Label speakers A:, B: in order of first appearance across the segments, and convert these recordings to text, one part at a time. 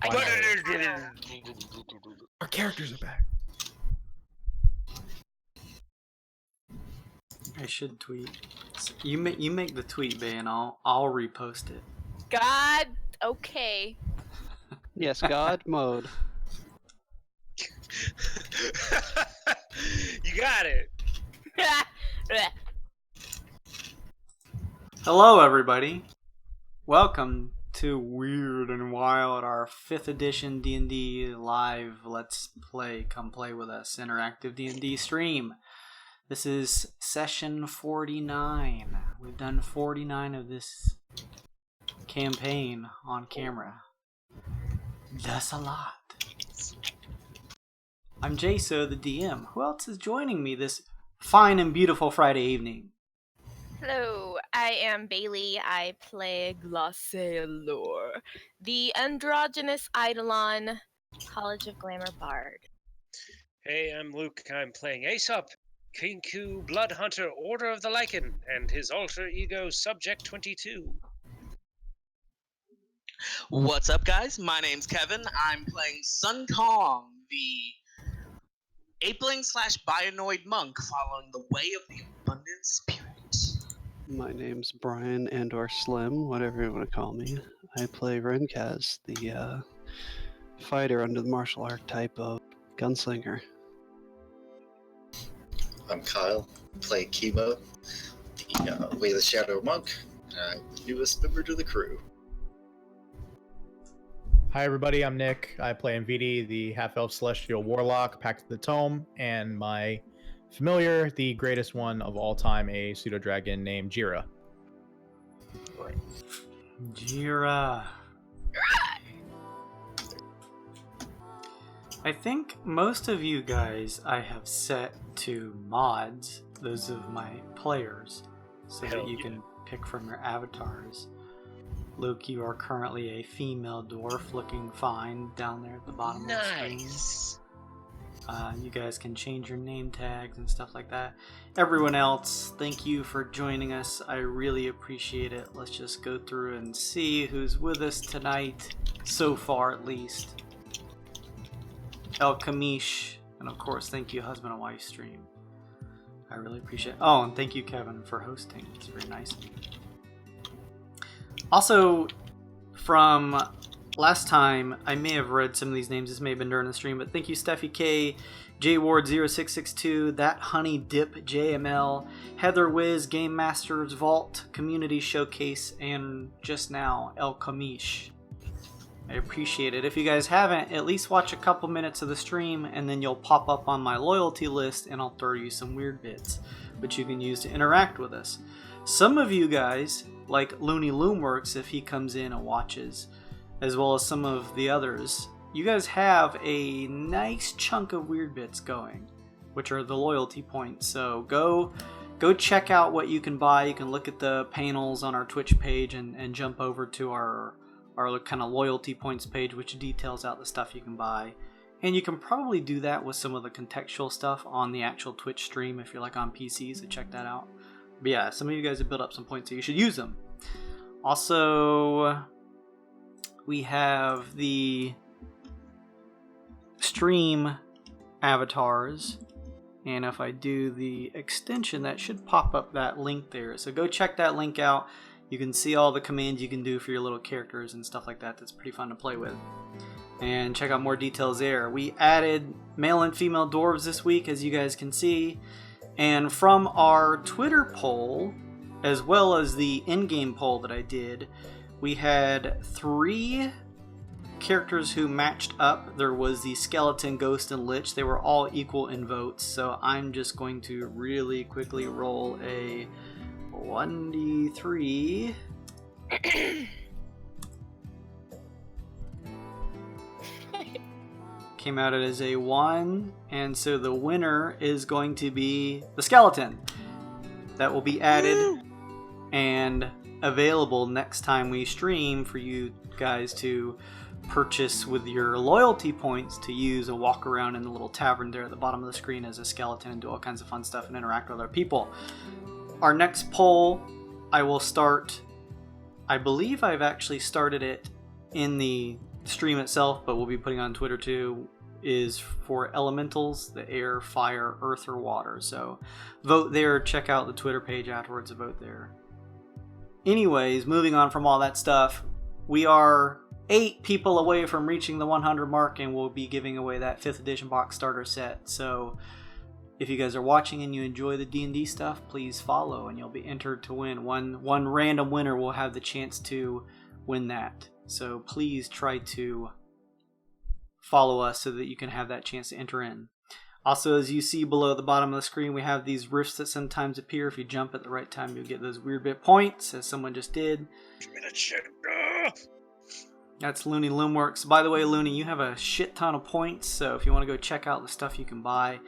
A: Our characters are back.
B: I should tweet. You make the tweet, Bay, and I'll repost it.
C: God, okay.
D: Yes, God mode.
E: You got it.
B: Hello, everybody. Welcome to Wyrd and Wyld, our 5th edition D&D live Let's Play, come play with us, interactive D&D stream. This is session 49. We've done 49 of this campaign on camera. That's a lot. I'm Jaso, the DM. Who else is joining me this fine and beautiful Friday evening?
C: Hello, I am Bailey. I play Glacélor, the androgynous Eidolon, College of Glamour Bard.
E: Hey, I'm Luke. I'm playing Aesop, Kinku Blood Hunter, Order of the Lycan, and his alter ego, Subject 22.
F: What's up, guys? My name's Kevin. I'm playing Sun Kong, the apeling/bionoid monk following the way of the abundant spirit.
D: My name's Brian and/or Slim, whatever you want to call me. I play Renkaz, the fighter under the martial archetype of gunslinger.
G: I'm Kyle. Play Chemo, the Way of the Shadow Monk, and I'm the newest member to the crew.
A: Hi everybody, I'm Nick. I play Envidi, the half-elf celestial warlock, Pact of the Tome, and my familiar, the greatest one of all time, a pseudo-dragon named Jira.
B: Jira. I think most of you guys I have set to mods, those of my players, so that you can pick from your avatars. Luke, you are currently a female dwarf looking fine down there at the bottom of the screen.
E: Nice.
B: You guys can change your name tags and stuff like that. Everyone else, thank you for joining us. I really appreciate it. Let's just go through and see who's with us tonight, so far at least. El Kamish, and of course, thank you, husband and wife stream. I really appreciate it. Oh, and thank you, Kevin, for hosting. It's very nice of you. Also, from last time, I may have read some of these names. This may have been during the stream, but thank you, Steffi K, J Ward 0662, That Honey Dip JML, Heather Wiz, Game Masters Vault, Community Showcase, and just now, El Kamish. I appreciate it. If you guys haven't, at least watch a couple minutes of the stream, and then you'll pop up on my loyalty list, and I'll throw you some weird bits, which you can use to interact with us. Some of you guys, like Looney Loomworks, if he comes in and watches, as well as some of the others, you guys have a nice chunk of weird bits going, which are the loyalty points. So go check out what you can buy. You can look at the panels on our Twitch page and jump over to our kind of loyalty points page, which details out the stuff you can buy. And you can probably do that with some of the contextual stuff on the actual Twitch stream if you're like on PC, so check that out. But yeah, some of you guys have built up some points, so you should use them. Also, we have the stream avatars, and if I do the extension, that should pop up that link there. So go check that link out. You can see all the commands you can do for your little characters and stuff like that. That's pretty fun to play with. And check out more details there. We added male and female dwarves this week, as you guys can see. And from our Twitter poll, as well as the in-game poll that I did, we had 3 characters who matched up. There was the skeleton, ghost, and lich. They were all equal in votes, so I'm just going to really quickly roll a 1d3. Came out as a 1, and so the winner is going to be the skeleton. That will be added and available next time we stream for you guys to purchase with your loyalty points to use and walk around in the little tavern there at the bottom of the screen as a skeleton and do all kinds of fun stuff and interact with other people. Our next poll, I will start, I believe I've actually started it in the stream itself, but we'll be putting on Twitter too, is for elementals, the air, fire, earth, or water. So vote there. Check out the Twitter page afterwards to vote there. Anyways, moving on from all that stuff, we are 8 people away from reaching the 100 mark, and we'll be giving away that 5th edition box starter set. So if you guys are watching and you enjoy the D&D stuff, please follow and you'll be entered to win. One random winner will have the chance to win that. So please try to follow us so that you can have that chance to enter in. Also, as you see below the bottom of the screen, we have these rifts that sometimes appear. If you jump at the right time, you'll get those weird bit points, as someone just did. That's Looney Loomworks. By the way, Looney, you have a shit ton of points, so if you want to go check out the stuff you can buy,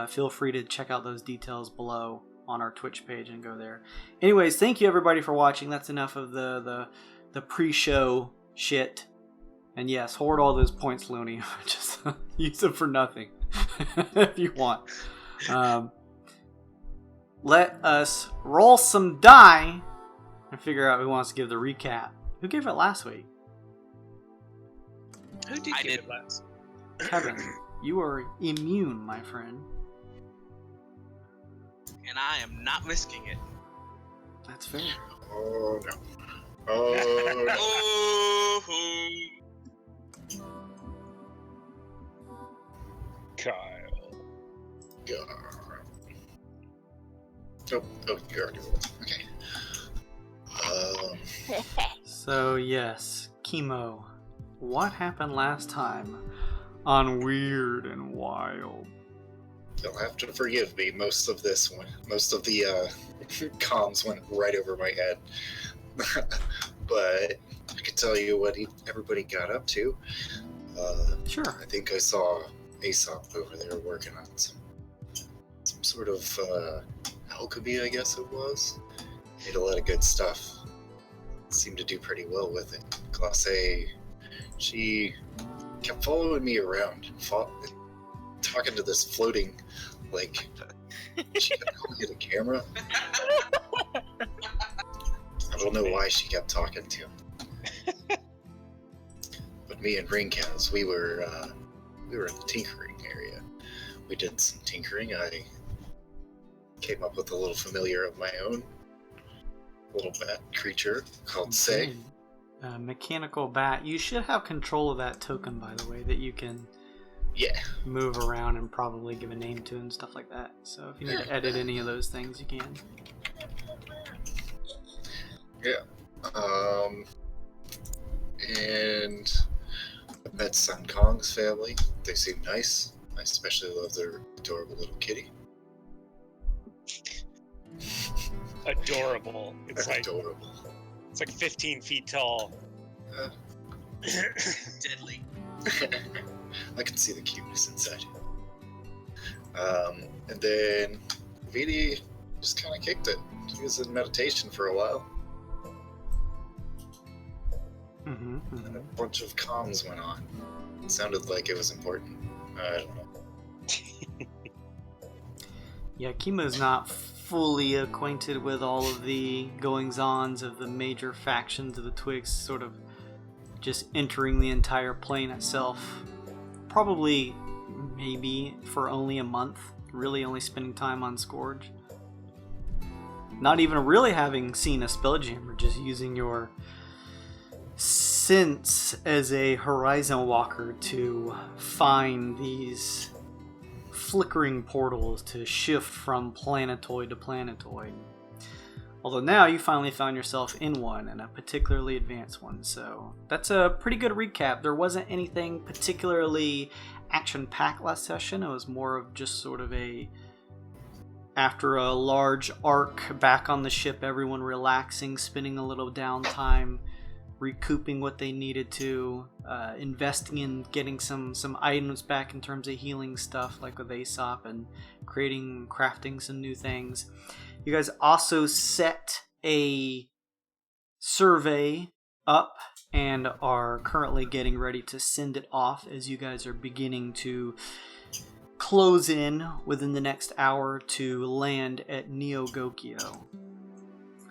B: feel free to check out those details below on our Twitch page and go there. Anyways, thank you everybody for watching. That's enough of the pre-show shit. And yes, hoard all those points, Looney. Just use them for nothing if you want. Let us roll some die and figure out who wants to give the recap. Who gave it last week?
E: Who did
F: I
E: give
F: did.
E: it last?
B: Kevin, you are immune, my friend.
F: And I am not risking it.
B: That's fair.
G: Oh no. Oh no.
F: Oh,
E: Kyle.
G: God. Oh, you already rolled. Okay.
B: So yes, Chemo. What happened last time on Wyrd and Wyld?
G: You'll have to forgive me. Most of the comms went right over my head. But I can tell you what everybody got up to.
B: Sure.
G: I think I saw Aesop over there working on some sort of alchemy, I guess it was. Made a lot of good stuff. Seemed to do pretty well with it. Glacé, she kept following me around, talking to this floating, like, she kept calling it a camera. I don't know why she kept talking to him. But me and Ringcast, we were in the tinkering area. We did some tinkering. I came up with a little familiar of my own, little bat creature called Say.
B: Mechanical bat. You should have control of that token, by the way, that you can
G: Yeah.
B: move around and probably give a name to and stuff like that. So if you need to edit any of those things, you can.
G: Yeah. And I met Sun Kong's family. They seem nice. I especially love their adorable little kitty.
E: Adorable. It's like
G: Adorable.
E: 15 feet tall.
F: deadly.
G: I can see the cuteness inside. And then Vidi just kind of kicked it. He was in meditation for a while. And a bunch of comms went on. It sounded like it was important. I don't know.
B: Yeah, Chemo's not fully acquainted with all of the goings-ons of the major factions of the Twixt, sort of just entering the entire plane itself. Probably, maybe, for only a month. Really only spending time on Scourge. Not even really having seen a Spelljammer, just using your sense as a Horizon Walker to find these flickering portals to shift from planetoid to planetoid. Although now you finally found yourself in one, and a particularly advanced one, so that's a pretty good recap. There wasn't anything particularly action-packed last session. It was more of just sort of after a large arc back on the ship, everyone relaxing, spending a little downtime, recouping what they needed to, investing in getting some items back in terms of healing stuff like with Aesop, and crafting some new things. You guys also set a survey up and are currently getting ready to send it off as you guys are beginning to close in within the next hour to land at Neogokyo.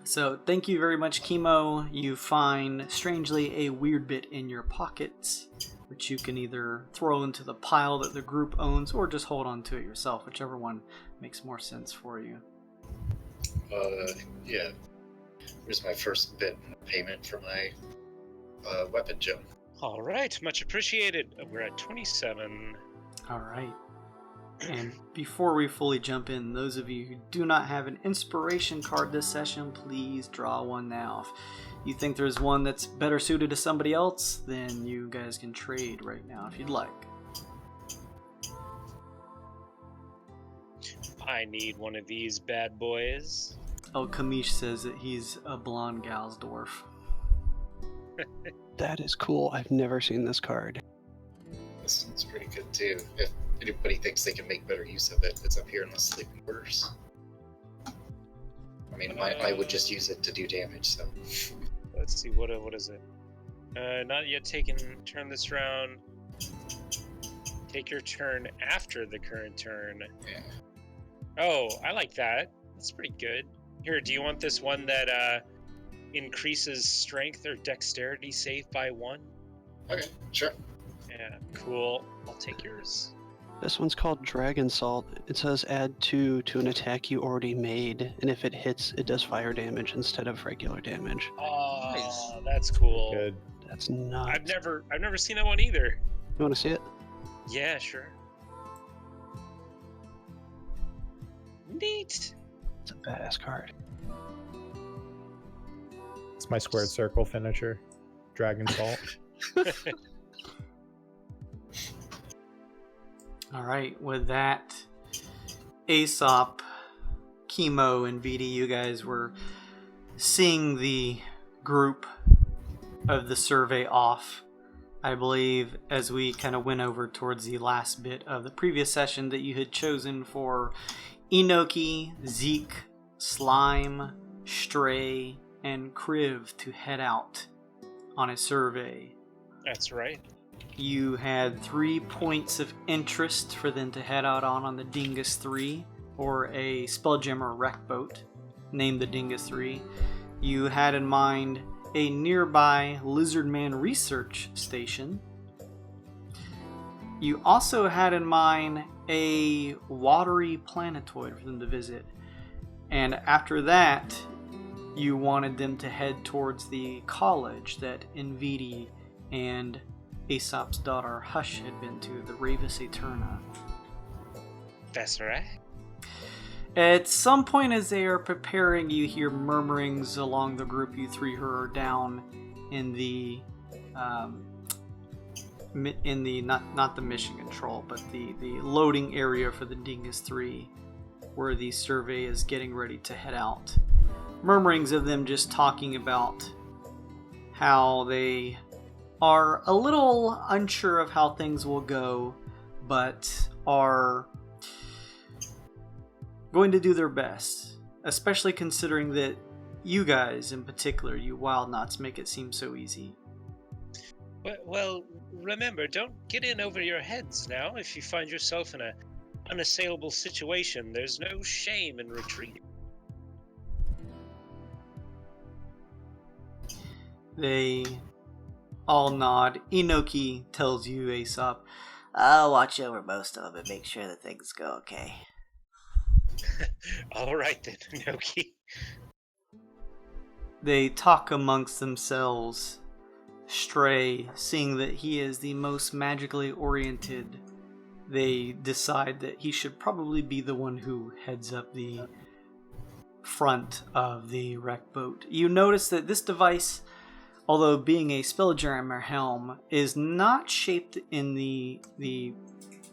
B: So thank you very much, Chemo. You find, strangely, a weird bit in your pockets, which you can either throw into the pile that the group owns or just hold on to it yourself, whichever one makes more sense for you.
G: Yeah. Here's my first bit payment for my weapon gem.
E: All right, much appreciated. We're at 27.
B: All right. And before we fully jump in, those of you who do not have an inspiration card this session, please draw one now. If you think there's one that's better suited to somebody else, then you guys can trade right now if you'd like.
E: I need one of these bad boys.
B: Oh, Kamish says that he's a blonde gal's dwarf.
D: That is cool. I've never seen this card.
G: This one's pretty good too. If anybody thinks they can make better use of it, it's up here in the sleeping quarters. I mean, I would just use it to do damage, so.
E: Let's see, what is it? Not yet taken. Turn this round. Take your turn after the current turn.
G: Yeah.
E: Oh, I like that. That's pretty good. Here, do you want this one that increases strength or dexterity save by 1?
G: Okay, sure.
E: Yeah, cool. I'll take yours.
D: This one's called Dragon Salt. It says add 2 to an attack you already made, and if it hits, it does fire damage instead of regular damage.
E: Oh,
F: Nice.
E: that's cool.
A: Good.
D: That's nuts.
E: I've never seen that one either.
D: You want to see it?
E: Yeah, sure. Neat.
D: It's a badass card.
A: It's my squared circle finisher. Dragon Salt.
B: All right, with that, Aesop, Chemo, and VD, you guys were seeing the group of the survey off. I believe as we kind of went over towards the last bit of the previous session that you had chosen for Enoki, Zeke, Slime, Stray, and Kriv to head out on a survey.
E: That's right.
B: You had 3 points of interest for them to head out on the Dingus 3, or a Spelljammer wreck boat, named the Dingus 3. You had in mind a nearby Lizardman research station. You also had in mind a watery planetoid for them to visit. And after that, you wanted them to head towards the college that Envidi and Aesop's daughter Hush had been to, the Ravis Eterna.
E: That's right.
B: At some point as they are preparing, you hear murmurings along the group you three who are down in the not the mission control, but the loading area for the Dingus 3, where the survey is getting ready to head out. Murmurings of them just talking about how they are a little unsure of how things will go, but are going to do their best, especially considering that you guys in particular, you Wyld Knots, make it seem so easy.
E: Well, remember, don't get in over your heads now. If you find yourself in an unassailable situation, there's no shame in retreat.
B: They all nod. Enoki tells you, Aesop, I'll watch over most of them and make sure that things go okay.
E: All right then, Noki.
B: They talk amongst themselves. Stray, seeing that he is the most magically oriented, they decide that he should probably be the one who heads up the front of the wreck boat. You notice that this device, although being a Spelljammer helm, is not shaped in the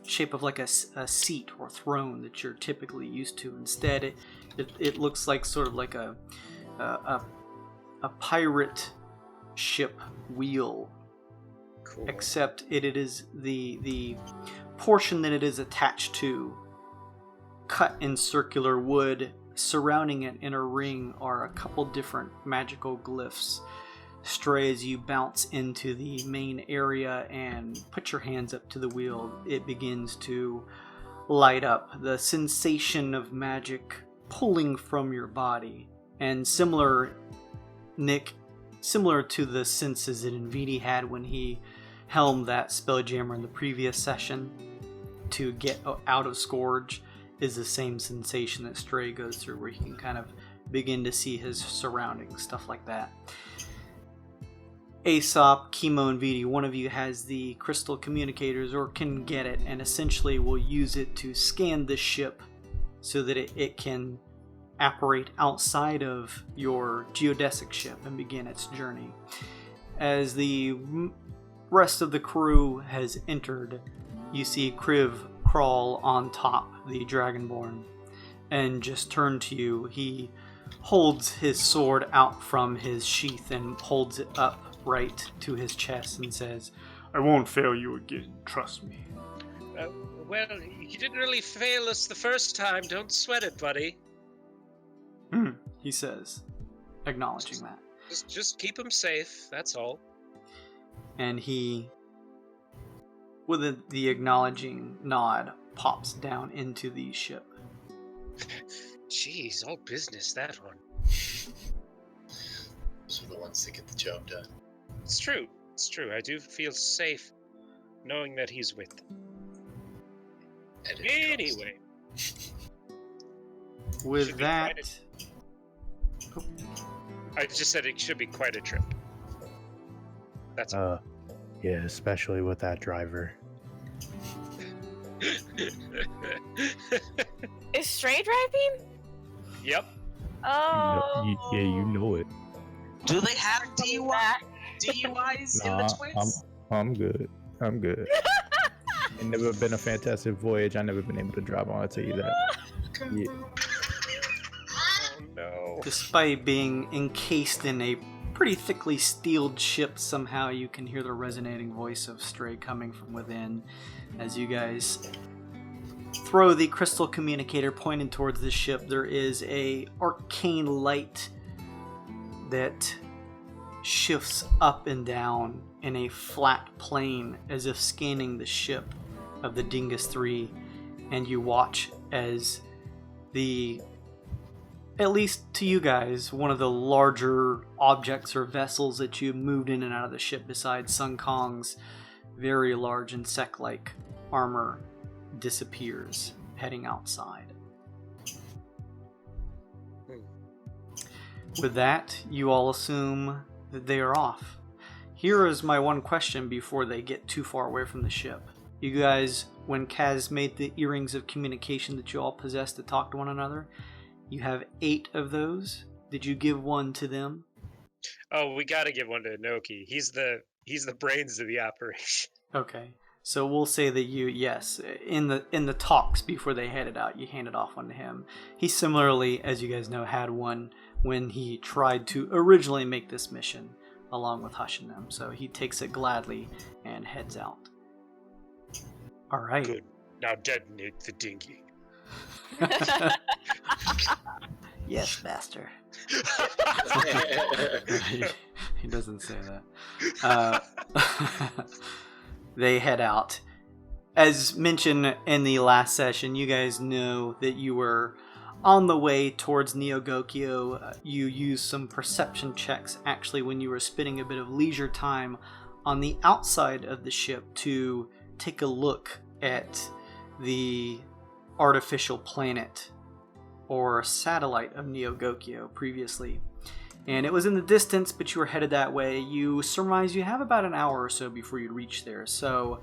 B: shape of like a seat or throne that you're typically used to. Instead, it looks like sort of like a pirate ship wheel.
E: Cool.
B: Except it is the portion that it is attached to, cut in circular wood. Surrounding it in a ring are a couple different magical glyphs. Stray, as you bounce into the main area and put your hands up to the wheel, it begins to light up. The sensation of magic pulling from your body And similar, Nick, similar to the senses that Nvidi had when he helmed that Spelljammer in the previous session to get out of Scourge, is the same sensation that Stray goes through, where he can kind of begin to see his surroundings, stuff like that. Aesop, Chemo, and Vidi, one of you has the crystal communicators or can get it, and essentially will use it to scan the ship so that it can apparate outside of your geodesic ship and begin its journey. As the rest of the crew has entered, you see Kriv crawl on top the Dragonborn and just turn to you. He holds his sword out from his sheath and holds it up right to his chest and says, "I won't fail you again, trust me."
E: Well, you didn't really fail us the first time. Don't sweat it, buddy.
B: He says, acknowledging that.
E: Just keep him safe, that's all.
B: And he, with the acknowledging nod, pops down into the ship.
E: Jeez, all business, that one.
G: Those are the ones that get the job done.
E: It's true. I do feel safe knowing that he's with them. Anyway.
B: With that...
E: I just said it should be quite a trip. That's all.
A: Yeah, especially with that driver.
C: Is Stray driving?
E: Yep.
C: Oh.
A: Yeah, you know it.
F: Do they have DUIs in the Twixt?
A: I'm good. It's never been a fantastic voyage. I've never been able to drive on, I'll tell you that. Yeah.
E: Oh no.
B: Despite being encased in a pretty thickly steeled ship, somehow you can hear the resonating voice of Stray coming from within as you guys throw the crystal communicator pointed towards the ship. There is a arcane light that shifts up and down in a flat plane as if scanning the ship of the Dingus 3, and you watch as at least to you guys, one of the larger objects or vessels that you moved in and out of the ship besides Sun Kong's very large insect-like armor disappears, heading outside. With that, you all assume that they are off. Here is my one question before they get too far away from the ship. You guys, when Kaz made the earrings of communication that you all possess to talk to one another, you have 8 of those. Did you give one to them?
E: Oh, we gotta give one to Inoki. He's the brains of the operation.
B: Okay. So we'll say that you, yes, in the talks before they headed out, you handed off one to him. He similarly, as you guys know, had one when he tried to originally make this mission along with Hush and them. So he takes it gladly and heads out. All right.
E: Good. Now detonate the dinghy.
B: Yes, master. He doesn't say that. They head out. As mentioned in the last session, you guys know that you were on the way towards Neogokyo. You used some perception checks actually when you were spending a bit of leisure time on the outside of the ship to take a look at the artificial planet or satellite of Neogokyo previously. And it was in the distance, but you were headed that way. You surmise you have about an hour or so before you reach there. So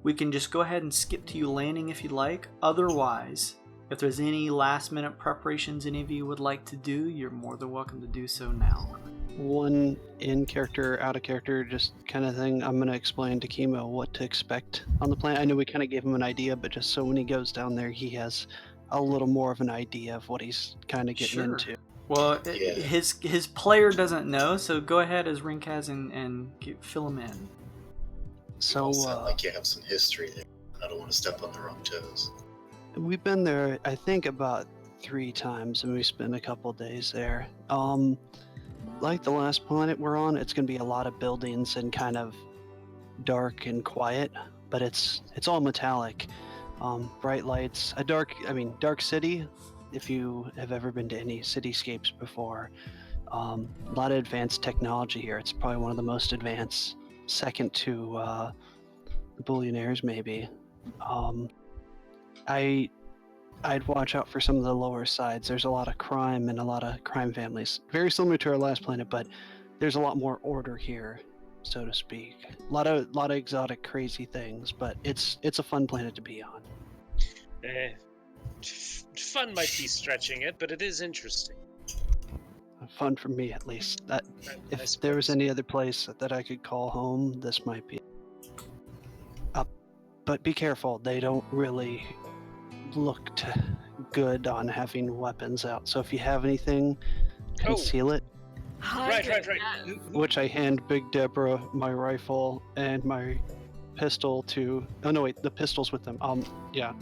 B: we can just go ahead and skip to you landing if you'd like. Otherwise, if there's any last minute preparations any of you would like to do, you're more than welcome to do so now.
D: One in character, out of character, just kind of thing. I'm going to explain to Chemo what to expect on the planet. I know we kind of gave him an idea, but just so when he goes down there, he has a little more of an idea of what he's kind of getting into.
B: Well, his player doesn't know, so go ahead as Rinkaz and fill him in.
G: So, sound like you have some history there. I don't want to step on the wrong toes.
D: We've been there, I think, about 3 times, and we spent a couple days there. Like the last planet we're on, it's going to be a lot of buildings and kind of dark and quiet, but it's all metallic. Bright lights, dark city, if you have ever been to any cityscapes before, a lot of advanced technology here. It's probably one of the most advanced, second to the Billionaires, maybe. I'd watch out for some of the lower sides. There's a lot of crime and a lot of crime families. Very similar to our last planet, but there's a lot more order here, so to speak. A lot of exotic, crazy things, but it's a fun planet to be on.
E: Fun might be stretching it, but it is interesting.
D: Fun for me, at least.
E: I
D: If there was any other place that I could call home, this might be. But be careful. They don't really look good on having weapons out. So if you have anything, conceal it.
E: Right.
D: Which I hand Big Deborah my rifle and my pistol to. Oh no, wait, the pistol's with them. Yeah,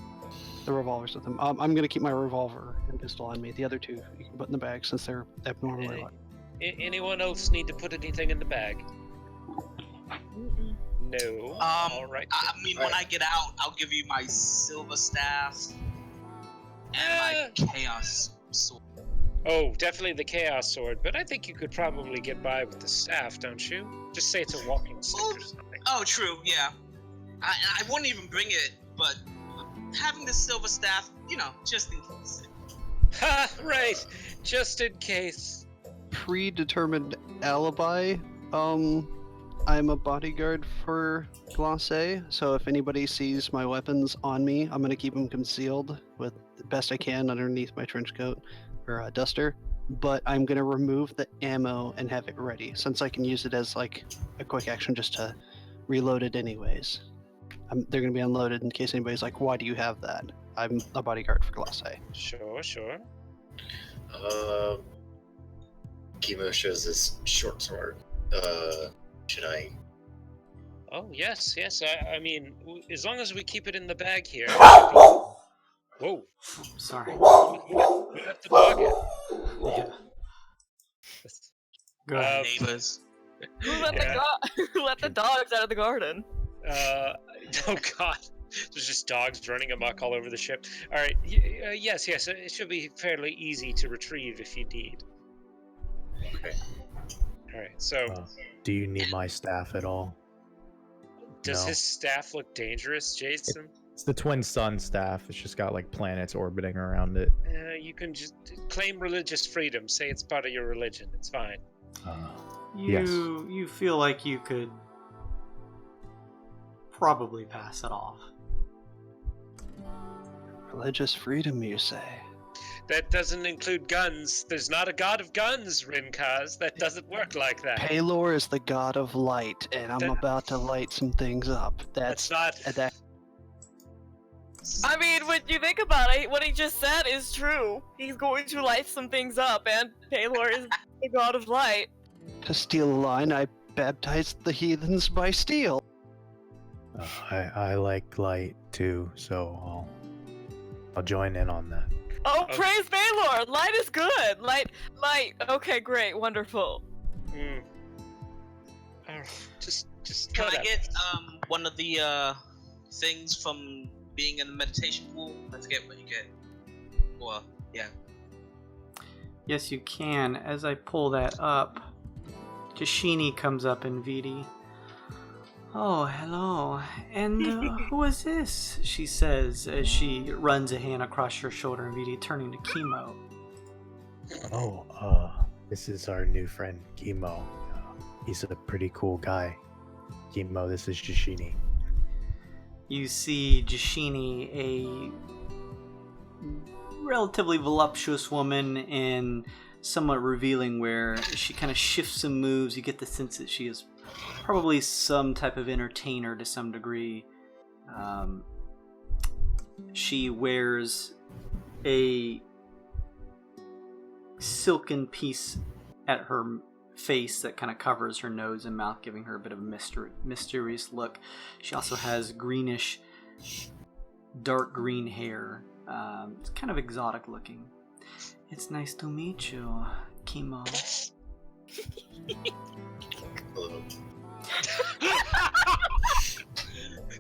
D: the revolver's with them. I'm gonna keep my revolver and pistol on me. The other two you can put in the bag since they're abnormally light.
E: Anyone else need to put anything in the bag? No. All right.
F: I mean, when I get out, I'll give you my silver staff and my chaos sword.
E: Oh, definitely the chaos sword, but I think you could probably get by with the staff, don't you? Just say it's a walking stick or something.
F: Oh, true, yeah. I wouldn't even bring it, but having the silver staff, just in case.
E: Ha! Right, just in case.
D: Predetermined alibi. I'm a bodyguard for Glacé, so if anybody sees my weapons on me, I'm gonna keep them concealed with the best I can underneath my trench coat or duster. But I'm gonna remove the ammo and have it ready, since I can use it as like a quick action just to reload it anyways. They're gonna be unloaded in case anybody's like, "Why do you have that?" I'm a bodyguard for Glacé.
E: Sure.
G: Chemo shows his short sword. Should I?
E: Oh, yes. I mean, as long as we keep it in the bag here. Whoa.
B: Sorry.
E: We left the dog in.
B: Yeah. Go ahead.
F: Neighbors.
C: Who let the dogs out of the garden?
E: Oh god. There's just dogs running amok all over the ship. Alright, yes, it should be fairly easy to retrieve if you need.
G: Okay.
E: Alright, so...
A: do you need my staff at all?
E: Does
A: No.
E: his staff look dangerous, Jason?
A: It's the Twin Sun staff. It's just got like planets orbiting around it.
E: You can just claim religious freedom. Say it's part of your religion. It's fine.
A: Yes.
B: You feel like you could probably pass it off.
D: Religious freedom, you say?
E: That doesn't include guns. There's not a god of guns, Rinkaz. That doesn't work like that.
D: Paylor is the god of light, and I'm about to light some things up.
E: That's not...
C: I mean, when you think about it, what he just said is true. He's going to light some things up, and Paylor is the god of light.
D: To steal a line, I baptized the heathens by steel.
A: I like light too, so I'll join in on that.
C: Oh, praise Paylor! Light is good! Light. Okay, great, wonderful.
E: Just
F: Can I get one of the things from being in the meditation pool? I forget what you get. Well, yeah.
B: Yes, you can. As I pull that up, Jashini comes up in VD. Oh, hello. And who is this? She says as she runs a hand across your shoulder in VD, turning to Chemo.
A: This is our new friend, Chemo. He's a pretty cool guy. Chemo, this is Jashini.
B: You see Jashini, a relatively voluptuous woman and somewhat revealing, where she kind of shifts some moves. You get the sense that she is probably some type of entertainer to some degree. She wears a silken piece at her face that kind of covers her nose and mouth, giving her a bit of a mysterious look. She also has greenish, dark green hair. It's kind of exotic looking. It's nice to meet you, Chemo.
G: Hello.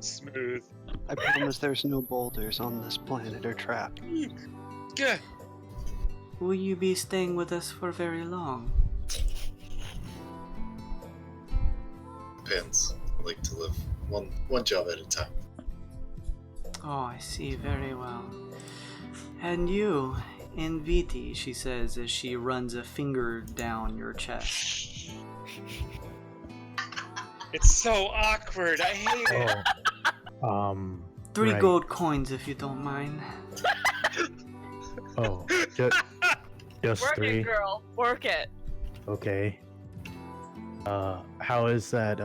E: Smooth.
D: I promise there's no boulders on this planet or trap.
E: Yeah.
B: will you be staying with us for very long?
G: Depends. I like to live one job at a time.
B: Oh, I see. Very well. And you, Inviti, she says as she runs a finger down your chest.
E: It's so awkward. I hate it.
A: Oh,
B: 3
A: right.
B: gold coins, if you don't mind.
A: Oh, just
C: Work
A: 3.
C: it, girl. Work it.
A: Okay. How is that?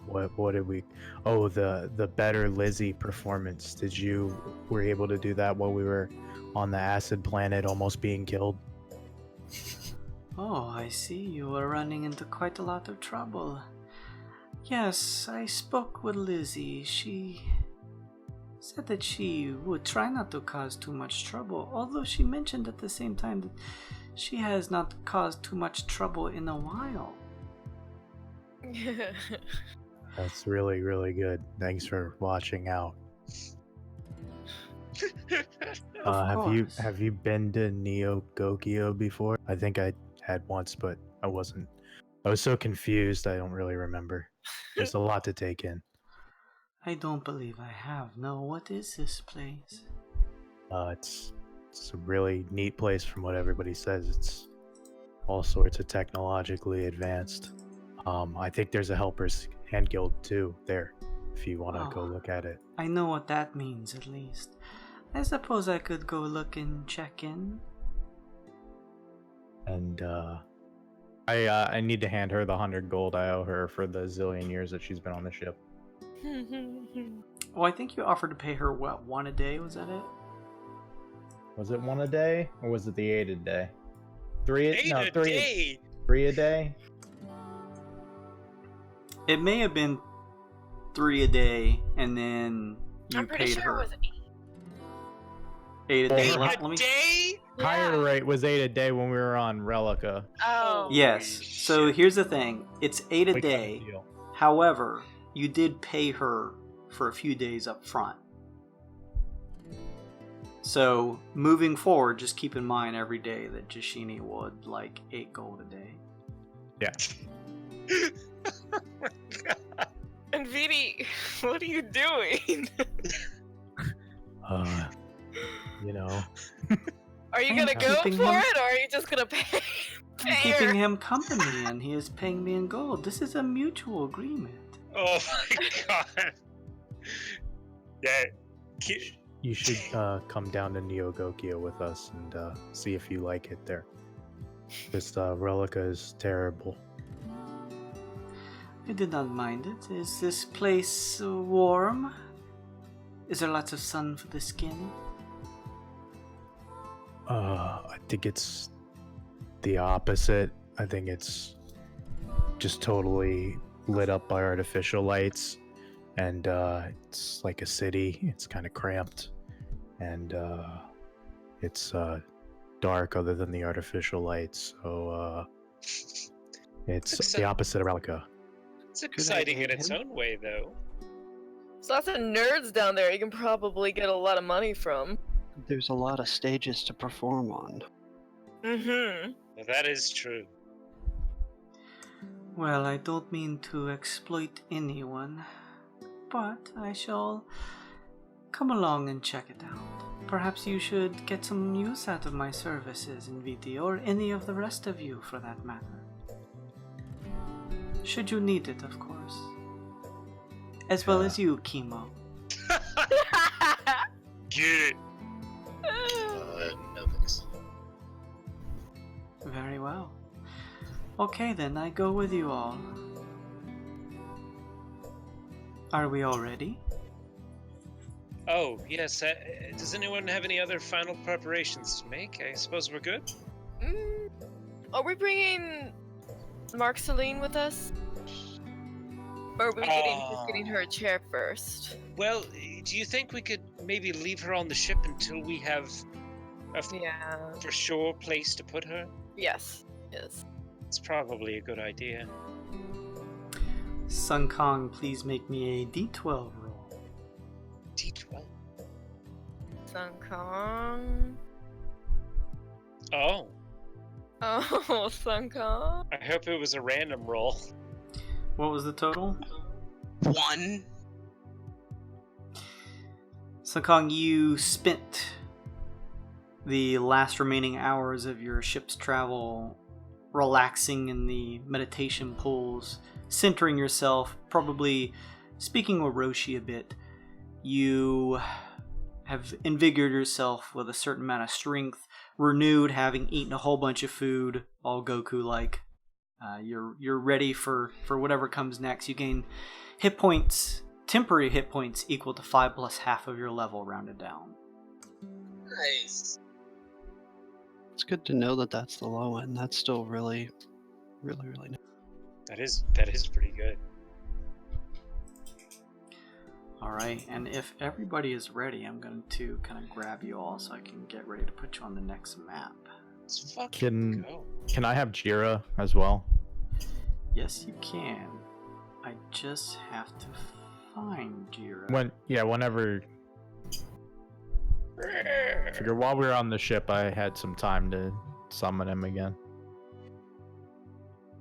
A: What did we? Oh, the better Lizzie performance. Were you able to do that while we were on the acid planet, almost being killed?
B: Oh, I see. You were running into quite a lot of trouble. Yes, I spoke with Lizzie. She said that she would try not to cause too much trouble, although she mentioned at the same time that she has not caused too much trouble in a while.
A: That's really, really good. Thanks for watching out.
B: Of
A: Have you been to Neogokyo before? I think I had once, but I was so confused I don't really remember. There's a lot to take in.
B: I don't believe I have. No, what is this place?
A: It's a really neat place from what everybody says. It's all sorts of technologically advanced. I think there's a helper's hand guild too there, if you want to go look at it.
B: I know what that means, at least. I suppose I could go look and check in.
A: And I need to hand her the 100 gold I owe her for the zillion years that she's been on the ship.
B: Well, I think you offered to pay her, what, 1 a day? Was that it?
A: Was it 1 a day, or was it the 8 a day? 3
E: a day.
A: 3 a day.
B: It may have been 3 a day, and then you
C: I'm pretty
B: paid
C: sure
B: her
C: it was
B: 8 a day.
E: 8
B: Let
E: a
B: me...
E: day?
A: Higher rate was 8 a day when we were on Relica.
C: Oh.
B: Yes. So
E: Shit.
B: here's the thing. It's 8 a
A: We cut the
B: day.
A: deal.
B: However, you did pay her for a few days up front. So moving forward, just keep in mind every day that Jashini would like 8 gold a day.
A: Yeah.
C: And Vidi, what are you doing?
A: You know.
C: Are you
B: I'm
C: gonna go for
B: keeping
C: it,
B: him-
C: or are you just gonna pay
B: I'm
C: her?
B: keeping him company, and he is paying me in gold. This is a mutual agreement.
E: Oh my god. Yeah.
A: You should come down to Neogokyo with us and see if you like it there. This Relica is terrible.
B: I did not mind it. Is this place warm? Is there lots of sun for the skin?
A: I think it's the opposite. I think it's just totally lit up by artificial lights, and it's like a city. It's kind of cramped, and it's dark other than the artificial lights. So it's the opposite of Relica.
E: It's exciting in its
D: idea.
E: own way, though.
C: There's lots of nerds down there you can probably get a lot of money from.
D: There's a lot of stages to perform on.
C: Mm-hmm.
E: Well, that is true.
B: Well, I don't mean to exploit anyone, but I shall come along and check it out. Perhaps you should get some use out of my services in VT, or any of the rest of you for that matter. Should you need it, of course. As well as you, Chemo.
E: Get it.
G: No thanks.
B: Very well. Okay then, I go with you all. Are we all ready?
E: Oh, yes. Does anyone have any other final preparations to make? I suppose we're good?
C: Are we bringing Marceline with us? Or are we just getting her a chair first?
E: Well, do you think we could maybe leave her on the ship until we have a
C: Yeah.
E: for sure place to put her?
C: Yes. Yes.
E: It's probably a good idea.
B: Sun Kong, please make me a D12 roll.
E: D12.
C: Sun Kong.
E: Oh,
C: Oh, Sunka.
E: I hope it was a random roll.
B: What was the total?
F: 1.
B: Sukong, you spent the last remaining hours of your ship's travel relaxing in the meditation pools, centering yourself, probably speaking with Roshi a bit. You have invigorated yourself with a certain amount of strength, renewed, having eaten a whole bunch of food, all Goku-like. You're ready for whatever comes next. You gain hit points, temporary hit points equal to 5 plus half of your level rounded down.
F: Nice.
D: It's good to know that that's the low end. That's still really nice.
E: That is pretty good.
B: Alright, and if everybody is ready, I'm going to kind of grab you all so I can get ready to put you on the next map.
E: Let's fucking go.
A: Can I have Jira as well?
B: Yes, you can. I just have to find Jira.
A: Whenever. I figure while we were on the ship, I had some time to summon him again.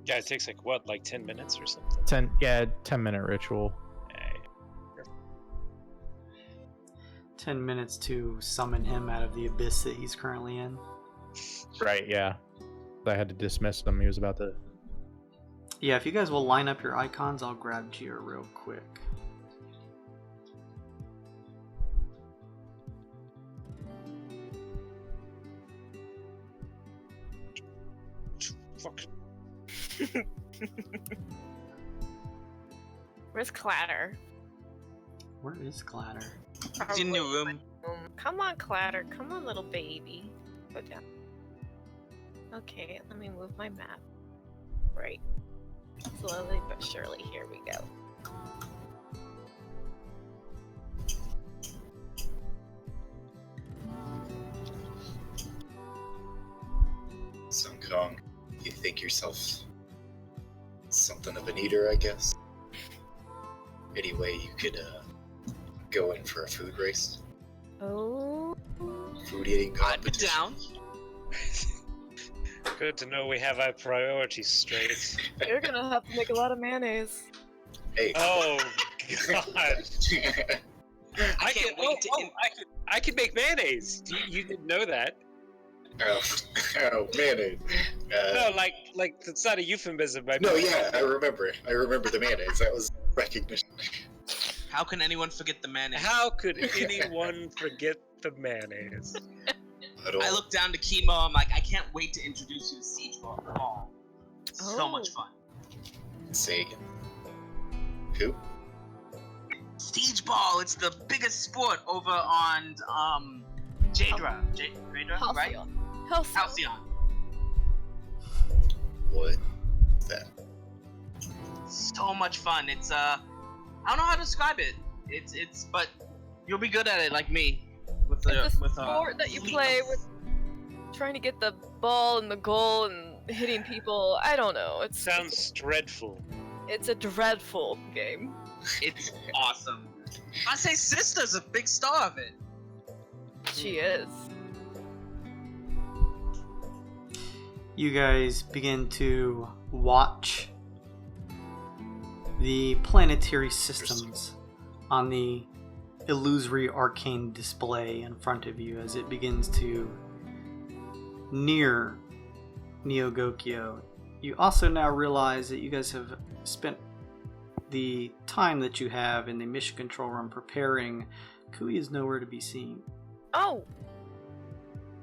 E: Yeah, it takes like 10 minutes or something.
A: 10-minute ritual.
B: 10 minutes to summon him out of the abyss that he's currently in.
A: Right, yeah. I had to dismiss him. He was about to.
B: Yeah, if you guys will line up your icons, I'll grab Jira real quick.
E: Fuck.
C: Where's Clatter?
B: Where is Clatter?
F: It's in your room.
C: Come on, Clatter. Come on, little baby. Go down. Okay, let me move my map. Right. Slowly but surely, here we go.
G: Sun Kong, you think yourself something of an eater, I guess? Anyway, you could go in for a food race.
C: Oh.
G: Food eating
F: I'd be
G: competition.
F: down.
E: Good to know we have our priorities straight.
C: You're gonna have to make a lot of mayonnaise.
G: Hey.
E: Oh God!
F: I can't wait to.
E: I could make mayonnaise. You didn't know that?
G: oh, mayonnaise.
E: No, like that's not a euphemism.
G: No, yeah, I remember. I remember the mayonnaise. That was recognition.
F: How can anyone forget the mayonnaise?
E: How could anyone forget the mayonnaise?
F: I look down to Chemo. I'm like, I can't wait to introduce you to Siege Ball. So much fun.
G: Say again. Who?
F: Siege Ball. It's the biggest sport over on Jadra. Jadra, right? Halcyon.
G: What is that?
F: So much fun. It's I don't know how to describe it. It's but you'll be good at it like me. With
C: It's a sport that you play with trying to get the ball and the goal and hitting people. I don't know. It
E: Sounds dreadful.
C: It's a dreadful game.
F: It's awesome. I say Sister's a big star of it.
C: She is.
B: You guys begin to watch the planetary systems on the illusory arcane display in front of you as it begins to near Neogokyo. You also now realize that you guys have spent the time that you have in the mission control room preparing. Kui is nowhere to be seen.
C: Oh!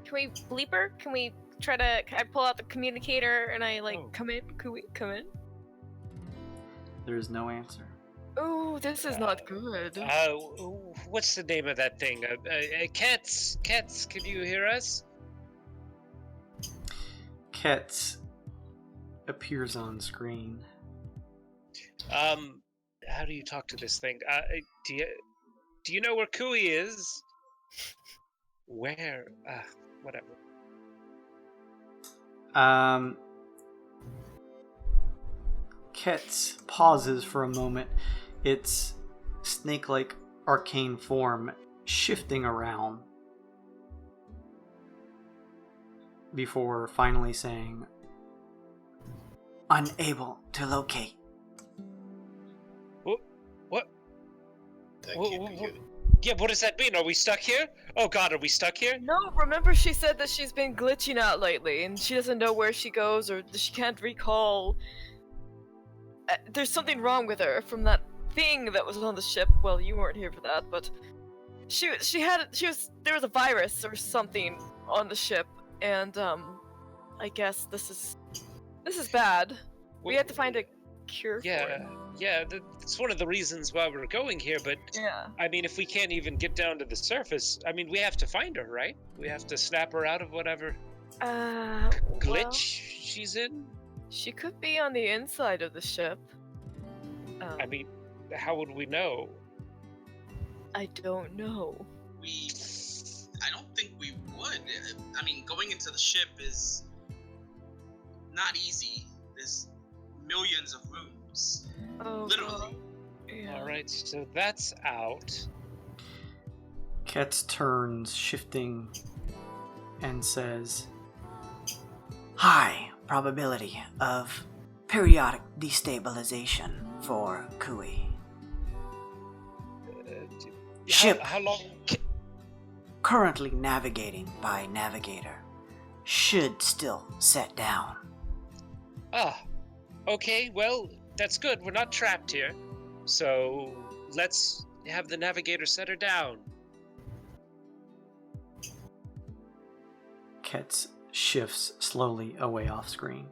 C: Can we bleep her? Can I pull out the communicator and I come in? Can we come in?
B: There is no answer.
C: Oh, this is not good.
E: What's the name of that thing? Cats, can you hear us?
B: Ketz appears on screen.
E: How do you talk to this thing? Do you know where Kui is? Where? Whatever.
B: Ketz pauses for a moment, its snake-like arcane form shifting around. before finally saying, "Unable to locate."
E: What?
G: That can't be good.
E: Yeah, what does that mean? Are we stuck here? Oh god, are we stuck here?
H: No, remember she said that she's been glitching out lately, and she doesn't know where she goes, or she can't recall. There's something wrong with her from that thing that was on the ship. Well, you weren't here for that, but there was a virus or something on the ship, and I guess this is bad. We had to find a cure for it.
E: Yeah, that's one of the reasons why we're going here, but
H: Yeah.
E: I mean, if we can't even get down to the surface, I mean, we have to find her, right? We have to snap her out of whatever glitch
H: Well,
E: she's in?
H: she could be on the inside of the ship.
E: I mean, how would we know?
H: I don't know.
F: I don't think we would. I mean, going into the ship is not easy. There's millions of rooms.
H: Oh,
F: Literally.
H: Yeah.
E: Alright, so that's out.
B: Ketz turns, shifting, and says, "High probability of periodic destabilization for Kui. Ship
E: How long?
B: currently navigating by navigator. Should still set down."
E: Ah, okay, well, that's good. We're not trapped here. So, let's have the navigator set her down.
B: Ketz shifts slowly away off screen.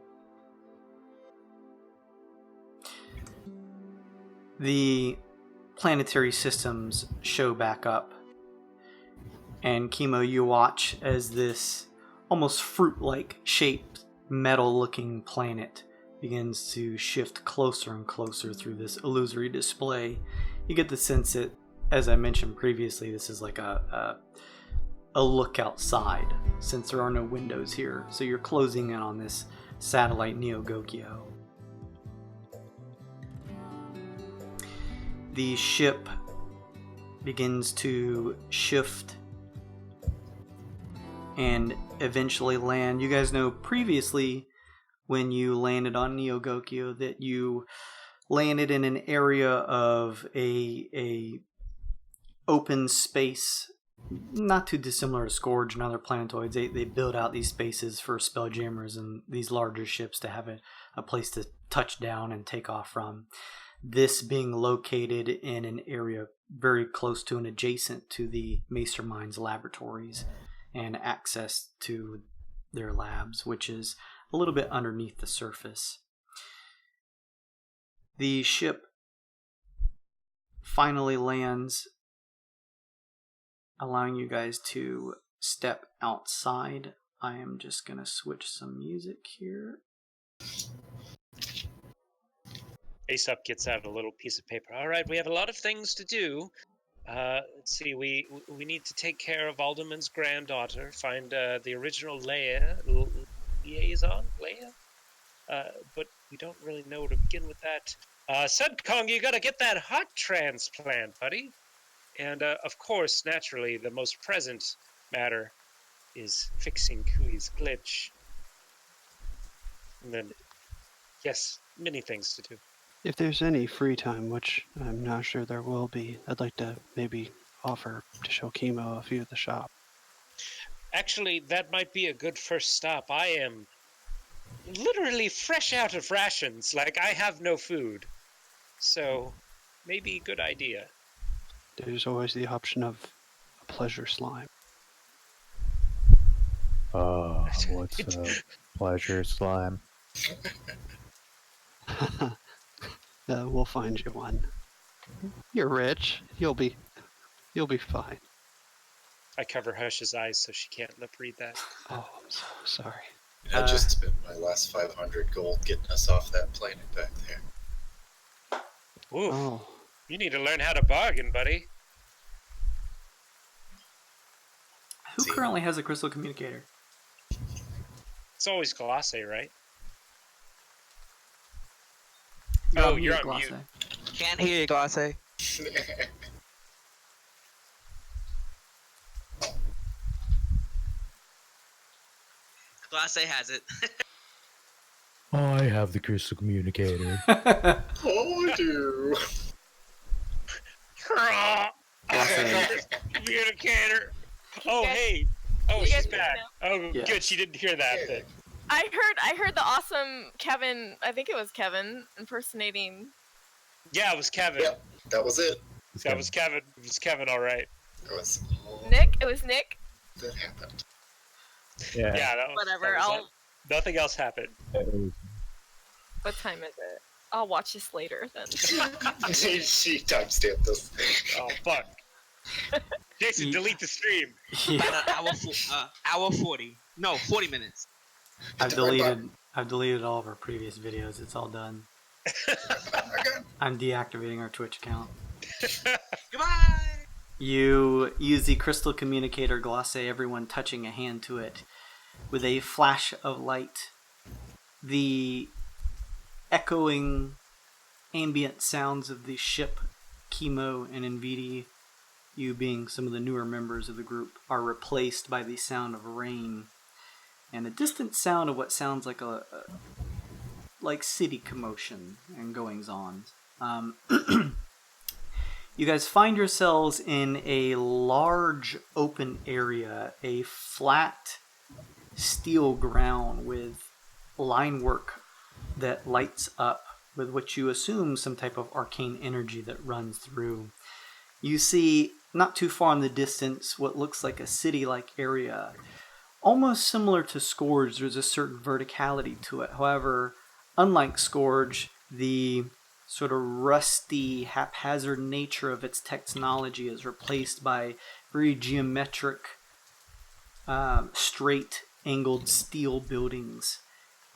B: The planetary systems show back up, and Chemo, you watch as this almost fruit-like shaped, metal-looking planet begins to shift closer and closer through this illusory display. You get the sense that, as I mentioned previously, this is like a look outside, since there are no windows here. So you're closing in on this satellite Neogokyo. The ship begins to shift and eventually land. You guys know previously when you landed on Neogokyo that you landed in an area of a open space, not too dissimilar to Scourge and other planetoids. They build out these spaces for spelljammers and these larger ships to have a place to touch down and take off from. This being located in an area very close to and adjacent to the Mastermind's laboratories and access to their labs, which is a little bit underneath the surface. The ship finally lands, allowing you guys to step outside. I am just going to switch some music here.
E: Aesop gets out a little piece of paper. All right, we have a lot of things to do. Let's see, we need to take care of Alderman's granddaughter, find the original liaison, but we don't really know where to begin with that. Sun Kong, you gotta get that heart transplant, buddy. And of course, naturally, the most present matter is fixing Kui's glitch. And then, yes, many things to do.
D: If there's any free time, which I'm not sure there will be, I'd like to maybe offer to show Chemo a few of the shop.
E: Actually, that might be a good first stop. I am literally fresh out of rations. Like, I have no food. So, maybe a good idea.
D: There's always the option of a pleasure slime.
A: What's a pleasure slime?
D: We'll find you one. You're rich. You'll be fine.
E: I cover Hush's eyes so she can't lip read that.
D: Oh, I'm so sorry.
G: I just spent my last 500 gold getting us off that planet back there.
E: Ooh,
D: Oh,
E: you need to learn how to bargain, buddy.
B: Who currently has a crystal communicator?
E: It's always Glosse, right? Oh, you're on
B: Glosse.
E: mute.
F: Can't hear you, Glosse. Glace has it.
A: I have the crystal communicator.
G: Oh, I do.
E: Communicator. Oh,
H: Yes.
E: hey. Oh,
H: You
E: she's
H: guys
E: back. Oh,
B: Yes.
E: good. She didn't hear that.
G: Yeah.
H: I heard the awesome Kevin. I think it was Kevin impersonating.
E: Yeah, it was Kevin.
G: Yep, that was it.
E: That was Kevin. It was Kevin, all right.
G: That was all
H: Nick. It was Nick.
G: that happened.
E: Yeah, that was,
H: Whatever.
E: that was
H: I'll.
E: it. Nothing else happened.
H: What time is it? I'll watch this later then.
G: She timestamped this.
E: Oh, fuck. Jason, delete the stream.
F: About an hour 40. No, 40 minutes.
B: I've deleted all of our previous videos. It's all done. I'm deactivating our Twitch account.
F: Goodbye!
B: You use the crystal communicator Glace, everyone touching a hand to it. With a flash of light, the echoing ambient sounds of the ship, Chemo and Nvidi, you being some of the newer members of the group, are replaced by the sound of rain and a distant sound of what sounds like like city commotion and goings on. You guys find yourselves in a large open area, a flat steel ground with line work that lights up with what you assume some type of arcane energy that runs through. You see, not too far in the distance, what looks like a city-like area. Almost similar to Scourge, there's a certain verticality to it. However, unlike Scourge, the sort of rusty, haphazard nature of its technology is replaced by very geometric, straight angled steel buildings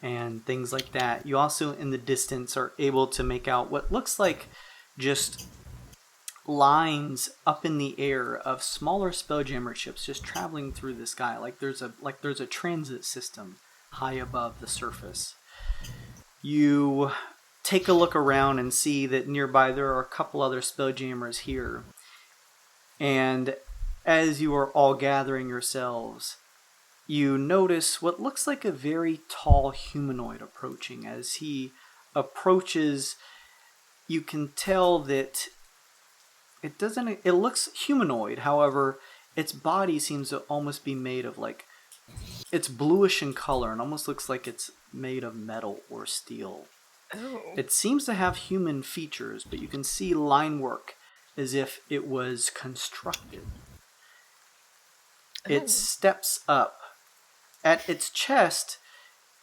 B: and things like that. You also, in the distance, are able to make out what looks like just lines up in the air of smaller spelljammer ships just traveling through the sky, like there's a transit system high above the surface. You take a look around and see that nearby there are a couple other spelljammers here. And as you are all gathering yourselves, you notice what looks like a very tall humanoid approaching. As he approaches, you can tell that it looks humanoid. However, its body seems to almost be made of it's bluish in color and almost looks like it's made of metal or steel.
H: Oh.
B: It seems to have human features, but you can see line work as if it was constructed.
H: Oh.
B: It steps up. At its chest,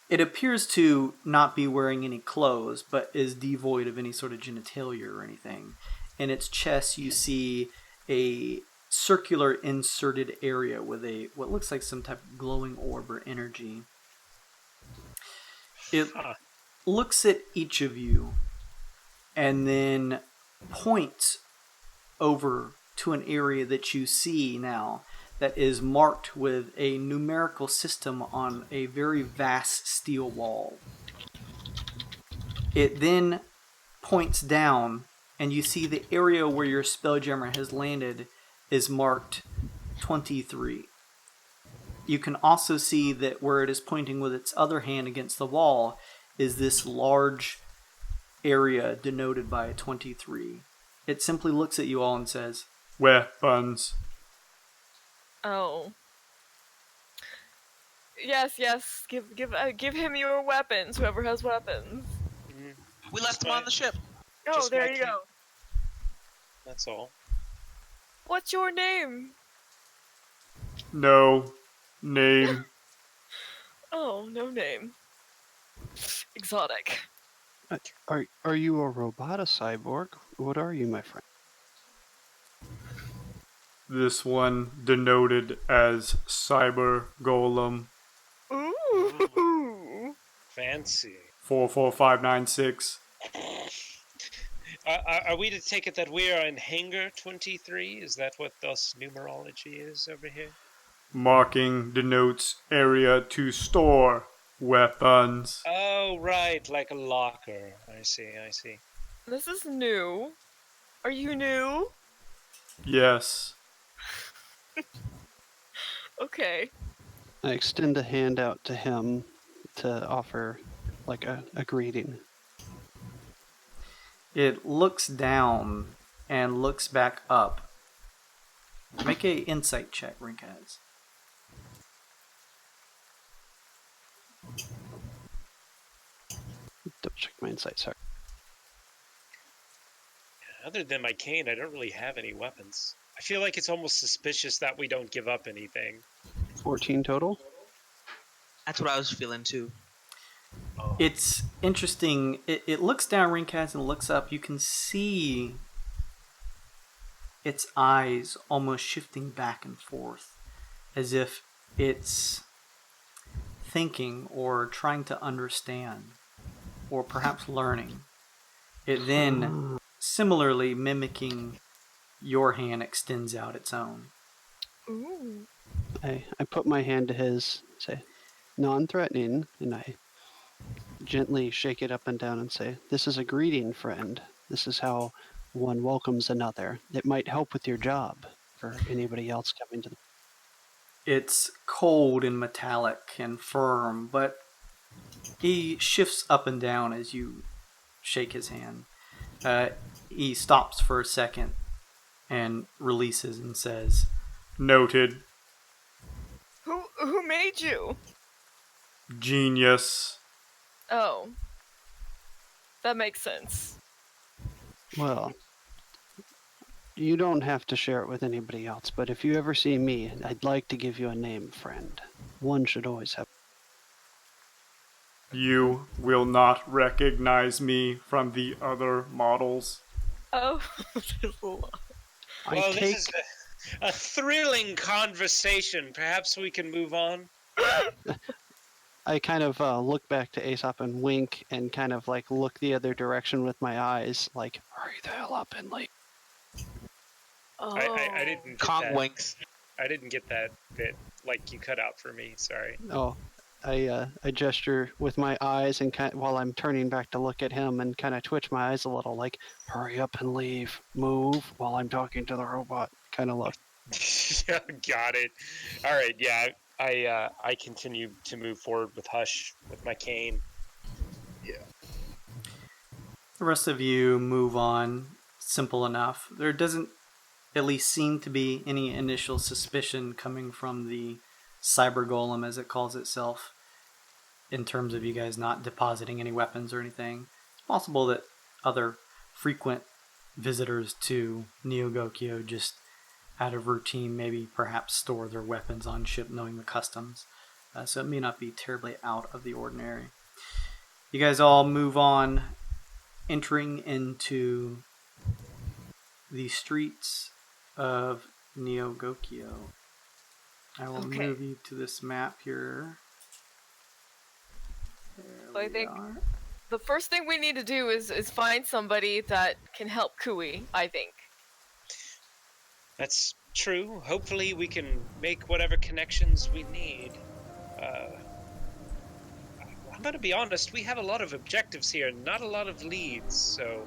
B: it appears to not be wearing any clothes, but is devoid of any sort of genitalia or anything. In its chest, you see a circular inserted area with what looks like some type of glowing orb or energy. It looks at each of you and then points over to an area that you see now that is marked with a numerical system on a very vast steel wall. It then points down, and you see the area where your spelljammer has landed is marked 23. You can also see that where it is pointing with its other hand against the wall is this large area denoted by a 23. It simply looks at you all and says, "Weapons."
H: Oh. Yes. Give him your weapons. Whoever has weapons.
F: We left him on the ship.
H: Oh,
E: Just
H: there
E: my
H: you
E: key.
H: go.
E: That's all.
H: What's your name?
B: No name.
H: Oh, no name. Exotic.
D: Are you a robot, a cyborg? What are you, my friend?
B: This one denoted as Cyber Golem
H: Ooh.
E: Fancy.
B: 44596.
E: Are we to take it that we are in Hangar 23? Is that what this numerology is over here?
B: Marking denotes area to store weapons.
E: Oh, right, like a locker. I see.
H: This is new. Are you new?
B: Yes.
H: Okay.
D: I extend a hand out to him to offer like a greeting.
B: It looks down and looks back up. Make a insight check, Rinkaz.
D: Double check my insight, sorry.
E: Other than my cane, I don't really have any weapons. I feel like it's almost suspicious that we don't give up anything.
D: 14 total?
F: That's what I was feeling too.
B: It's interesting. It looks down, Rinkaz, and looks up. You can see its eyes almost shifting back and forth, as if it's thinking or trying to understand, or perhaps learning. It then, similarly mimicking your hand, extends out its own.
H: Ooh.
D: I put my hand to his, say, non-threatening, and I gently shake it up and down and say, "This is a greeting, friend. This is how one welcomes another. It might help with your job for anybody else coming to the..."
B: It's cold and metallic and firm, but he shifts up and down as you shake his hand. He stops for a second and releases and says, "Noted.
H: Who made you?
B: Genius."
H: Oh. That makes sense.
D: Well, you don't have to share it with anybody else, but if you ever see me, I'd like to give you a name, friend. One should always have...
B: You will not recognize me from the other models.
H: Oh, there's a lot.
E: Well, this is a thrilling conversation. Perhaps we can move on.
D: I kind of look back to Aesop and wink and kind of like look the other direction with my eyes, like, hurry the hell up and leave.
H: Oh.
E: I didn't get
F: Kong
E: that.
F: winks.
E: I didn't get that bit. Like, you cut out for me. Sorry.
D: Oh, I gesture with my eyes and while I'm turning back to look at him and kind of twitch my eyes a little, like, hurry up and leave, move while I'm talking to the robot, kind of look.
E: Yeah, got it. All right, yeah. I continue to move forward with Hush with my cane.
G: Yeah.
B: The rest of you move on. Simple enough. There doesn't at least seem to be any initial suspicion coming from the cyber golem, as it calls itself, in terms of you guys not depositing any weapons or anything. It's possible that other frequent visitors to Neogokyo just out of routine maybe perhaps store their weapons on ship, knowing the customs. So it may not be terribly out of the ordinary. You guys all move on, entering into the streets of Neogokyo. I will
H: Okay.
B: move you to this map here. There
H: I
B: we
H: think-
B: are.
H: The first thing we need to do is find somebody that can help Kui, I think.
E: That's true. Hopefully we can make whatever connections we need. I'm gonna be honest, we have a lot of objectives here, not a lot of leads, so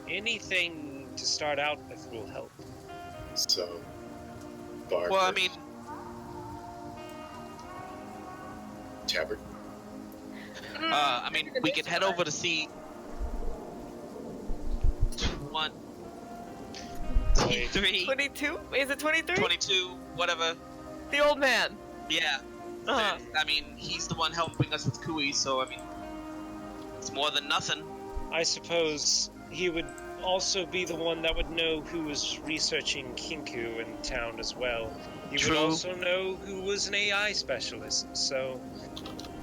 E: anything to start out with will help.
G: So, bar.
F: Well, I mean,
G: Tabard.
F: we could head over to see. One,
E: Wait.
F: 3,
H: 22? Is it 23?
F: 22, whatever.
H: The old man.
F: Yeah.
H: Uh-huh.
F: I mean, he's the one helping us with Kui, so I mean, it's more than nothing.
E: I suppose he would also be the one that would know who was researching Kinku in town as well. He
F: True.
E: would also know who was an AI specialist, so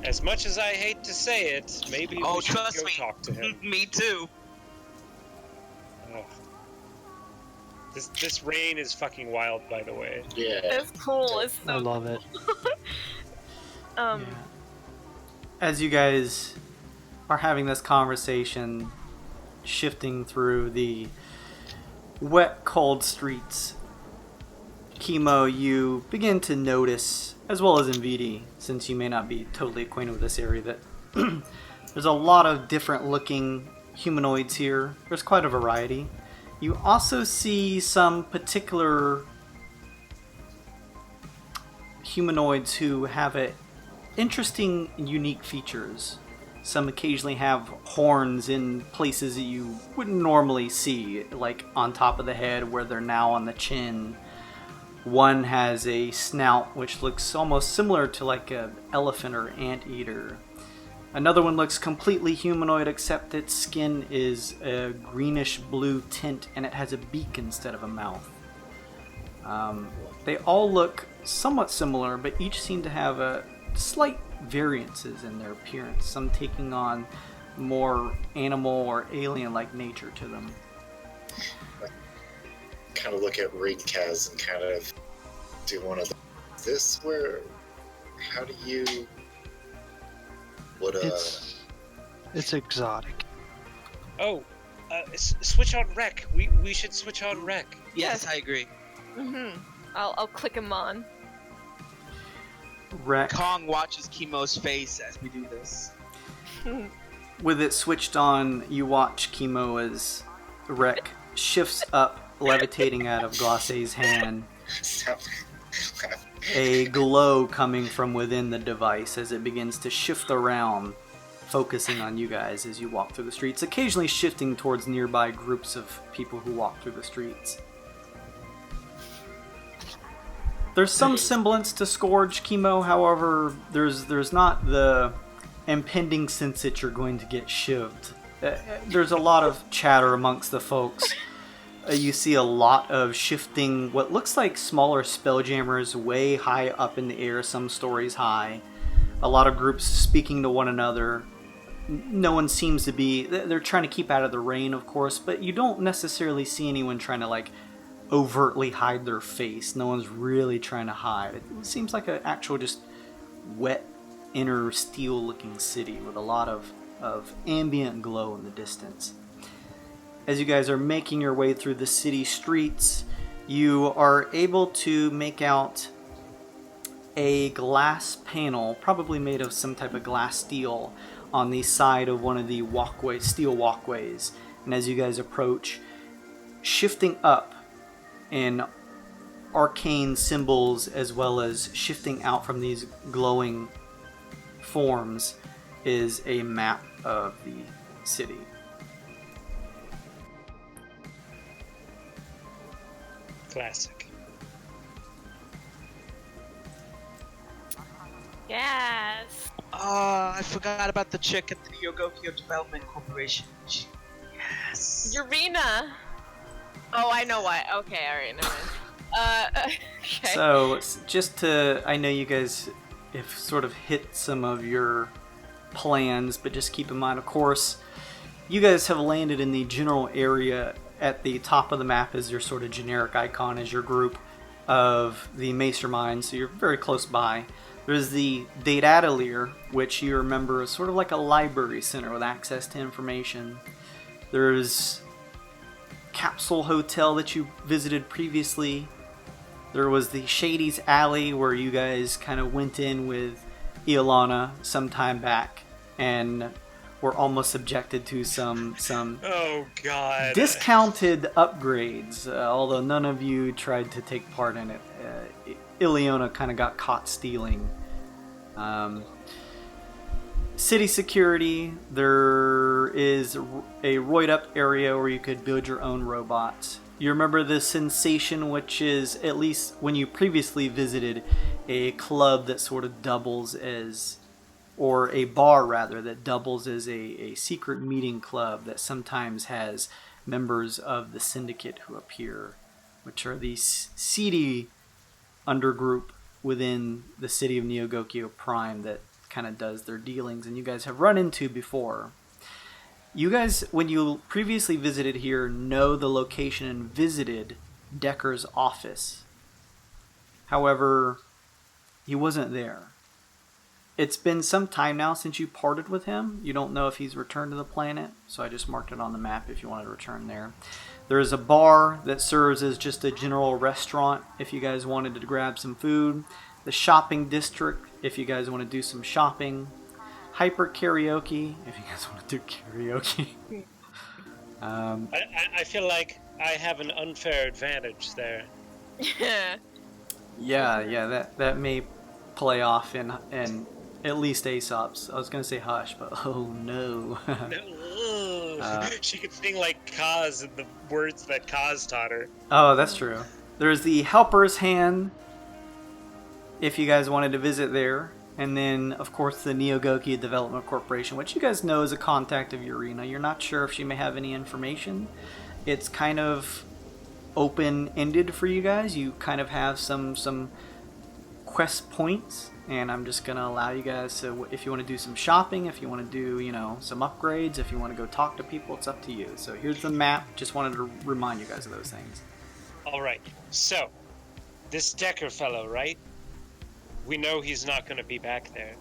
E: as much as I hate to say it, maybe
F: Oh,
E: we should
F: trust
E: go
F: me.
E: talk to him.
F: Me too.
E: Oh. This rain is fucking wild, by the way.
G: Yeah.
H: It's cool. It's
D: I
H: so
D: love it.
B: Yeah. As you guys are having this conversation, shifting through the wet, cold streets, Chemo, you begin to notice, as well as Nvidi, since you may not be totally acquainted with this area, that there's a lot of different looking humanoids here. There's quite a variety. You also see some particular humanoids who have interesting and unique features. Some occasionally have horns in places that you wouldn't normally see, like on top of the head where they're now on the chin. One has a snout which looks almost similar to like an elephant or anteater. Another one looks completely humanoid except its skin is a greenish blue tint and it has a beak instead of a mouth. They all look somewhat similar, but each seem to have slight variances in their appearance, some taking on more animal or alien-like nature to them.
G: Kind of look at Ringkaz and kind of do one of this where how do you what
D: it's exotic.
E: Oh, switch on rec. We should switch on rec.
F: Yes, I agree.
H: I'll click him on.
B: Rec.
F: Kong watches Chemo's face as we do this.
B: With it switched on, you watch Chemo as Rec shifts up, levitating out of Glacé's hand. A glow coming from within the device as it begins to shift around, focusing on you guys as you walk through the streets, occasionally shifting towards nearby groups of people who walk through the streets. There's some semblance to Scourge, Chemo, however, there's not the impending sense that you're going to get shivved. There's a lot of chatter amongst the folks. You see a lot of shifting, what looks like smaller spelljammers way high up in the air, some stories high. A lot of groups speaking to one another. No one seems to be... They're trying to keep out of the rain, of course, but you don't necessarily see anyone trying to, like, overtly hide their face. No one's really trying to hide. It seems like an actual just wet, inner steel-looking city with a lot of ambient glow in the distance. As you guys are making your way through the city streets, you are able to make out a glass panel, probably made of some type of glass steel, on the side of one of the steel walkways. And as you guys approach, shifting up in arcane symbols as well as shifting out from these glowing forms is a map of the city.
E: Classic.
C: Yes.
F: I forgot about the chick at the Neogokyo Development Corporation. Yes.
C: Urena. Oh, I know why. Okay, alright, never mind. Okay.
B: So, just to... I know you guys have sort of hit some of your plans, but just keep in mind, of course, you guys have landed in the general area. At the top of the map is your sort of generic icon as your group of the Mastermind, so you're very close by. There's the Date Atelier, which you remember is sort of like a library center with access to information. There's Capsule Hotel that you visited previously. There was the Shady's Alley where you guys kind of went in with Iolana some time back and were almost subjected to some
E: Oh god.
B: discounted upgrades, although none of you tried to take part in it. Ileana kind of got caught stealing. City security, there is a roid up area where you could build your own robots. You remember the Sensation, which is, at least when you previously visited, a club that sort of doubles as, or a bar rather, that doubles as a secret meeting club that sometimes has members of the Syndicate who appear, which are the seedy undergroup within the city of Neogokyo Prime that kind of does their dealings, and you guys have run into before. You guys, when you previously visited here, know the location and visited Decker's office. However, he wasn't there. It's been some time now since you parted with him. You don't know if he's returned to the planet, so I just marked it on the map if you want to return there. There is a bar that serves as just a general restaurant if you guys wanted to grab some food. The shopping district if you guys want to do some shopping. Hyper karaoke if you guys want to do karaoke.
E: I feel like I have an unfair advantage there.
B: Yeah, that may play off in at least Aesop's. I was gonna say Hush, but oh no.
E: She could sing like Kaz in the words that Kaz taught her.
B: Oh, that's true. There's the Helper's Hand, if you guys wanted to visit there. And then, of course, the Neogokyo Development Corporation, which you guys know is a contact of Urena. You're not sure if she may have any information. It's kind of open-ended for you guys. You kind of have some quest points, and I'm just going to allow you guys to, if you want to do some shopping, if you want to do, some upgrades, if you want to go talk to people, it's up to you. So here's the map. Just wanted to remind you guys of those things.
E: All right. So, this Decker fellow, right? We know he's not going to be back there.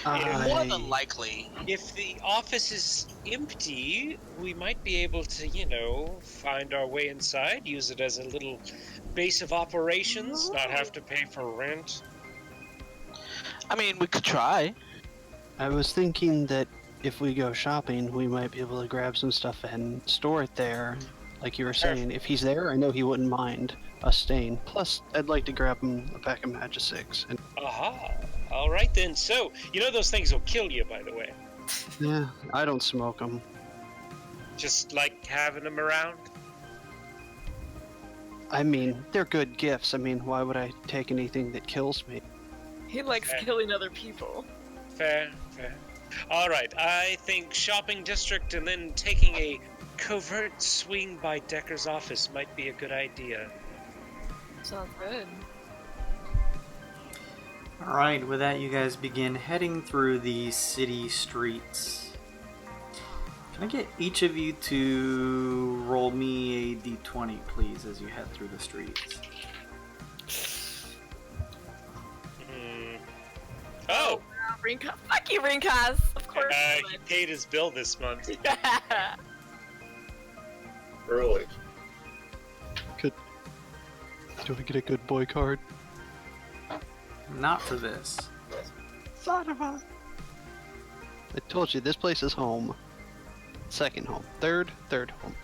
F: More than likely.
E: If the office is empty, we might be able to, find our way inside, use it as a little base of operations, not have to pay for rent.
F: I mean, we could try.
D: I was thinking that if we go shopping, we might be able to grab some stuff and store it there. Like you were saying, if he's there, I know he wouldn't mind us staying. Plus, I'd like to grab him a pack of Majestics. And...
E: Aha! All right then. So, those things will kill you, by the way.
D: Yeah, I don't smoke them.
E: Just like having them around?
D: I mean, they're good gifts. I mean, why would I take anything that kills me?
H: He likes killing other people.
E: Fair. All right, I think shopping district and then taking a covert swing by Decker's office might be a good idea.
H: Sounds good.
B: Alright, with that you guys begin heading through the city streets. Can I get each of you to roll me a d20, please, as you head through the streets?
E: Oh!
H: Rinka. Fuck you, Rinkas! Of course.
E: He paid his bill this month.
G: Early.
D: Good. Do I get a good boy card?
B: Not for this.
D: Son of a... I told you, this place is home. Second home. Third home.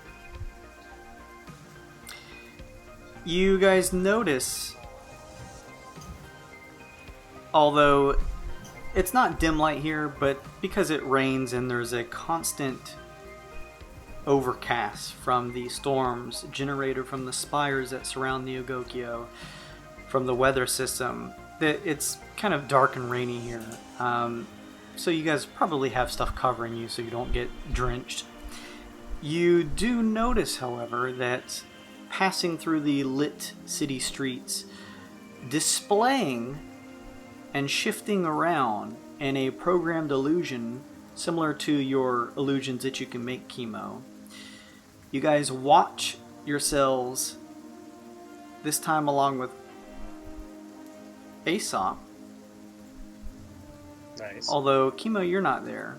B: You guys notice, although it's not dim light here, but because it rains and there's a constant overcast from the storms generated from the spires that surround Neogokyo, from the weather system, that it's kind of dark and rainy here. So you guys probably have stuff covering you so you don't get drenched. You do notice, however, that passing through the lit city streets, displaying and shifting around in a programmed illusion similar to your illusions that you can make, Chemo. You guys watch yourselves, this time along with Aesop.
E: Nice.
B: Although, Chemo, you're not there.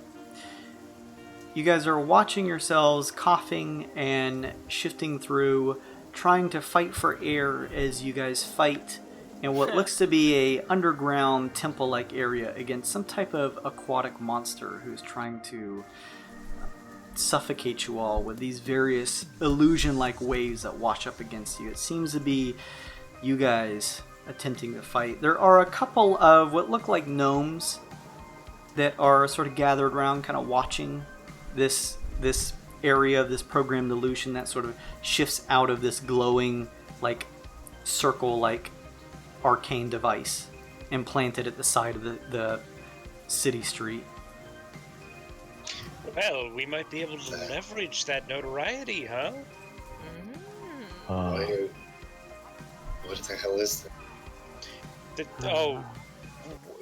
B: You guys are watching yourselves coughing and shifting through, trying to fight for air as you guys fight in what looks to be a underground temple-like area against some type of aquatic monster who's trying to suffocate you all with these various illusion-like waves that wash up against you. It seems to be you guys attempting to fight. There are a couple of what look like gnomes that are sort of gathered around, kind of watching this area of this programmed illusion that sort of shifts out of this glowing, like, circle-like arcane device implanted at the side of the city street.
E: Well, we might be able to leverage that notoriety, huh?
G: What the hell is that?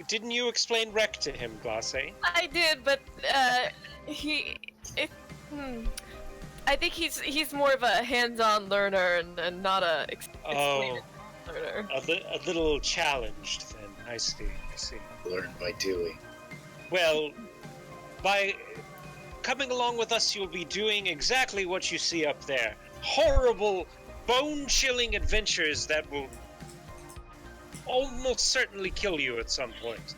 E: Didn't you explain Rec to him, Glace?
H: I did, but I think he's more of a hands-on learner and not a explain learner.
E: A little challenged then. I see.
G: Learn by doing.
E: Well, by coming along with us, you'll be doing exactly what you see up there. Horrible, bone-chilling adventures that will almost certainly kill you at some point.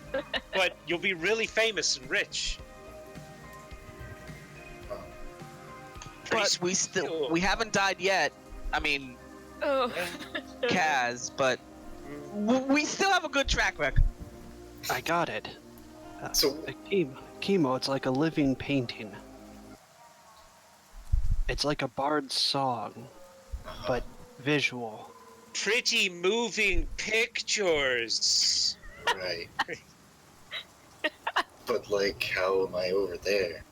E: But you'll be really famous and rich.
F: But we haven't died yet. I mean,
H: Oh.
F: Kaz, but we still have a good track record.
D: I got it.
G: So-
D: the chemo, it's like a living painting. It's like a bard's song, but visual.
E: Pretty moving pictures.
G: Right. But like, how am I over there?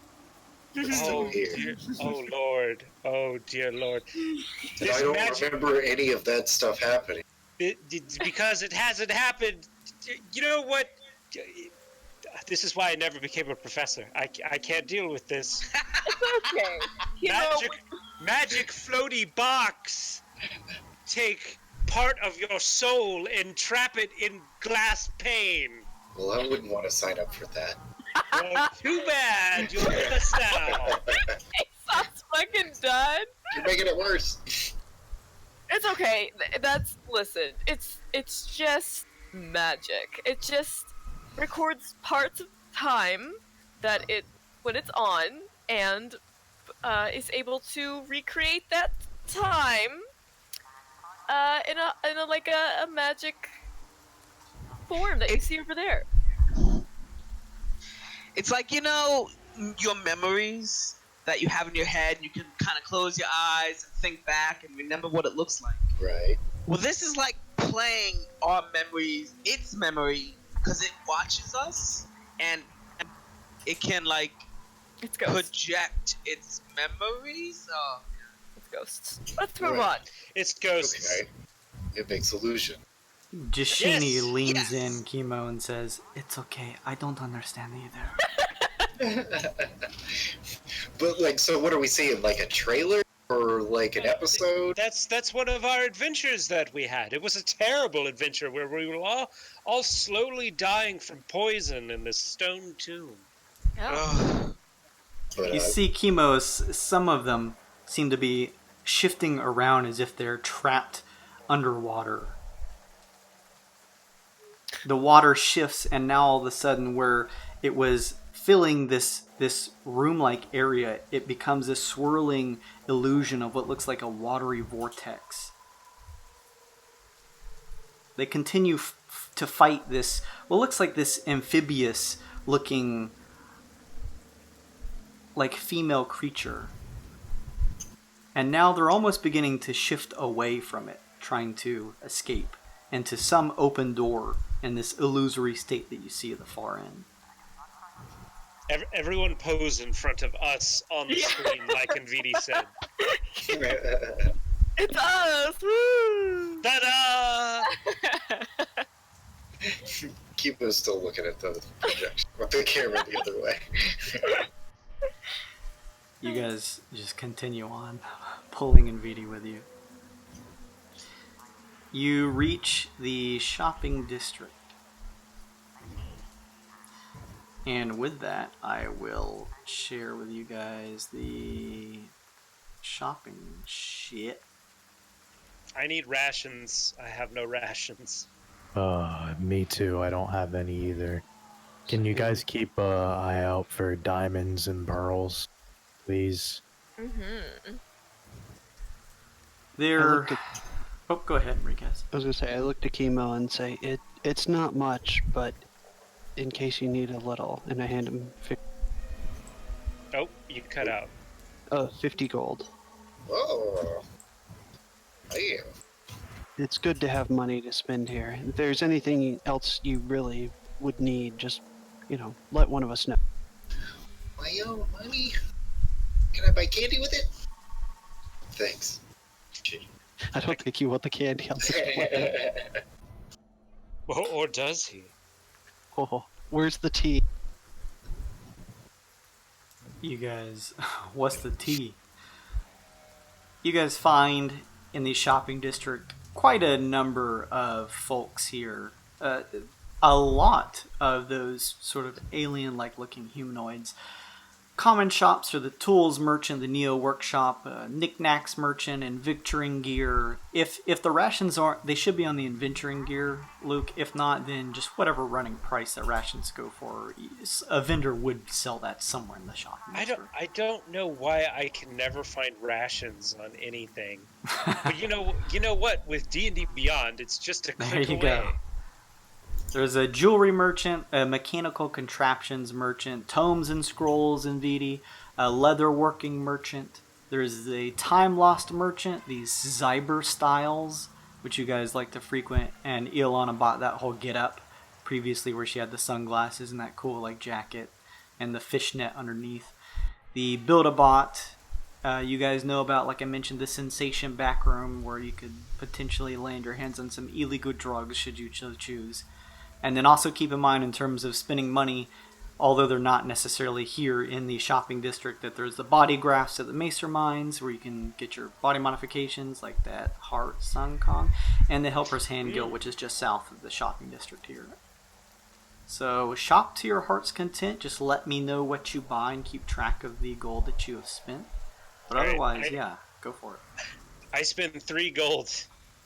G: It's still
E: Oh,
G: here.
E: dear, oh Lord. Oh dear Lord.
G: And
E: This
G: I don't
E: magic-
G: remember any of that stuff happening.
E: because it hasn't happened. You know what? This is why I never became a professor. I can't deal with this.
H: Okay. You know,
E: Magic floaty box. Take part of your soul and trap it in glass pane.
G: Well, I wouldn't want to sign up for that.
E: Well, too bad. You're with us now.
H: Aesop's fucking done.
G: You're making it worse.
H: It's okay. Listen. It's just magic. It just records parts of time that when it's on, and is able to recreate that time in a like a magic form that you see over there.
F: It's like, your memories that you have in your head. You can kind of close your eyes and think back and remember what it looks like.
G: Right.
F: Well, this is like playing our memories, its memory, because it watches us and it can like
H: It's ghosts.
F: project its memories.
H: It's ghosts. Let's move
G: Right.
H: on.
E: It's ghosts.
G: Okay. It makes illusion.
B: Jashini
F: Yes,
B: leans
F: yes.
B: in, Chemo, and says, "It's okay. I don't understand either."
G: But like, so what are we seeing? Like a trailer or like an episode?
E: That's one of our adventures that we had. It was a terrible adventure where we were all slowly dying from poison in this stone tomb.
F: Ugh.
G: But,
B: You see, Chemo, some of them seem to be shifting around as if they're trapped underwater. The water shifts, and now all of a sudden, where it was filling this room-like area, it becomes a swirling illusion of what looks like a watery vortex. They continue to fight this, what looks like this amphibious-looking, like, female creature. And now they're almost beginning to shift away from it, trying to escape into some open door in this illusory state that you see at the far end.
E: Everyone pose in front of us on the screen, like Nvidi said.
H: It's us! Woo!
E: Ta-da!
G: Kipo's still looking at the projection with the camera the other way.
B: You guys just continue on, pulling Nvidi with you. You reach the shopping district. And with that, I will share with you guys the shopping shit.
E: I need rations. I have no rations.
A: Me too. I don't have any either. Can you guys keep an eye out for diamonds and pearls, please?
H: Mm-hmm.
B: There. Oh, go ahead, Enriquez.
D: I was gonna say, I looked at chemo and say, it's not much, but in case you need a little, and I hand him
E: Oh, you cut out.
D: 50 gold.
G: Oh. Damn.
D: It's good to have money to spend here. If there's anything else you really would need, just, let one of us know.
G: My own money? Can I buy candy with it? Thanks.
D: I don't think you want the candy on this planet.
E: Or does he?
D: Oh, where's the tea?
B: You guys, what's the tea? You guys find in the shopping district quite a number of folks here. A lot of those sort of alien-like looking humanoids. Common shops are the tools merchant, the Neo workshop, knickknacks merchant, and Victoring gear. If the rations aren't, they should be on the adventuring gear, Luke. If not, then just whatever running price that rations go for. A vendor would sell that somewhere in the shop.
E: I don't know why I can never find rations on anything. But you know what? With D&D Beyond, it's just a
B: There
E: click
B: you
E: away.
B: go. There's a jewelry merchant, a mechanical contraptions merchant, tomes and scrolls in VD, a leather working merchant. There's a time lost merchant, these Zyber styles, which you guys like to frequent, and Ilana bought that whole get up previously where she had the sunglasses and that cool like jacket and the fishnet underneath. The Build-A-Bot, you guys know about, like I mentioned, the Sensation backroom where you could potentially land your hands on some illegal drugs should you so choose. And then also keep in mind in terms of spending money, although they're not necessarily here in the shopping district, that there's the body grafts at the Macer Mines where you can get your body modifications like that Heart Sun Kong, and the Helper's Hand Guild, which is just south of the shopping district here. So shop to your heart's content. Just let me know what you buy and keep track of the gold that you have spent. But otherwise, yeah, go for it.
E: I spent 3 gold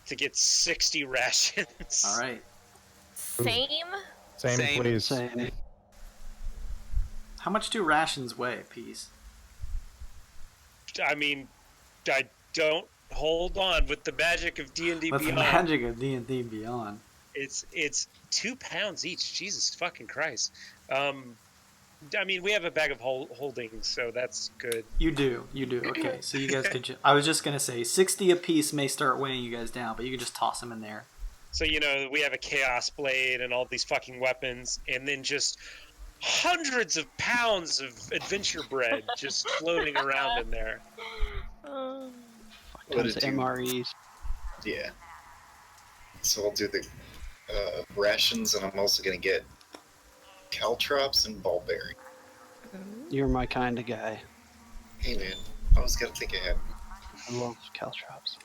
E: to get 60 rations.
B: All right.
C: Same?
A: Same, please.
D: Same.
B: How much do rations weigh a piece?
E: I mean, I don't. Hold on. With the magic of D&D
B: With
E: Beyond.
B: the magic of D&D Beyond.
E: It's 2 pounds each. Jesus fucking Christ. I mean, we have a bag of holdings, so that's good.
B: You do. Okay, so you guys could. I was just gonna say 60 a piece may start weighing you guys down, but you can just toss them in there.
E: So we have a chaos blade and all these fucking weapons, and then just hundreds of pounds of adventure bread just floating around in there.
D: Tons of MREs.
G: Yeah. So I'll do the rations, and I'm also gonna get caltrops and ballberry.
D: You're my kind of guy.
G: Hey man, I always gotta think ahead.
D: I love caltrops.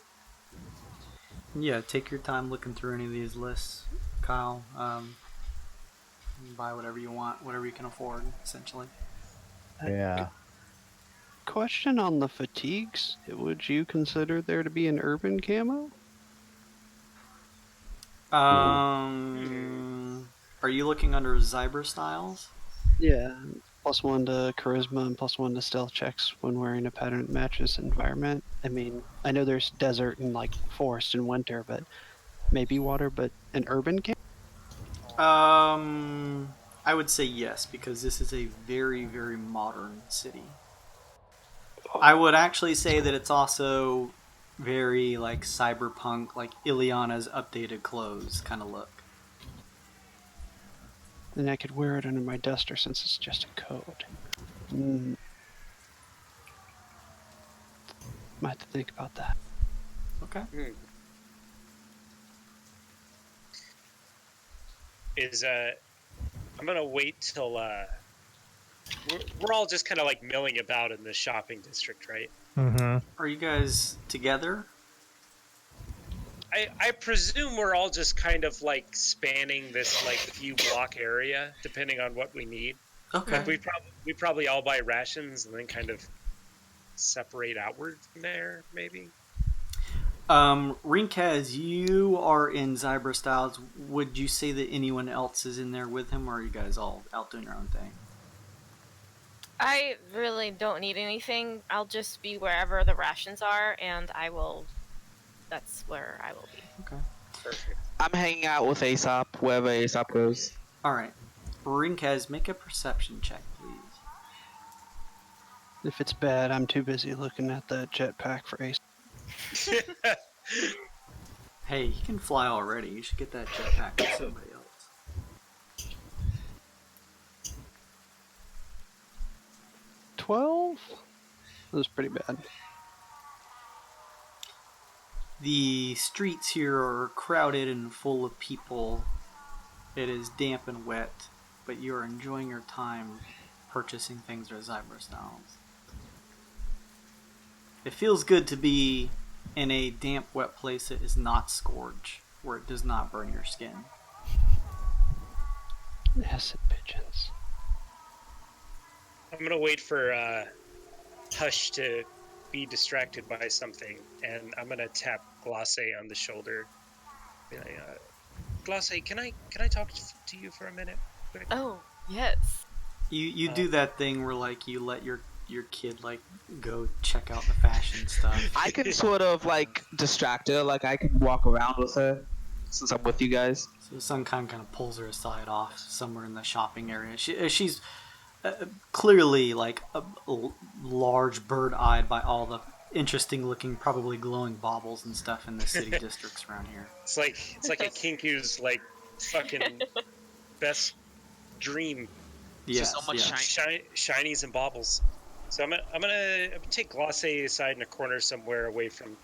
B: Yeah, take your time looking through any of these lists, Kyle. Buy whatever you want, whatever you can afford, essentially.
A: Yeah.
D: Question on the fatigues. Would you consider there to be an urban camo?
B: Are you looking under Zyber styles?
D: Yeah. +1 to charisma and +1 to stealth checks when wearing a pattern that matches environment. I mean, I know there's desert and like forest in winter, but maybe water, but an urban camo?
B: I would say yes, because this is a very, very modern city. I would actually say that it's also very like cyberpunk, like Ileana's updated clothes kind of look.
D: Then I could wear it under my duster since it's just a code. Might have to think about that.
B: Okay.
E: I'm gonna wait till we're all just kind of like milling about in the shopping district, right?
A: Mm-hmm.
B: Are you guys together?
E: I presume we're all just kind of like spanning this like few block area, depending on what we need.
B: Okay.
E: We probably all buy rations and then kind of separate outward from there, maybe.
B: Rinkaz, you are in Zyber Styles. Would you say that anyone else is in there with him, or are you guys all out doing your own thing?
C: I really don't need anything. I'll just be wherever the rations are, and that's where I will be.
B: Okay.
E: Perfect.
F: I'm hanging out with Aesop, wherever Aesop goes.
B: Alright. Rinkaz, make a perception check, please.
D: If it's bad, I'm too busy looking at the jetpack for Ace.
B: Hey, you can fly already. You should get that jetpack with somebody else.
D: 12? That was pretty bad.
B: The streets here are crowded and full of people. It is damp and wet, but you are enjoying your time purchasing things at Zyber Styles. It feels good to be in a damp, wet place that is not scourge, where it does not burn your skin.
D: Acid pigeons.
E: I'm gonna wait for Hush to be distracted by something, and I'm gonna tap Glosse on the shoulder. Be like, Glosse, can I talk to you for a minute? Quick?
C: Oh, yes.
B: You do that thing where like you let your kid like go check out the fashion stuff.
F: I can sort of like distract her, like I can walk around with her. since I'm with you guys.
B: So Sun kind of pulls her aside off somewhere in the shopping area. She's clearly like large bird-eyed by all the interesting-looking, probably glowing baubles and stuff in the city districts around here.
E: It's like a kinku's like fucking best dream.
B: Yes,
F: so much
E: Shinies and baubles. So I'm gonna take Glacé aside in a corner somewhere away from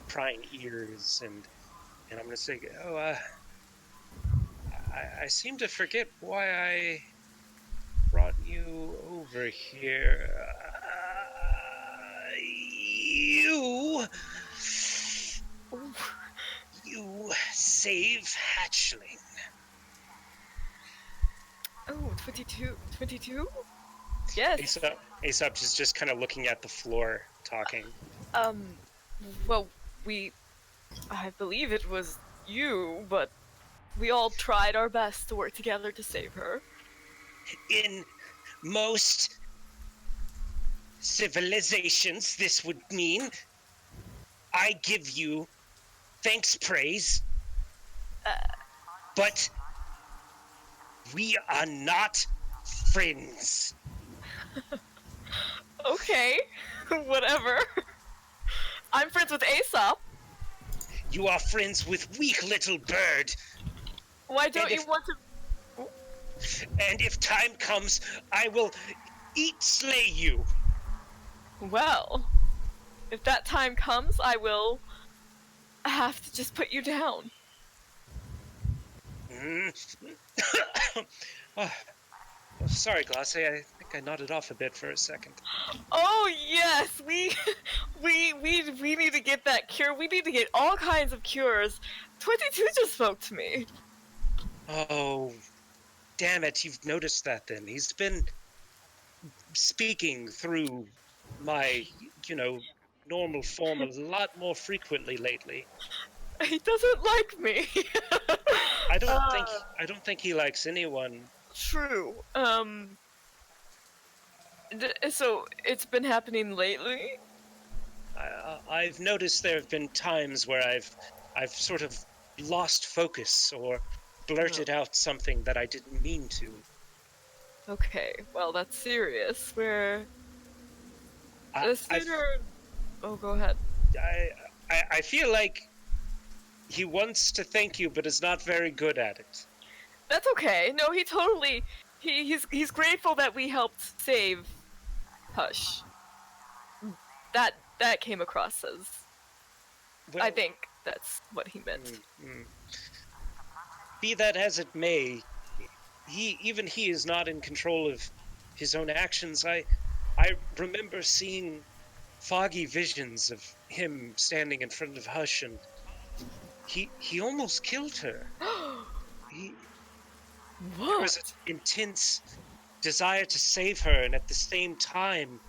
E: prying ears, and I'm gonna say, I seem to forget why I brought you over here. You save hatchling.
H: Oh, 22? 22? Yes.
E: Aesop is just kind of looking at the floor, talking.
H: Well, I believe it was you, but we all tried our best to work together to save her.
E: In most civilizations, this would mean I give you thanks, praise, but we are not friends.
H: Okay, whatever. I'm friends with Aesop.
E: You are friends with weak little bird.
H: Why don't you want to...
E: And if time comes, I will slay you.
H: Well, if that time comes, I will have to just put you down.
E: Oh, sorry, Glacé. I think I nodded off a bit for a second.
H: Oh yes, we need to get that cure. We need to get all kinds of cures. 22 just spoke to me.
E: Oh, damn it! You've noticed that then. He's been speaking through my, normal form a lot more frequently lately.
H: He doesn't like me.
E: I don't think he likes anyone.
H: True. So it's been happening lately?
E: I've noticed there have been times where I've sort of lost focus or blurted out something that I didn't mean to.
H: Okay, well that's serious. The sooner... Oh, go ahead.
E: I feel like he wants to thank you, but is not very good at it.
H: That's okay. No, he totally... He's grateful that we helped save Hush. That came across as...
E: Well,
H: I think that's what he meant.
E: Be that as it may, he is not in control of his own actions. I remember seeing foggy visions of him standing in front of Hush, and he almost killed her.
H: What?
E: There was an intense desire to save her, and at the same time,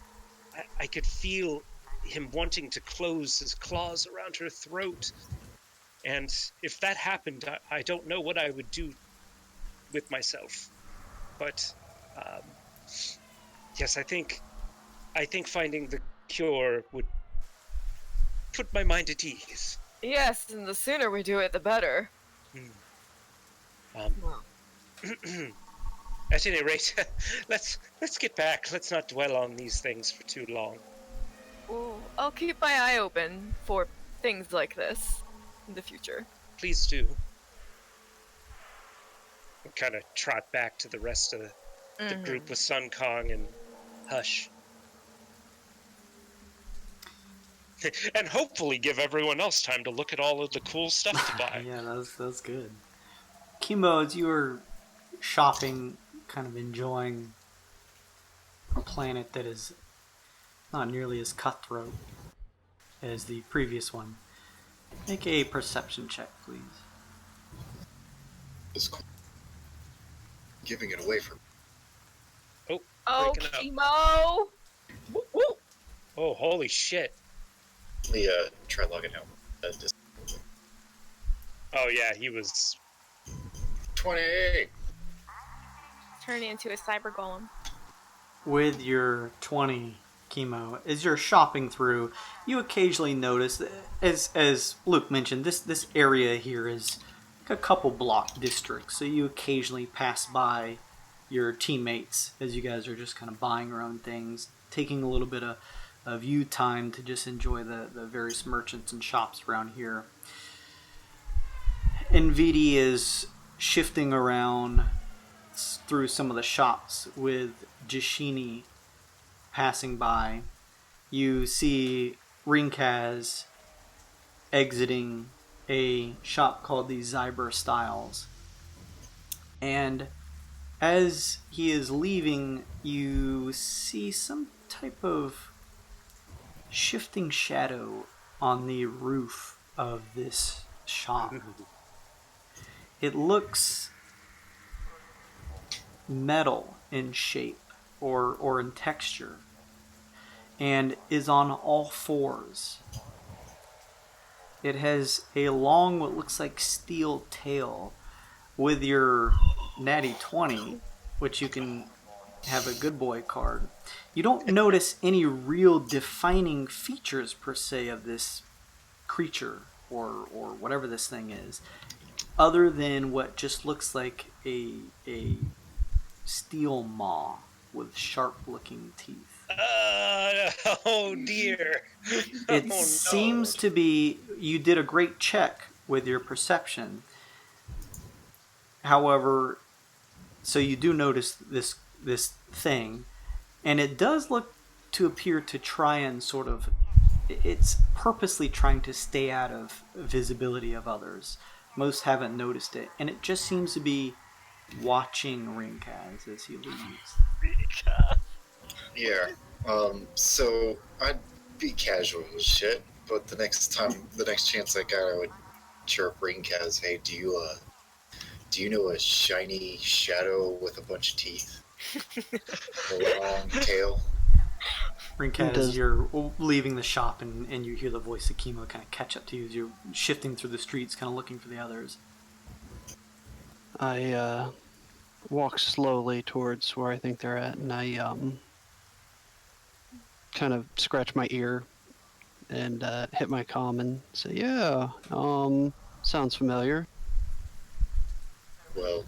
E: I could feel him wanting to close his claws around her throat. And if that happened, I don't know what I would do with myself. But yes, I think finding the cure would put my mind at ease.
H: Yes, and the sooner we do it, the better.
E: At any rate, let's get back. Let's not dwell on these things for too long.
H: Well, I'll keep my eye open for things like this in the future.
E: Please do. We'll kind of trot back to the rest of the group with Sun Kong and Hush. And hopefully give everyone else time to look at all of the cool stuff to buy.
B: Yeah, that's good. Kimbo, as you were shopping, kind of enjoying a planet that is not nearly as cutthroat as the previous one, make a perception check, please.
G: It's cool. Giving it away from.
H: Oh,
E: breaking up.
H: Chemo! Woo, woo.
E: Oh, holy shit.
G: Try logging out.
E: Oh yeah, he was
G: 28.
C: Turning into a cyber golem.
B: With your 20 chemo, as you're shopping through, you occasionally notice, as Luke mentioned, this area here is a couple block districts, so you occasionally pass by your teammates as you guys are just kind of buying your own things, taking a little bit of you time to just enjoy the various merchants and shops around here. NVD is shifting around through some of the shops with Jashini passing by. You see Rinkaz exiting a shop called the Zyber Styles. And as he is leaving, you see some type of shifting shadow on the roof of this shop. It looks metal in shape or in texture and is on all fours. It has a long, what looks like steel tail. With your natty 20, which you can have a good boy card, you don't notice any real defining features per se of this creature or whatever this thing is, other than what just looks like a steel maw with sharp looking teeth.
E: Oh dear.
B: It seems to be, you did a great check with your perception. However, so you do notice this thing, and it does look to appear to try and sort of, it's purposely trying to stay out of visibility of others. Most haven't noticed it, and it just seems to be watching Rinkaz as he leaves.
G: Yeah. So I'd be casual as shit, but the next chance I got, I would chirp Rinkaz, hey, do you know a shiny shadow with a bunch of teeth? A long tail?
B: Rinkaz, you're leaving the shop and you hear the voice of Kimo kind of catch up to you as you're shifting through the streets, kind of looking for the others.
D: I walk slowly towards where I think they're at, and I kind of scratch my ear and hit my comm and say, yeah, sounds familiar.
G: Well,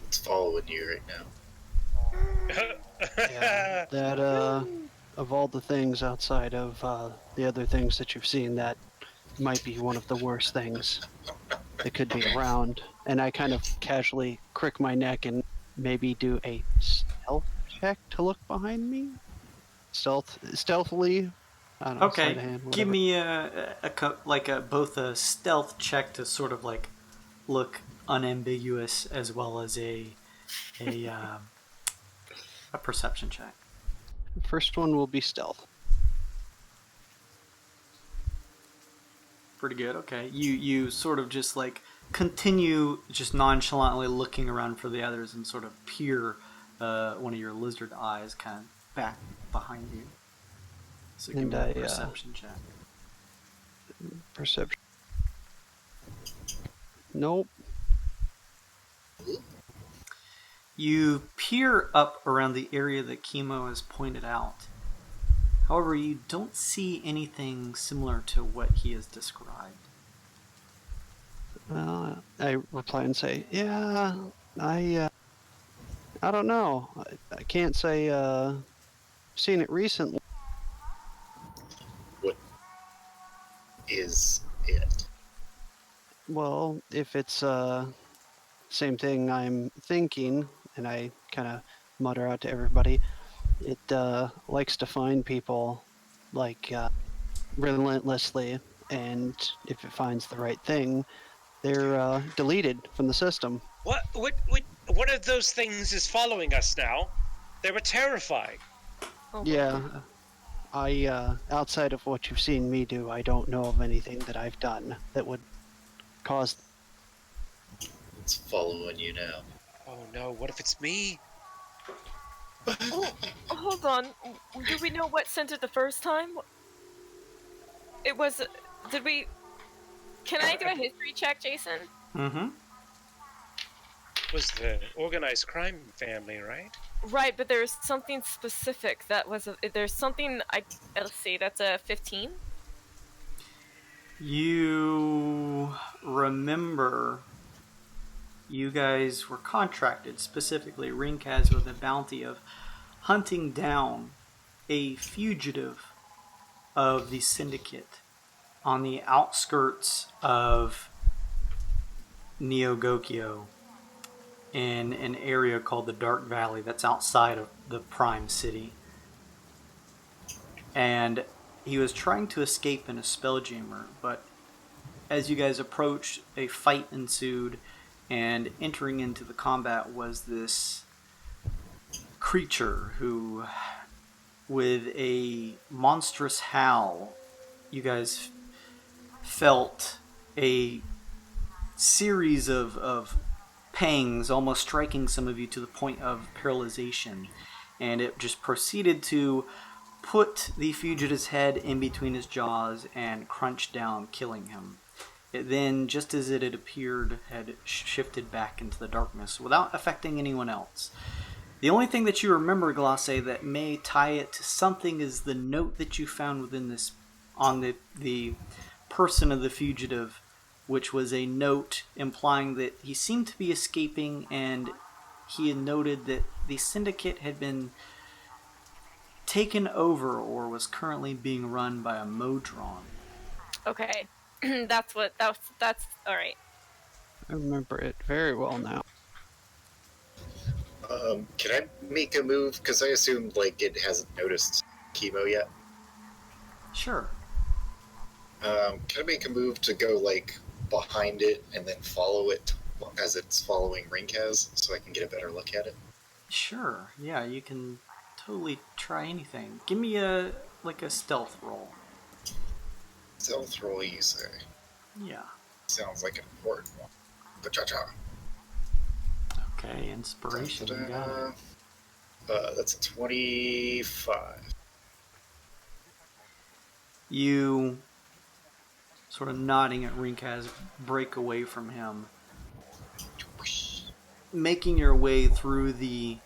G: it's following you right now.
D: Yeah, that, of all the things outside of the other things that you've seen, that might be one of the worst things that could be around. And I kind of casually crick my neck and maybe do a stealth check to look behind me? Stealthily? I don't know,
B: Okay,
D: sleight of hand,
B: give
D: whatever.
B: me both a stealth check to sort of like look unambiguous, as well as a perception check.
D: The first one will be stealth.
B: Pretty good. Okay, you sort of just like continue just nonchalantly looking around for the others and sort of peer one of your lizard eyes kind of back behind you. So give me a perception check.
D: Perception. Nope.
B: You peer up around the area that Kimo has pointed out. However, you don't see anything similar to what he has described.
D: I reply and say, yeah, I don't know. I can't say seen it recently.
G: What is it?
D: Well, if it's same thing I'm thinking, and I kind of mutter out to everybody, it likes to find people like relentlessly, and if it finds the right thing, they're deleted from the system.
E: What one of those things is following us now? They were terrifying.
C: Oh,
D: Yeah, I outside of what you've seen me do, I don't know of anything that I've done that would cause.
G: It's following you now.
E: Oh no, what if it's me?
H: Oh, hold on. Do we know what sent it the first time? It was. Did we? Can I do a history check, Jason?
B: Mm-hmm.
E: Was the organized crime family, right?
H: Right, but there's something specific that was. There's something. Let's see. That's a 15.
B: You remember you guys were contracted, specifically Rinkaz, with the bounty of hunting down a fugitive of the Syndicate on the outskirts of Neogokyo in an area called the Dark Valley that's outside of the Prime City. And he was trying to escape in a spelljammer, but as you guys approached, a fight ensued, and entering into the combat was this creature who, with a monstrous howl, you guys felt a series of pangs, almost striking some of you to the point of paralyzation, and it just proceeded to put the fugitive's head in between his jaws and crunch down, killing him. It then, just as it had appeared, had shifted back into the darkness without affecting anyone else. The only thing that you remember, Glace, that may tie it to something is the note that you found within this, on the person of the fugitive, which was a note implying that he seemed to be escaping, and he had noted that the Syndicate had been taken over or was currently being run by a Modron.
C: Okay. that's all right.
D: I remember it very well now.
G: Can I make a move? Because I assumed like it hasn't noticed chemo yet.
B: Sure.
G: Can I make a move to go like behind it and then follow it as it's following Rinkaz, so I can get a better look at it?
B: Sure. Yeah, you can totally try anything. Give me a stealth roll.
G: Stealth roll, you say?
B: Yeah.
G: Sounds like an important one. Cha-cha.
B: Okay, inspiration. You got it.
G: That's a 25.
B: You, sort of nodding at Rinkaz, break away from him, making your way through the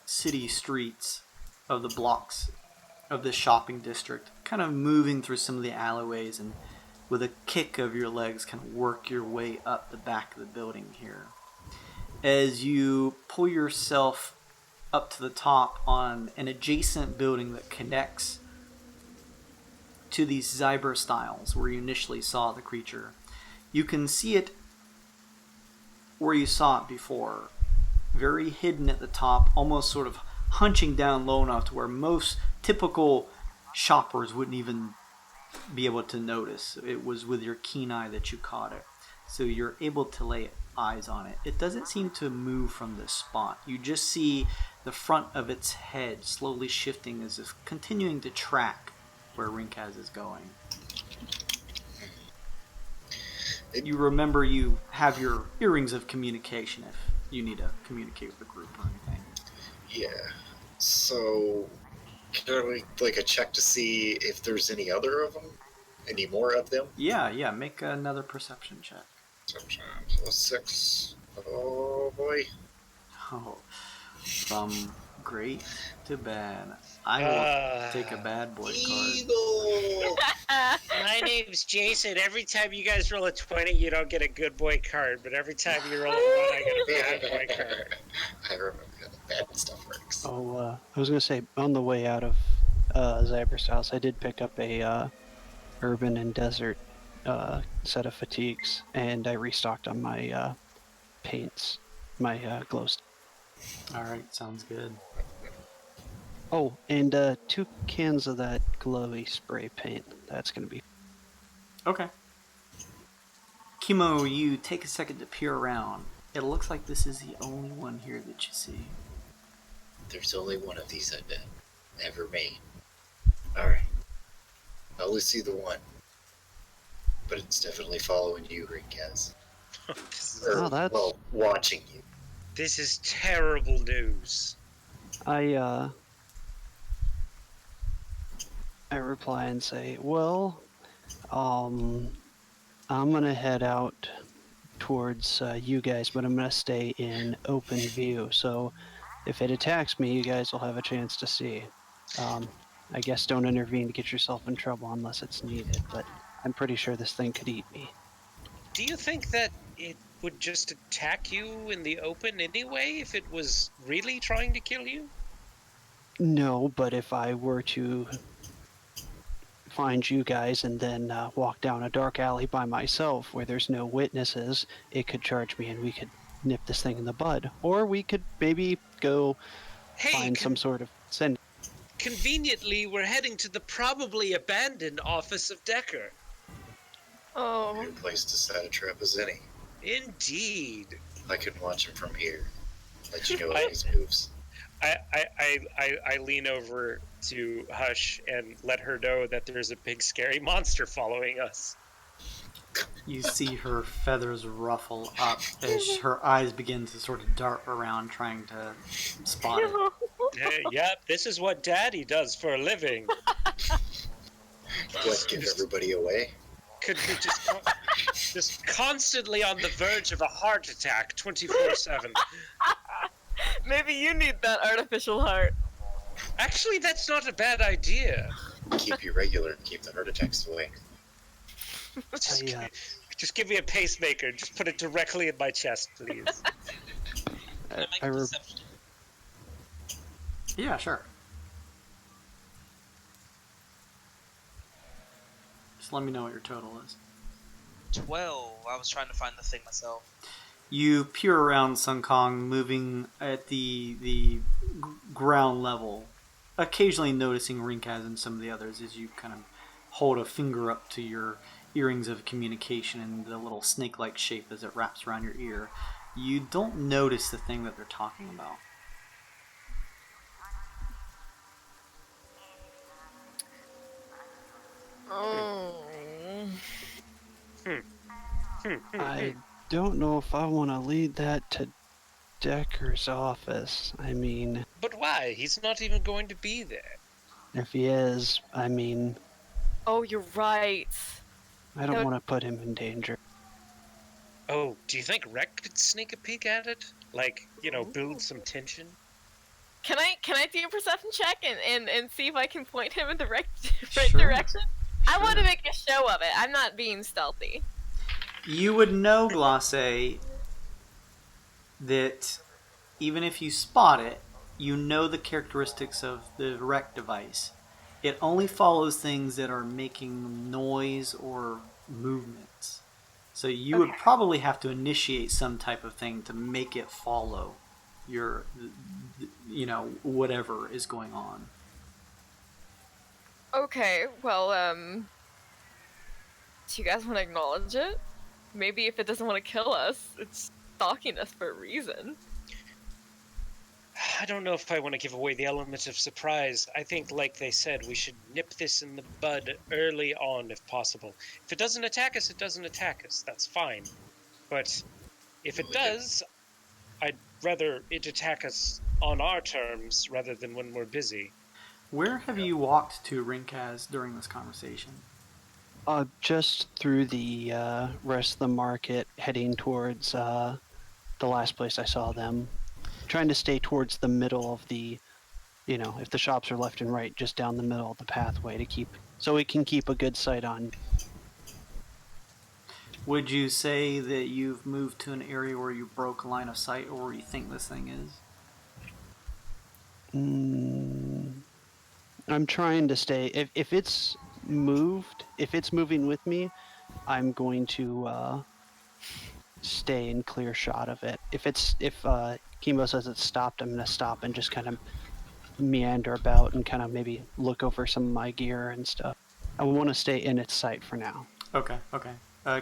B: city streets of the blocks of the shopping district, kind of moving through some of the alleyways, and with a kick of your legs kind of work your way up the back of the building here. As you pull yourself up to the top on an adjacent building that connects to these Zyber styles where you initially saw the creature, you can see it where you saw it before, very hidden at the top, almost sort of hunching down low enough to where most typical shoppers wouldn't even be able to notice. It was with your keen eye that you caught it, so you're able to lay eyes on it. It doesn't seem to move from this spot. You just see the front of its head slowly shifting as if continuing to track where Rinkaz is going. You remember you have your earrings of communication if you need to communicate with the group or anything.
G: Yeah. So, can I make like a check to see if there's any other of them? Any more of them?
B: Yeah, make another perception check.
G: Perception +6. Oh boy.
B: Oh, from great to bad. I will take a bad boy card.
G: Eagle!
E: My name's Jason. Every time you guys roll a 20, you don't get a good boy card, but every time you roll a 1, I get a bad boy card.
G: I remember how the bad stuff works.
D: Oh, I was gonna say, on the way out of Zyber's house, I did pick up a urban and desert set of fatigues, and I restocked on my paints, my glows.
B: Alright, sounds good.
D: Oh, and 2 cans of that glowy spray paint. That's gonna be...
B: Okay. Kimo, you take a second to peer around. It looks like this is the only one here that you see.
G: There's only one of these, I bet. Ever made. Alright. I only see the one. But it's definitely following you, Rinkaz.
D: Oh, that's...
G: Well, watching you.
E: This is terrible news.
D: I reply and say, well, I'm gonna head out towards you guys, but I'm gonna stay in open view, so if it attacks me, you guys will have a chance to see. I guess don't intervene to get yourself in trouble unless it's needed, but I'm pretty sure this thing could eat me.
E: Do you think that it would just attack you in the open anyway if it was really trying to kill you?
D: No, but if I were to find you guys and then walk down a dark alley by myself where there's no witnesses, it could charge me and we could nip this thing in the bud. Or we could maybe go
E: Hey,
D: find some sort of send.
E: conveniently, we're heading to the probably abandoned office of Decker.
H: Oh.
G: Good place to set a trap as any.
E: Indeed.
G: I can watch him from here. Let you know how he moves.
E: I lean over to Hush and let her know that there's a big scary monster following us.
B: You see her feathers ruffle up as her eyes begin to sort of dart around trying to spot it.
E: Yep, this is what Daddy does for a living.
G: What, give everybody away?
E: Could be just constantly on the verge of a heart attack 24/7.
H: Maybe you need that artificial heart.
E: Actually, that's not a bad idea.
G: Keep you regular and keep the heart attacks away.
E: Just give me a pacemaker. Just put it directly in my chest, please.
F: Can I make a deception?
B: Yeah, sure. Just let me know what your total is.
F: 12. I was trying to find the thing myself.
B: You peer around Sun Kong, moving at the ground level, occasionally noticing Rinkaz and some of the others as you kind of hold a finger up to your earrings of communication in the little snake-like shape as it wraps around your ear. You don't notice the thing that they're talking about.
H: Oh.
D: I don't know if I want to lead that to Decker's office. I mean,
E: But why? He's not even going to be there.
D: if he is, I mean,
H: Oh, you're right.
D: I don't
H: No.
D: want to put him in danger.
E: Oh, do you think Rek could sneak a peek at it? Like, build some tension?
H: Can I do a perception check and see if I can point him in the right
B: Sure.
H: direction? I want to
B: Sure.
H: make a show of it. I'm not being stealthy.
B: You would know, Glacé, that even if you spot it, you know the characteristics of the rec device. It only follows things that are making noise or movements. So you would probably have to initiate some type of thing to make it follow your, whatever is going on.
H: Okay, well, do you guys want to acknowledge it? Maybe if it doesn't want to kill us, it's stalking us for a reason.
E: I don't know if I want to give away the element of surprise. I think, like they said, we should nip this in the bud early on if possible. If it doesn't attack us, it doesn't attack us. That's fine. But if it does, I'd rather it attack us on our terms rather than when we're busy.
B: Where have you walked to, Rinkaz, during this conversation?
D: Just through the rest of the market, heading towards the last place I saw them. Trying to stay towards the middle of the, if the shops are left and right, just down the middle of the pathway so we can keep a good sight on.
B: Would you say that you've moved to an area where you broke a line of sight or where you think this thing is?
D: I'm trying to stay. If it's moving with me, I'm going to stay in clear shot of it. If Kimbo says it's stopped, I'm gonna stop and just kind of meander about and kind of maybe look over some of my gear and stuff. I want to stay in its sight for now.
B: Okay.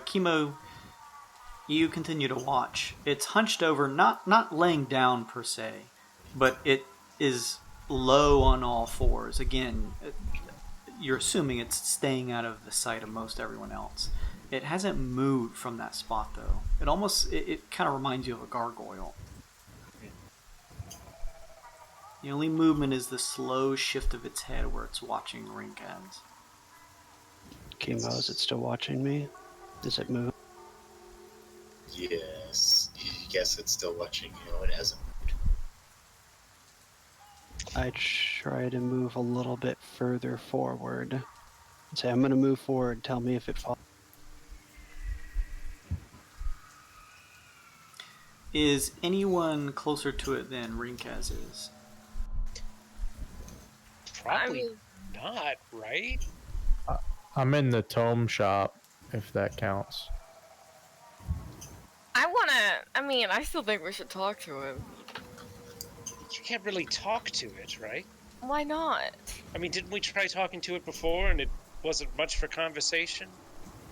B: Kimo, you continue to watch. It's hunched over, not laying down per se, but it is low on all fours. Again, you're assuming it's staying out of the sight of most everyone else. It hasn't moved from that spot though. It kind of reminds you of a gargoyle. The only movement is the slow shift of its head where it's watching Rinkaz.
D: Kimbo, is it still watching me? Does it move?
G: Yes. Yes, it's still watching you. It hasn't moved.
D: I try to move a little bit further forward. Say, I'm going to move forward. Tell me if it falls.
B: Is anyone closer to it than Rinkaz is?
E: Probably not, right?
A: I'm in the tome shop, if that counts.
H: I still think we should talk to him.
E: You can't really talk to it, right?
H: Why not?
E: I mean, didn't we try talking to it before and it wasn't much for conversation?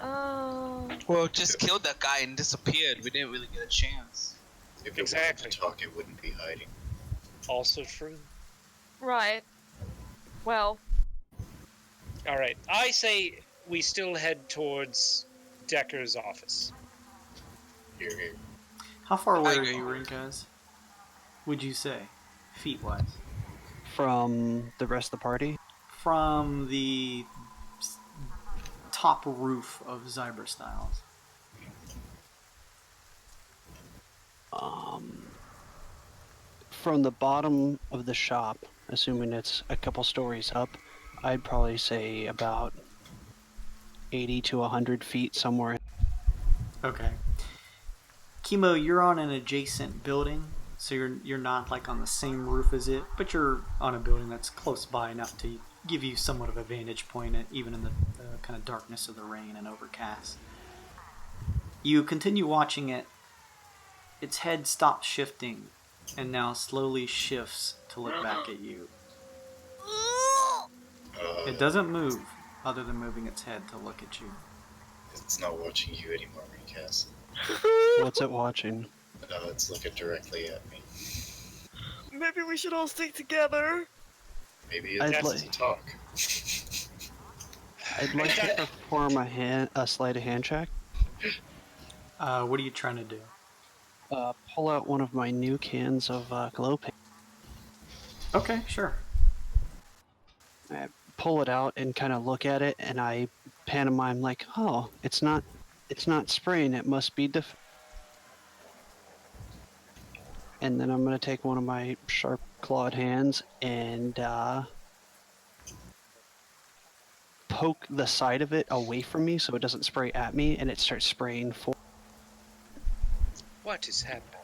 H: Oh.
F: Well, it just killed that guy and disappeared. We didn't really get a chance.
G: If it
E: Exactly.
G: wanted to talk, it wouldn't be hiding.
E: Also true.
H: Right. Well,
E: All right. I say we still head towards Decker's office.
G: Here, here.
B: How far away
F: I
B: are
F: agree.
B: you, Rinkaz? Would you say, feet-wise?
D: From the rest of the party?
B: From the top roof of Zyber Styles.
D: From the bottom of the shop, assuming it's a couple stories up, I'd probably say about 80 to 100 feet somewhere.
B: Okay. Chemo, you're on an adjacent building, so you're not like on the same roof as it, but you're on a building that's close by enough to give you somewhat of a vantage point, even in the kind of darkness of the rain and overcast. You continue watching it. Its head stops shifting, and now slowly shifts to look back at you. It doesn't move, other than moving its head to look at you.
G: It's not watching you anymore, Recast.
D: What's it watching?
G: It's looking directly at me.
H: maybe we should all stick together.
G: Maybe it
D: I'd
G: has
D: like-
G: to talk.
D: I'd like to perform a sleight of hand check.
B: What are you trying to do?
D: Pull out one of my new cans of glow paint.
B: Okay, sure.
D: I pull it out and kind of look at it, and I pantomime like, "Oh, it's not spraying. It must be And then I'm gonna take one of my sharp clawed hands and poke the side of it away from me so it doesn't spray at me, and it starts spraying for.
E: What is happening?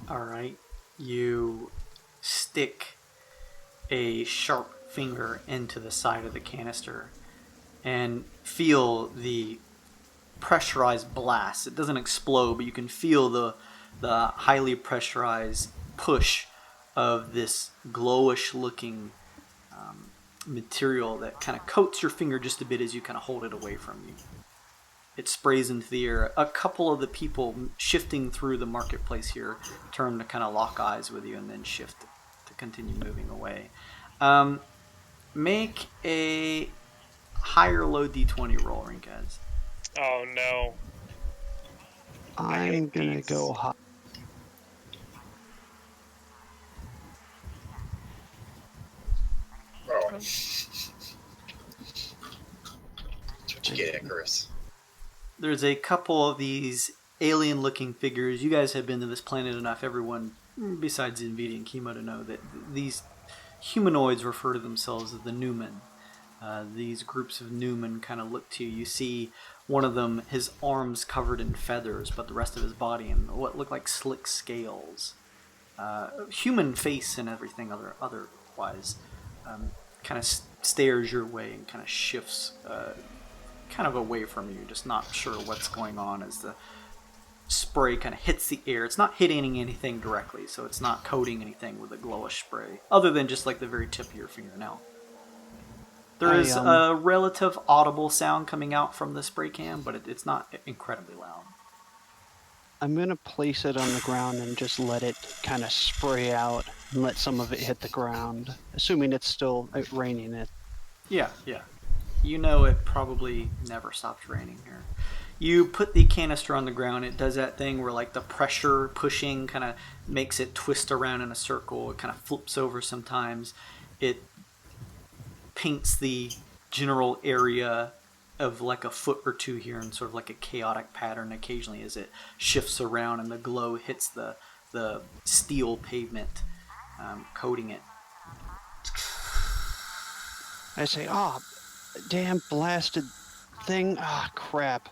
B: Alright. You stick a sharp finger into the side of the canister and feel the pressurized blast. It doesn't explode, but you can feel the highly pressurized push of this glowish looking material that kind of coats your finger just a bit as you kind of hold it away from you. It sprays into the air. A couple of the people shifting through the marketplace here turn to kind of lock eyes with you and then shift to continue moving away. Make a higher low d20 roll, Rinkaz.
E: Oh no.
D: I'm gonna
E: these.
D: go high.
G: Oh. What'd you get, Icarus?
B: There's a couple of these alien-looking figures. You guys have been to this planet enough, everyone besides Nvidia and Chemo, to know that these humanoids refer to themselves as the Newman. These groups of Newman kind of look to you. You see one of them, his arms covered in feathers, but the rest of his body in what look like slick scales. Human face and everything otherwise. Kind of stares your way and kind of shifts kind of away from you, just not sure what's going on as the spray kind of hits the air. It's not hitting anything directly, so it's not coating anything with a glowish spray, other than just like the very tip of your fingernail. There is a relative audible sound coming out from the spray can, but it's not incredibly loud.
D: I'm gonna place it on the ground and just let it kind of spray out and let some of it hit the ground, assuming it's still raining it.
B: Yeah. You know it probably never stops raining here. You put the canister on the ground. It does that thing where like the pressure pushing kind of makes it twist around in a circle. It kind of flips over sometimes. It paints the general area of like a foot or two here in sort of like a chaotic pattern occasionally as it shifts around and the glow hits the steel pavement, coating it.
D: I say, "Oh, damn blasted thing! Ah, crap!"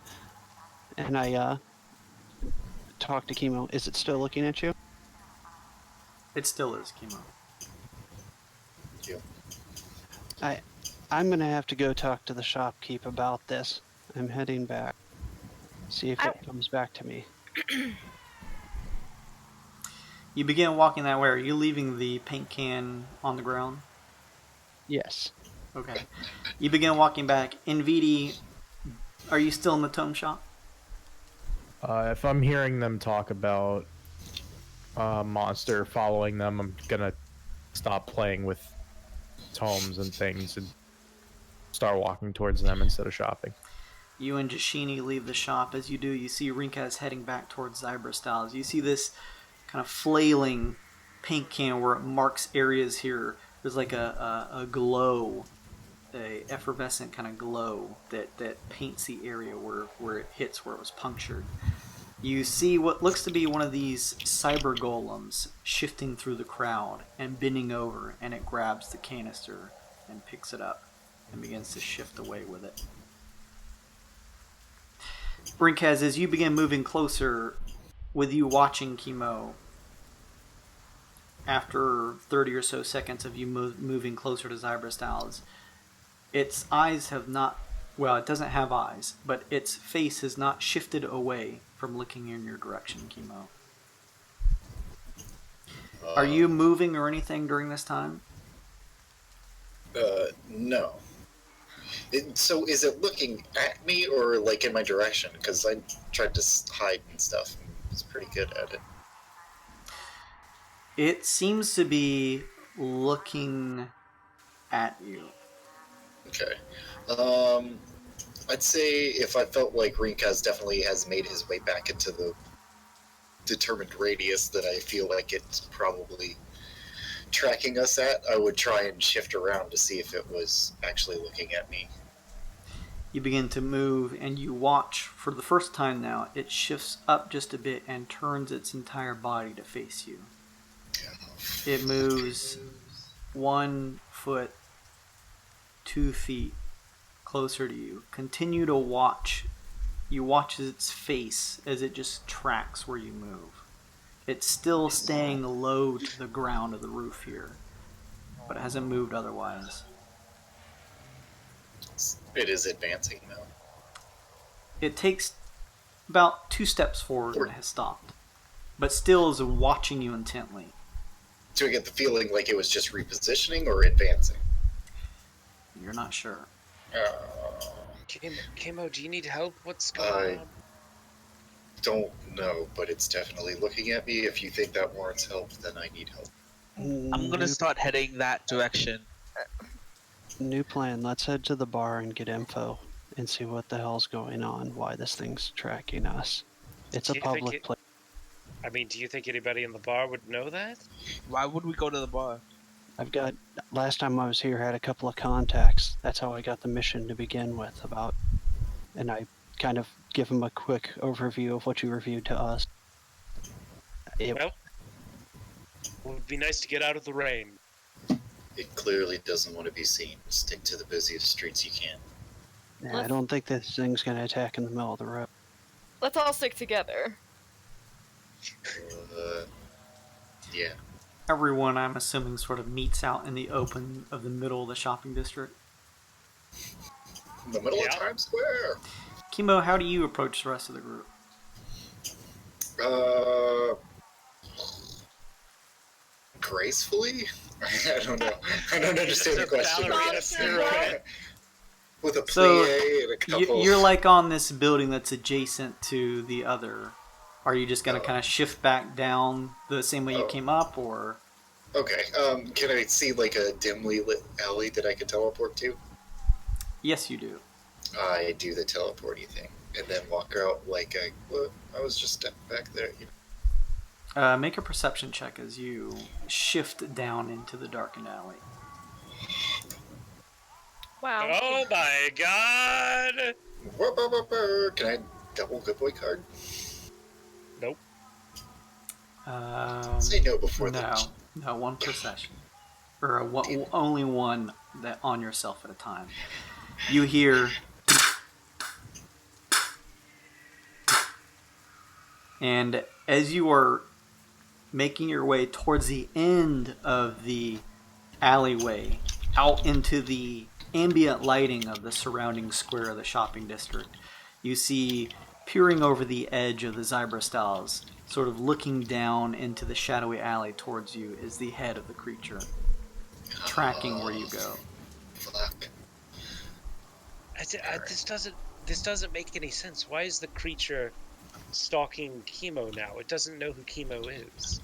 D: And I talk to Chemo. Is it still looking at you?
B: It still is, Chemo.
D: I'm gonna have to go talk to the shopkeep about this. I'm heading back. See if it comes back to me.
B: You begin walking that way. Are you leaving the paint can on the ground?
D: Yes.
B: Okay. You begin walking back. Nvidi, are you still in the tome shop?
A: If I'm hearing them talk about a monster following them, I'm gonna stop playing with tomes and things and start walking towards them instead of shopping.
B: You and Jashini leave the shop. As you do, you see Rinkaz heading back towards Zybra Styles. You see this kind of flailing paint can where it marks areas here. There's like a glow, a effervescent kind of glow that paints the area where it hits, where it was punctured. You see what looks to be one of these cyber golems shifting through the crowd and bending over, and it grabs the canister and picks it up and begins to shift away with it. Brinkaz, as you begin moving closer, with you watching Chemo, after 30 or so seconds of you moving closer to Zybra Styles, its eyes have not, well, it doesn't have eyes, but its face has not shifted away from looking in your direction, Chemo. Are you moving or anything during this time?
G: No. So is it looking at me or like in my direction? Because I tried to hide and stuff. It's pretty good at it.
B: It seems to be looking at you.
G: Okay. I'd say if I felt like Rinkaz definitely has made his way back into the determined radius that I feel like it's probably tracking us at, I would try and shift around to see if it was actually looking at me.
B: You begin to move and you watch for the first time now. It shifts up just a bit and turns its entire body to face you. It moves 1 foot, 2 feet closer to you. Continue to watch. You watch its face as it just tracks where you move. It's still staying low to the ground of the roof here, but it hasn't moved otherwise.
G: It is advancing now.
B: It takes about 2 steps forward and has stopped, but still is watching you intently.
G: Do I get the feeling like it was just repositioning or advancing?
B: You're not sure.
E: Kimo, do you need help? What's going on?
G: Don't know, but it's definitely looking at me. If you think that warrants help, then I need help.
F: I'm gonna start heading that direction.
D: New plan. Let's head to the bar and get info and see what the hell's going on, why this thing's tracking us. It's a public place.
E: I mean, do you think anybody in the bar would know that?
F: Why would we go to the bar?
D: Last time I was here, I had a couple of contacts. That's how I got the mission to begin with and I kind of give them a quick overview of what you reviewed to us.
E: Well, it would be nice to get out of the rain.
G: It clearly doesn't want to be seen. Stick to the busiest streets you can.
D: Yeah, I don't think this thing's going to attack in the middle of the road.
H: Let's all stick together.
G: Yeah.
B: Everyone, I'm assuming, sort of meets out in the open of the middle of the shopping district.
G: In the middle of Times Square.
B: Kimo, how do you approach the rest of the group?
G: Gracefully? I don't know. I don't understand the question. With a plie and a couple.
B: You're like on this building that's adjacent to the other. Are you just going to kind of shift back down the same way you came up, or?
G: Okay. Can I see like a dimly lit alley that I can teleport to?
B: Yes, you do.
G: I do the teleporting thing and then walk out like I was just stepping back there. You know?
B: Make a perception check as you shift down into the darkened alley.
H: Wow.
E: Oh my god!
G: Can I double good boy card?
E: Nope.
G: Say no before
B: No, one per session. Or only one that on yourself at a time. You hear And as you are making your way towards the end of the alleyway, out into the ambient lighting of the surrounding square of the shopping district, you see, peering over the edge of the Zybrastals, sort of looking down into the shadowy alley towards you, is the head of the creature, tracking where you go.
G: Fuck.
E: This doesn't make any sense. Why is the creature stalking Chemo now? It doesn't know who Chemo is.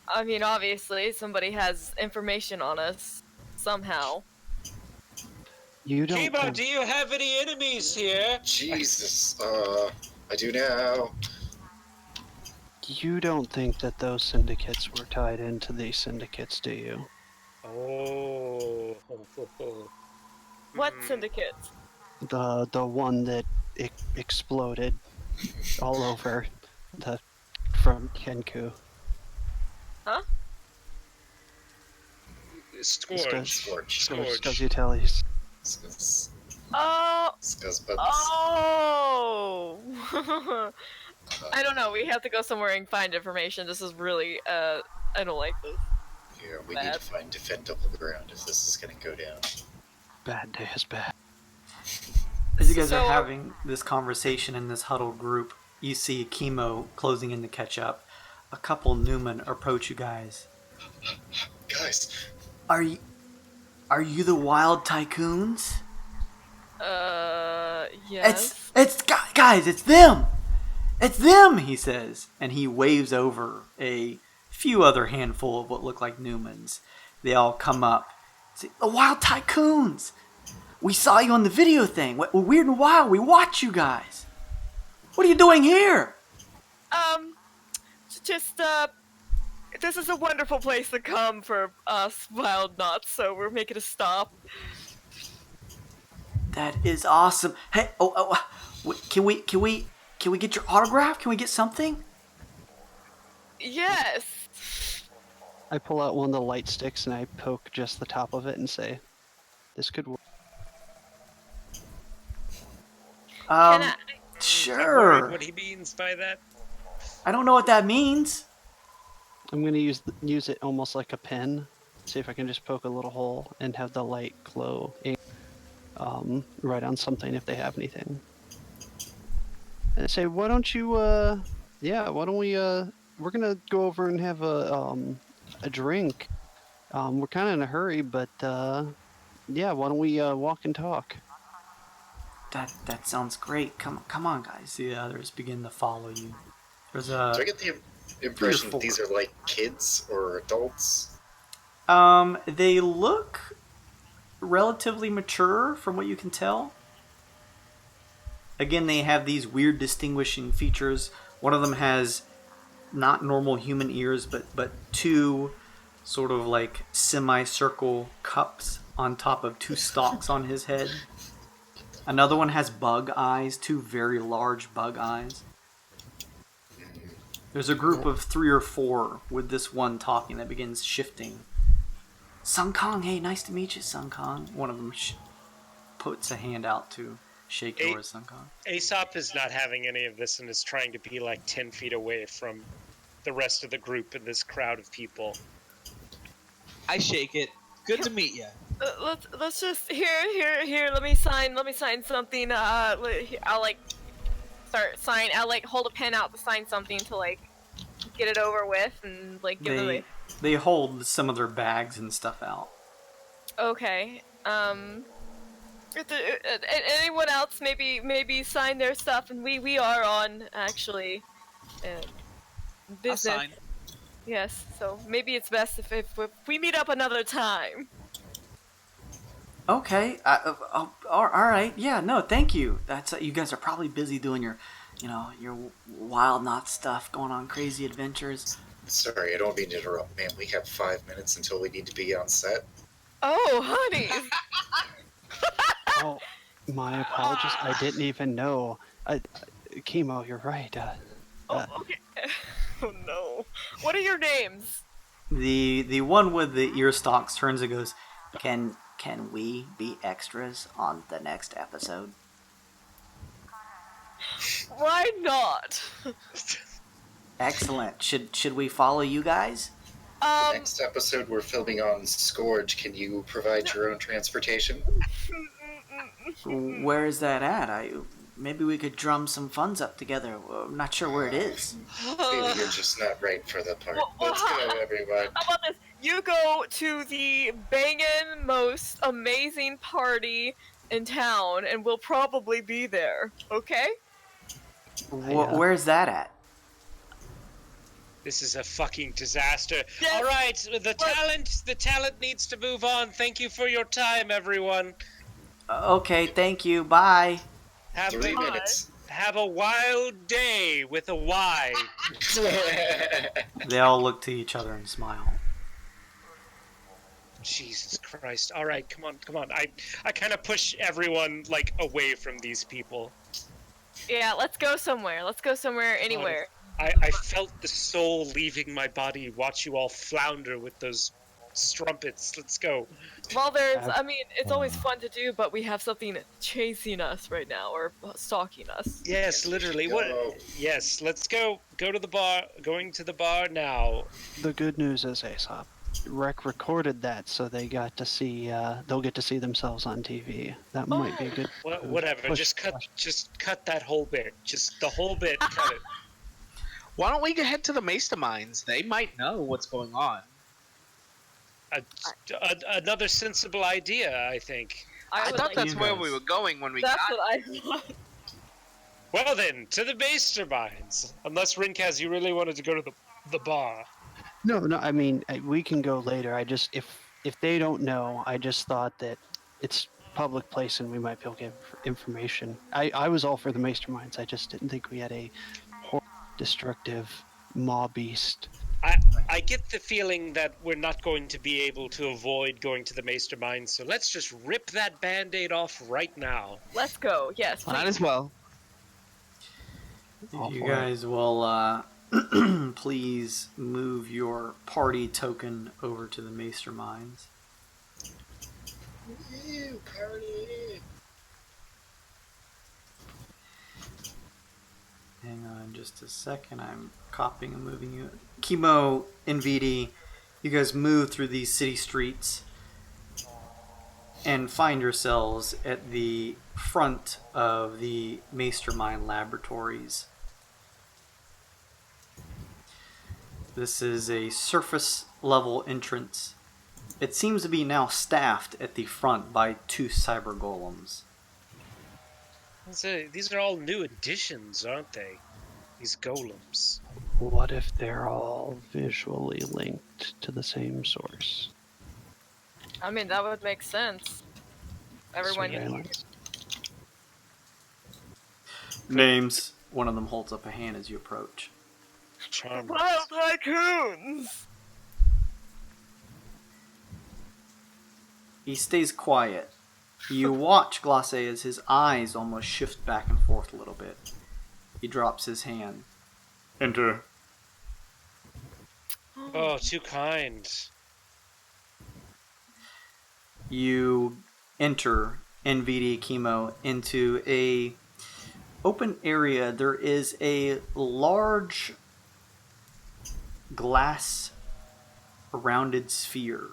H: I mean, obviously, somebody has information on us somehow.
D: You don't.
E: Chemo, do you have any enemies here?
G: Jesus, I do now.
D: You don't think that those syndicates were tied into these syndicates, do you?
E: Oh.
H: What syndicates?
D: The one that exploded all over from Kenku.
H: Huh?
E: Scourge.
D: Scuzzutellis.
H: Oh!
G: Scuzzbuds.
H: Oh! I don't know. We have to go somewhere and find information. This is really, I don't like this.
G: Yeah, we need to defend double ground if this is gonna go down.
D: Bad day is bad.
B: As you guys are having this conversation in this huddled group, you see Chemo closing in to catch up. A couple Newman approach you guys.
G: Guys,
B: Are you the Wyld tycoons?
H: Yes.
B: It's guys, it's them. It's them, he says, and he waves over a few other handful of what look like Newmans. They all come up. Say, the Wyld tycoons. We saw you on the video thing. We're Weird and Wild. We watch you guys. What are you doing here?
H: This is a wonderful place to come for us wild nuts, so we're making a stop.
B: That is awesome. Hey, can we get your autograph? Can we get something?
H: Yes.
D: I pull out one of the light sticks and I poke just the top of it and say, "This could work."
B: Sure.
E: What he means by that?
B: I don't know what that means.
D: I'm gonna use it almost like a pen. See if I can just poke a little hole and have the light glow right on something if they have anything. And say, why don't we, we're gonna go over and have a drink. We're kind of in a hurry, but why don't we walk and talk?
B: That sounds great. Come on, guys. The others begin to follow you. There's a.
G: do I get the impression that these are like kids or adults?
B: They look relatively mature from what you can tell. Again, they have these weird distinguishing features. One of them has not normal human ears, but two sort of like semicircle cups on top of two stalks on his head. Another one has bug eyes, two very large bug eyes. There's a group of 3 or 4 with this one talking that begins shifting. Sun Kong, hey, nice to meet you, Sun Kong. One of them puts a hand out to shake yours, Sun Kong.
E: Aesop is not having any of this and is trying to be like 10 feet away from the rest of the group and this crowd of people.
F: I shake it. Good to meet you.
H: Let's just here. Let me sign something. I'll like start sign. I'll like hold a pen out to sign something to like get it over with and like give them.
B: They hold some of their bags and stuff out.
H: Okay. Anyone else maybe sign their stuff, and we are on actually business.
F: I'll sign.
H: Yes, so maybe it's best if we meet up another time.
B: Okay. All right. Yeah. No. Thank you. That's you guys are probably busy doing your wild knot stuff, going on crazy adventures.
G: Sorry, I don't mean to interrupt, man. We have 5 minutes until we need to be on set.
H: Oh, honey.
D: Oh, my apologies. I didn't even know. Chemo, you're right.
H: Okay. Oh no. What are your names?
B: The one with the ear stalks turns and goes, Can we be extras on the next episode?
H: Why not?
B: Excellent. Should we follow you guys?
G: The next episode we're filming on Scourge. Can you provide your own transportation?
B: Where is that at? Maybe we could drum some funds up together. I'm not sure where it is.
G: Maybe you're just not right for the part.
H: Well,
G: Let's go, everyone.
H: How about this? You go to the bangin' most amazing party in town, and we'll probably be there. Okay?
B: Where's that at?
E: This is a fucking disaster.
H: Yes.
E: All right, the talent needs to move on. Thank you for your time, everyone.
B: Okay, thank you. Bye.
E: Have
G: 3 minutes.
E: Have a wild day with a Y.
B: They all look to each other and smile.
E: Jesus Christ. All right, come on. I kind of push everyone, like, away from these people.
H: Yeah, let's go somewhere. Let's go somewhere, anywhere.
E: I felt the soul leaving my body. Watch you all flounder with those strumpets. Let's go.
H: Well, it's always fun to do, but we have something chasing us right now, or stalking us.
E: Yes, literally. What? Yes, let's go. Go to the bar. Going to the bar now.
D: The good news is, Aesop, Rec recorded that, so they got to see. They'll get to see themselves on TV. That might be a good.
E: Whatever. Just cut that whole bit. Just the whole bit. Cut it.
F: Why don't we head to the masterminds? They might know what's going on.
E: Another sensible idea, I think.
F: I thought that's where we were going when we got.
H: That's what I thought.
E: Well then, to the masterminds. Unless Rinkaz, you really wanted to go to the bar.
D: No. I mean, we can go later. I just if they don't know, I just thought that it's public place and we might be able to get information. I was all for the masterminds. I just didn't think we had a destructive maw beast.
E: I get the feeling that we're not going to be able to avoid going to the mastermind, so let's just rip that band-aid off right now.
H: Let's go. Yes.
F: Might as well.
B: You guys will please move your party token over to the masterminds.
G: Ew, party.
B: Hang on just a second. I'm copying and moving you. Chemo, NVD, you guys move through these city streets and find yourselves at the front of the Mastermind Laboratories. This is a surface level entrance. It seems to be now staffed at the front by 2 cyber golems.
E: These are all new additions, aren't they? These golems.
D: What if they're all visually linked to the same source?
H: I mean, that would make sense. Everyone.
D: Surveillance.
B: Names. One of them holds up a hand as you approach.
E: Charmers.
H: Wild tycoons.
B: He stays quiet. You watch Glace as his eyes almost shift back and forth a little bit. He drops his hand. Enter.
E: Oh, too kind.
B: You enter NVD Chemo into a open area. There is a large glass rounded sphere,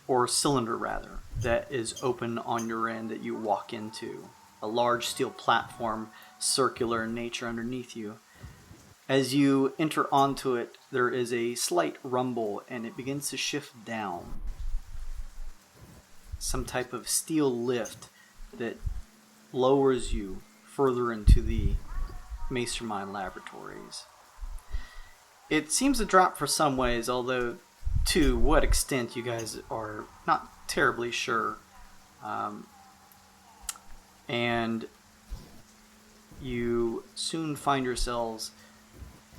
B: or cylinder rather, that is open on your end that you walk into. A large steel platform, circular in nature underneath you. As you enter onto it, there is a slight rumble and it begins to shift down. Some type of steel lift that lowers you further into the Mastermind Laboratories. It seems to drop for some ways, although to what extent you guys are not terribly sure. And you soon find yourselves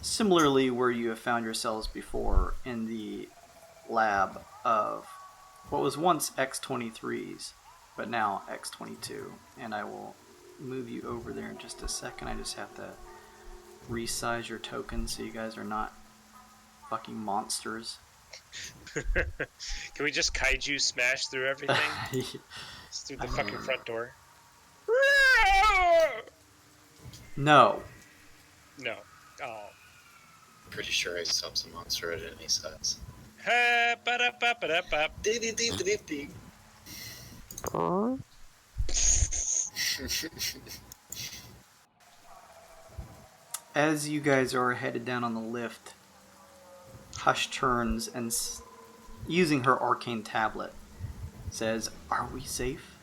B: similarly where you have found yourselves before, in the lab of what was once X-23s, but now X-22. And I will move you over there in just a second. I just have to resize your tokens so you guys are not fucking monsters.
E: Can we just kaiju smash through everything? Just through the fucking front door.
B: No.
E: No. Oh.
G: Pretty sure Aesop's a monster at any size.
E: Ha, ba-da-ba-ba-da-ba.
G: Dee-dee-dee-dee-dee.
B: As you guys are headed down on the lift, Hush turns and, using her arcane tablet, says, "Are we safe?"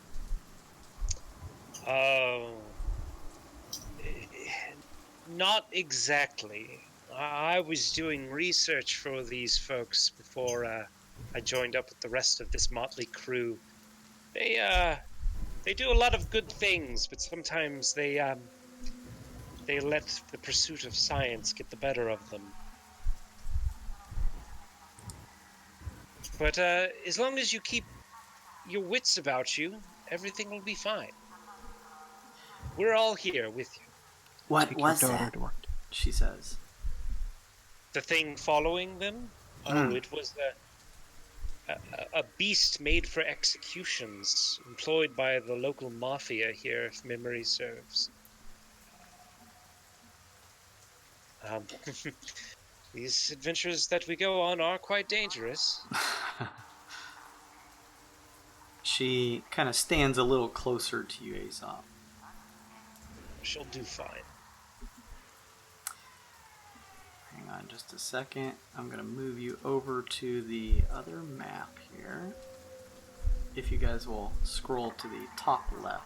E: Not exactly. I was doing research for these folks before I joined up with the rest of this motley crew. They do a lot of good things, but sometimes they let the pursuit of science get the better of them. But as long as you keep your wits about you, everything will be fine. We're all here with you.
B: "What
D: Take
B: was
D: your daughter
B: that?"
D: to work.
B: she says.
E: The thing following them? Oh, it was a beast made for executions, employed by the local mafia here, if memory serves. These adventures that we go on are quite dangerous.
B: She kind of stands a little closer to you, Aesop.
E: She'll do fine.
B: Hang on just a second. I'm going to move you over to the other map here. If you guys will scroll to the top left.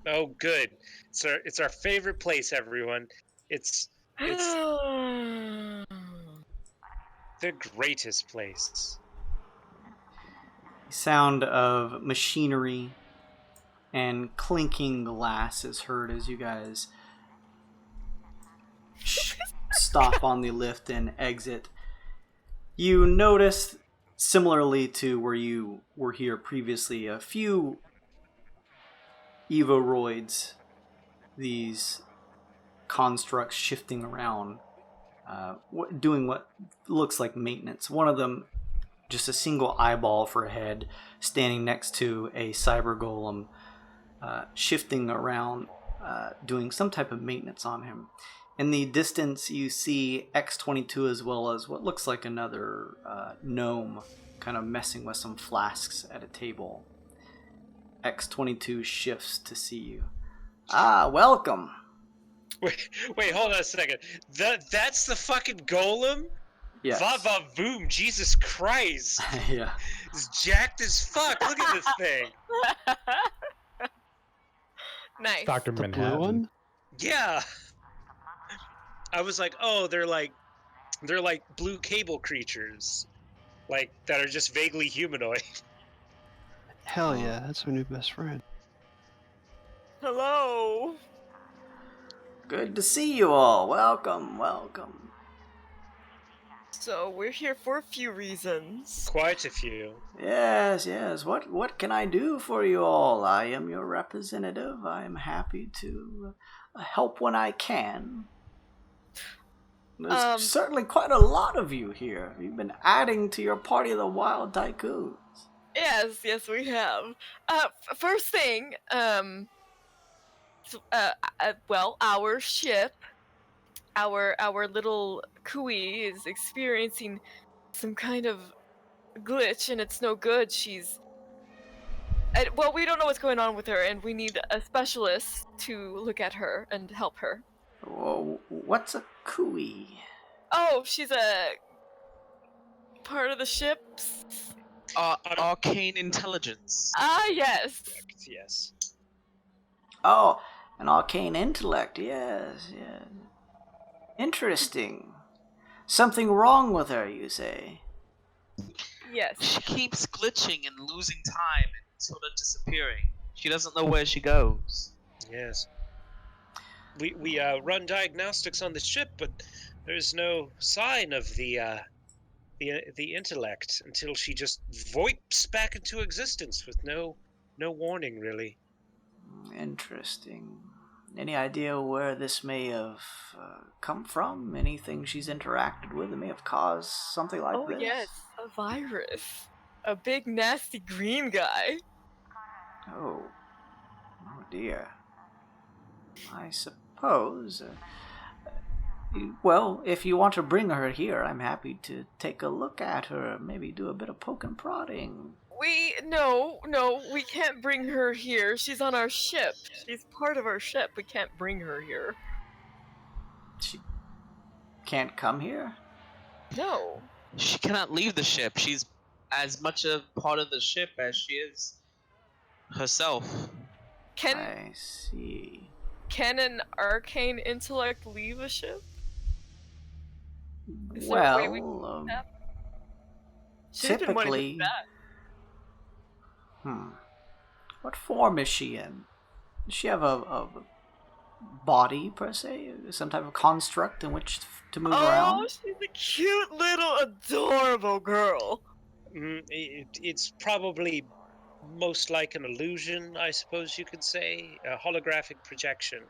E: Oh, good. It's our favorite place, everyone. It's the greatest place.
B: The sound of machinery and clinking glass is heard as you guys stop on the lift and exit. You notice, similarly to where you were here previously, a few Evoroids, these constructs shifting around, doing what looks like maintenance. One of them, just a single eyeball for a head, standing next to a cyber golem, shifting around, doing some type of maintenance on him. In the distance, you see X-22 as well as what looks like another gnome kind of messing with some flasks at a table. X-22 shifts to see you. "Ah, welcome."
E: Wait, hold on a second. That's the fucking golem?
B: Yes.
E: Va boom, Jesus Christ.
B: Yeah.
E: It's jacked as fuck. Look at this thing.
C: Nice.
A: Dr.
D: The
A: Manhattan.
D: blue one?
E: Yeah. I was like, oh, they're like blue cable creatures. Like, that are just vaguely humanoid.
D: Hell yeah, that's my new best friend.
C: Hello.
B: Good to see you all. Welcome, welcome.
H: So we're here for a few reasons.
E: Quite a few.
B: Yes, yes. What can I do for you all? I am your representative. I am happy to help when I can. There's certainly quite a lot of you here. You've been adding to your party of the Wyld Tycoons.
H: Yes, we have. First thing, well, our ship, our little Kui is experiencing some kind of glitch, and it's no good. Well, we don't know what's going on with her, and we need a specialist to look at her and help her.
B: Whoa, what's a Kui?
H: Oh, she's a part of the ship's.
F: Arcane intelligence.
H: Yes.
E: Yes.
B: Oh, an arcane intellect. Yes, yes. Interesting. Something wrong with her, you say?
H: Yes.
F: She keeps glitching and losing time and sort of disappearing. She doesn't know where she goes.
E: Yes. We run diagnostics on the ship, but there's no sign of the intellect until she just voips back into existence with no warning, really.
B: Interesting. Any idea where this may have come from? Anything she's interacted with that may have caused something like this?
H: Oh yes, a virus. A big nasty green guy.
B: Oh. Oh dear. I suppose. Well, if you want to bring her here, I'm happy to take a look at her. Maybe do a bit of poke and prodding.
H: No, we can't bring her here. She's on our ship. She's part of our ship. We can't bring her here.
B: She can't come here?
H: No.
F: She cannot leave the ship. She's as much a part of the ship as she is herself.
B: I see.
H: Can an arcane intellect leave a ship? Is there a way we can do that? She's been wanting to do
B: typically.
H: that.
B: What form is she in? Does she have a body, per se? Some type of construct in which to move around?
H: Oh, she's a cute little adorable girl.
E: It's probably most like an illusion, I suppose you could say. A holographic projection.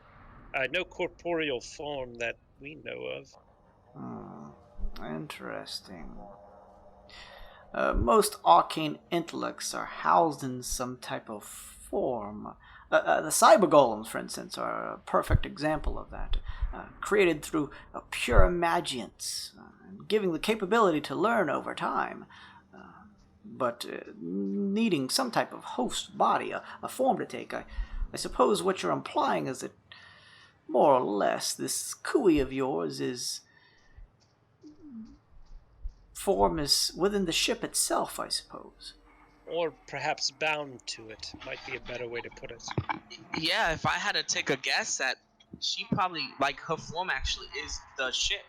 E: No corporeal form that we know of.
B: Interesting. Most arcane intellects are housed in some type of form. The cyber golems, for instance, are a perfect example of that. Created through pure magians, giving the capability to learn over time, but needing some type of host body, a form to take. I suppose what you're implying is that, more or less, this Kui of yours is within the ship itself, I suppose.
E: Or perhaps bound to it, might be a better way to put it.
F: Yeah, if I had to take a guess, that she probably, like, her form actually is the ship.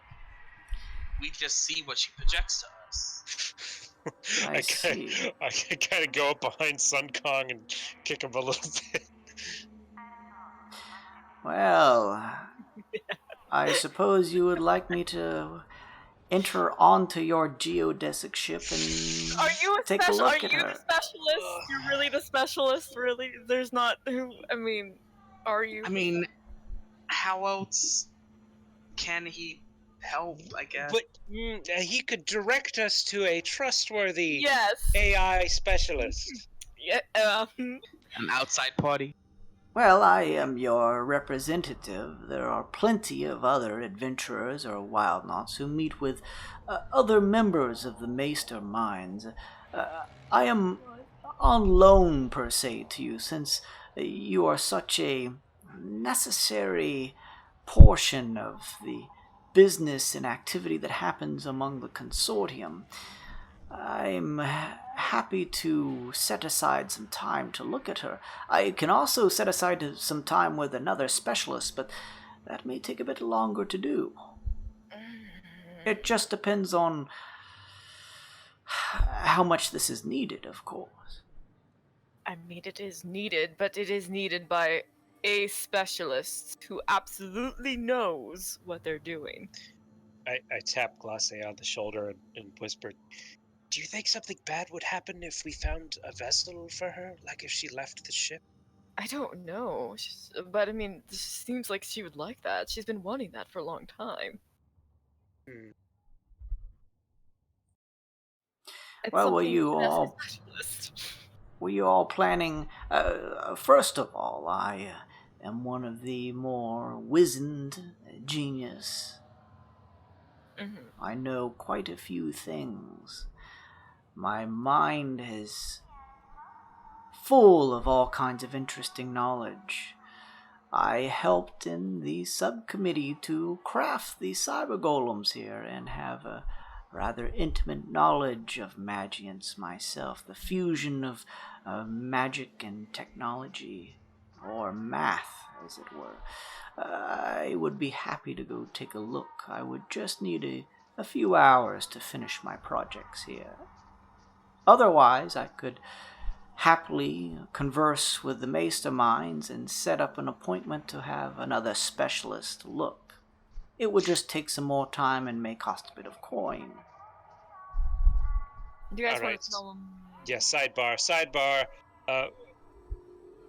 F: We just see what she projects to us.
B: I see.
E: I kind of go up behind Sun Kong and kick him a little bit.
B: Well, I suppose you would like me to enter onto your geodesic ship and take a look at her.
H: Are you the specialist? You're really the specialist? Really? There's not who? I mean, are you?
F: I mean, how else can he help? I guess.
E: But he could direct us to a trustworthy
H: Yes.
E: AI specialist.
H: Yeah.
F: An outside party.
B: Well, I am your representative. There are plenty of other adventurers or Wildnauts who meet with other members of the Maester Minds. I am on loan, per se, to you, since you are such a necessary portion of the business and activity that happens among the consortium. I'm happy to set aside some time to look at her. I can also set aside some time with another specialist, but that may take a bit longer to do. It just depends on how much this is needed, of course.
H: I mean, it is needed, but it is needed by a specialist who absolutely knows what they're doing.
E: I tap Glace on the shoulder and whisper, "Do you think something bad would happen if we found a vessel for her, like if she left the ship?"
H: I don't know, but I mean, this seems like she would like that. She's been wanting that for a long time.
B: Well, were you all planning? First of all, I am one of the more wizened genius. I know quite a few things. My mind is full of all kinds of interesting knowledge. I helped in the subcommittee to craft the cyber golems here and have a rather intimate knowledge of magians myself, the fusion of magic and technology, or math, as it were. I would be happy to go take a look. I would just need a few hours to finish my projects here. Otherwise, I could happily converse with the Maester Minds and set up an appointment to have another specialist look. It would just take some more time and may cost a bit of coin.
H: Do you guys
E: All
H: want
E: right.
H: to tell them?
E: Yeah, sidebar.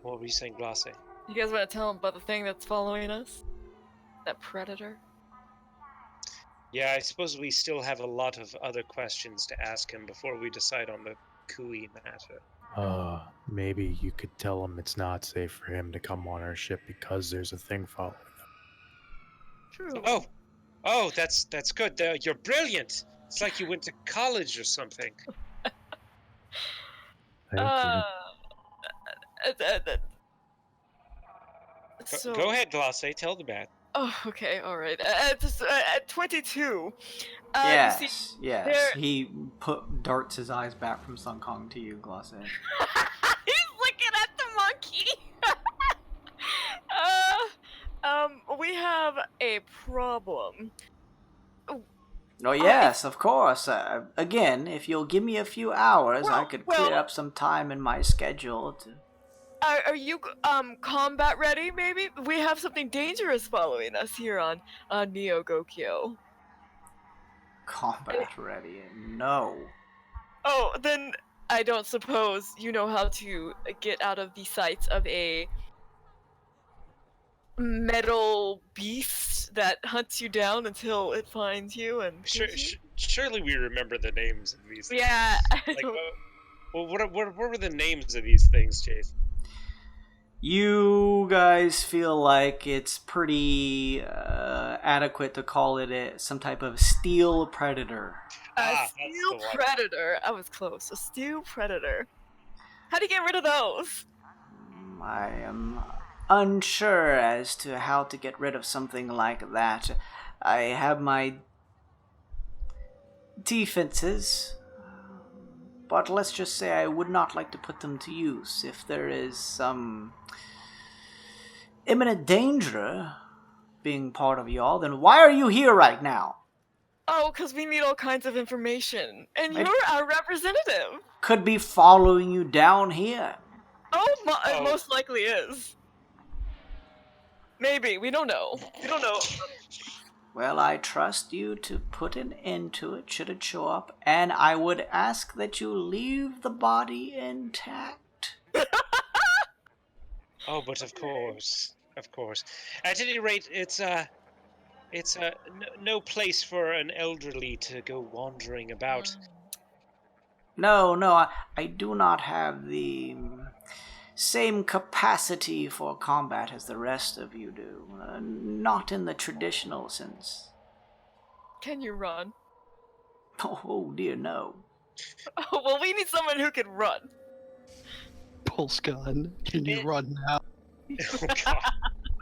E: What were you saying, Glace?
H: You guys want to tell them about the thing that's following us? That predator?
E: Yeah, I suppose we still have a lot of other questions to ask him before we decide on the cooey matter.
A: Maybe you could tell him it's not safe for him to come on our ship because there's a thing following him.
C: True.
E: Oh, that's good. You're brilliant. It's like you went to college or something.
A: Thank you.
H: uh, uh, so,
E: Go ahead, Glace. Tell the man.
H: Oh, okay, all right. At 22.
B: Yes,
H: You see,
B: yes.
H: there-
B: He darts his eyes back from Sun Kong to you, Glacé.
H: He's looking at the monkey. We have a problem.
B: Oh yes, of course. Again, if you'll give me a few hours, I could clear up some time in my schedule to...
H: Are you combat ready? Maybe we have something dangerous following us here on Neogokyo.
B: Combat ready? No.
H: Oh, then I don't suppose you know how to get out of the sights of a metal beast that hunts you down until it finds you and kills you?
E: Surely we remember the names of these things.
H: Yeah.
E: Like, well, what were the names of these things, Chase?
B: You guys feel like it's pretty adequate to call it some type of steel predator.
H: A steel predator. I was close. A steel predator. How do you get rid of those?
B: I am unsure as to how to get rid of something like that. I have my defenses, but let's just say I would not like to put them to use. If there is some imminent danger being part of y'all, then why are you here right now?
H: Oh, because we need all kinds of information. And you're our representative.
B: Could be following you down here.
H: It most likely is. Maybe. We don't know.
B: Well, I trust you to put an end to it should it show up, and I would ask that you leave the body intact.
E: Oh, but of course. At any rate, it's no place for an elderly to go wandering about.
B: No, I do not have the same capacity for combat as the rest of you do. Not in the traditional sense.
H: Can you run?
B: Oh dear, no.
H: Oh, well, we need someone who can run.
D: Pulse gun. Can you run now?
E: Oh, God.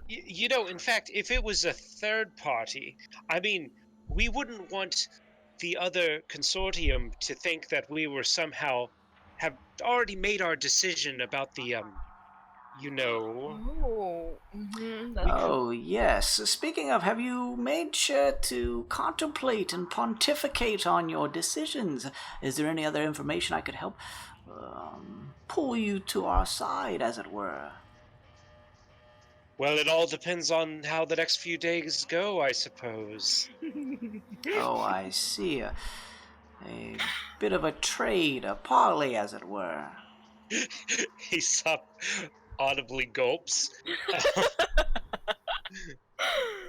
E: You know, in fact, if it was a third party, I mean, we wouldn't want the other consortium to think that we were somehow have already made our decision about the,
H: Oh,
B: Oh, yes. Speaking of, have you made sure to contemplate and pontificate on your decisions? Is there any other information I could help pull you to our side, as it were?
E: Well, it all depends on how the next few days go, I suppose.
B: Oh, I see. A bit of a trade, a parley, as it were.
E: Aesop audibly gulps.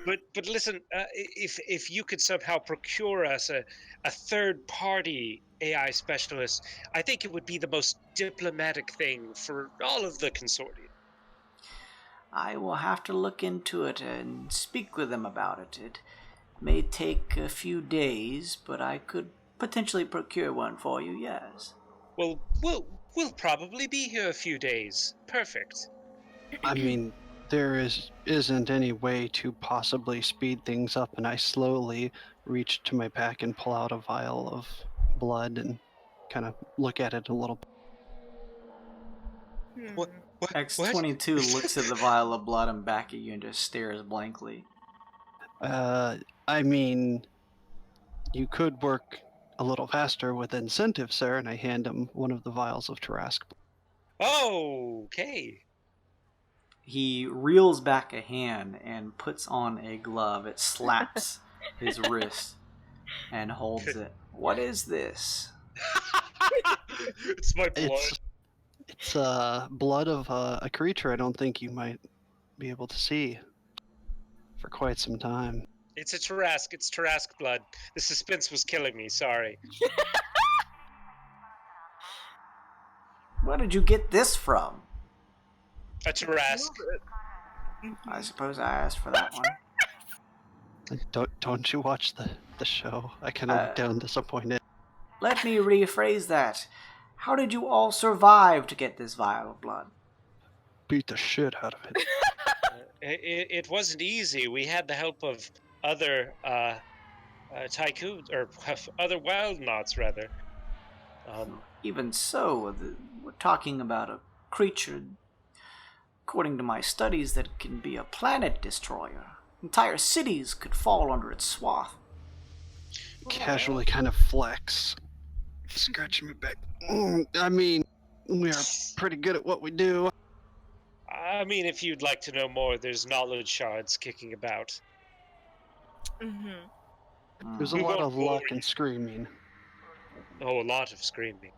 E: But listen, if you could somehow procure us a third-party AI specialist, I think it would be the most diplomatic thing for all of the consortium.
B: I will have to look into it and speak with them about it. It may take a few days, but I could potentially procure one for you, yes.
E: Well, we'll probably be here a few days. Perfect.
D: I mean, there isn't any way to possibly speed things up, and I slowly reach to my pack and pull out a vial of blood and kind of look at it a little.
E: What?
B: X-22 looks at the vial of blood and back at you and just stares blankly.
D: I mean, you could work a little faster with incentive, sir, and I hand him one of the vials of Tarask.
E: Oh, okay.
B: He reels back a hand and puts on a glove. It slaps his wrist and holds it. What is this?
E: It's my blood.
D: It's blood of a creature I don't think you might be able to see for quite some time.
E: It's a Tarask. It's Tarask blood. The suspense was killing me. Sorry.
B: Where did you get this from?
E: A Tarask.
B: I suppose I asked for that one.
D: Don't you watch the show? I kind of look down disappointed.
B: Let me rephrase that. How did you all survive to get this vial of blood?
D: Beat the shit out of it.
E: It wasn't easy. We had the help of other tycoons, or other wild knots, rather.
B: Even so, we're talking about a creature, according to my studies, that can be a planet destroyer. Entire cities could fall under its swath.
D: Casually kind of flex. Scratching me back. I mean, we are pretty good at what we do.
E: I mean, if you'd like to know more, there's knowledge shards kicking about.
D: There's a
E: We
D: lot
E: won't
D: of
E: go
D: luck
E: over
D: and screaming.
E: Oh, a lot of screaming.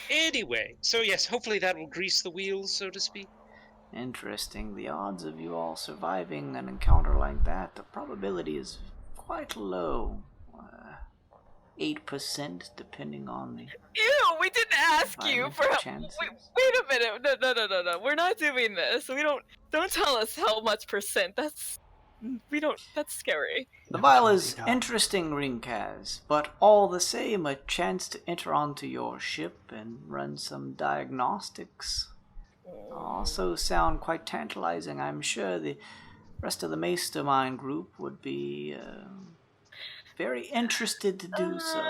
E: Anyway, so yes, hopefully that will grease the wheels, so to speak.
B: Interesting. The odds of you all surviving an encounter like that, the probability is quite low. 8%, depending on the...
H: Ew, we didn't ask you for
B: chances.
H: Wait a minute. No. We're not doing this. Don't tell us how much percent. That's scary.
B: The vial is interesting, Ringkaz, but all the same, a chance to enter onto your ship and run some diagnostics also sound quite tantalizing. I'm sure the rest of the Mastermind group would be very interested to do so.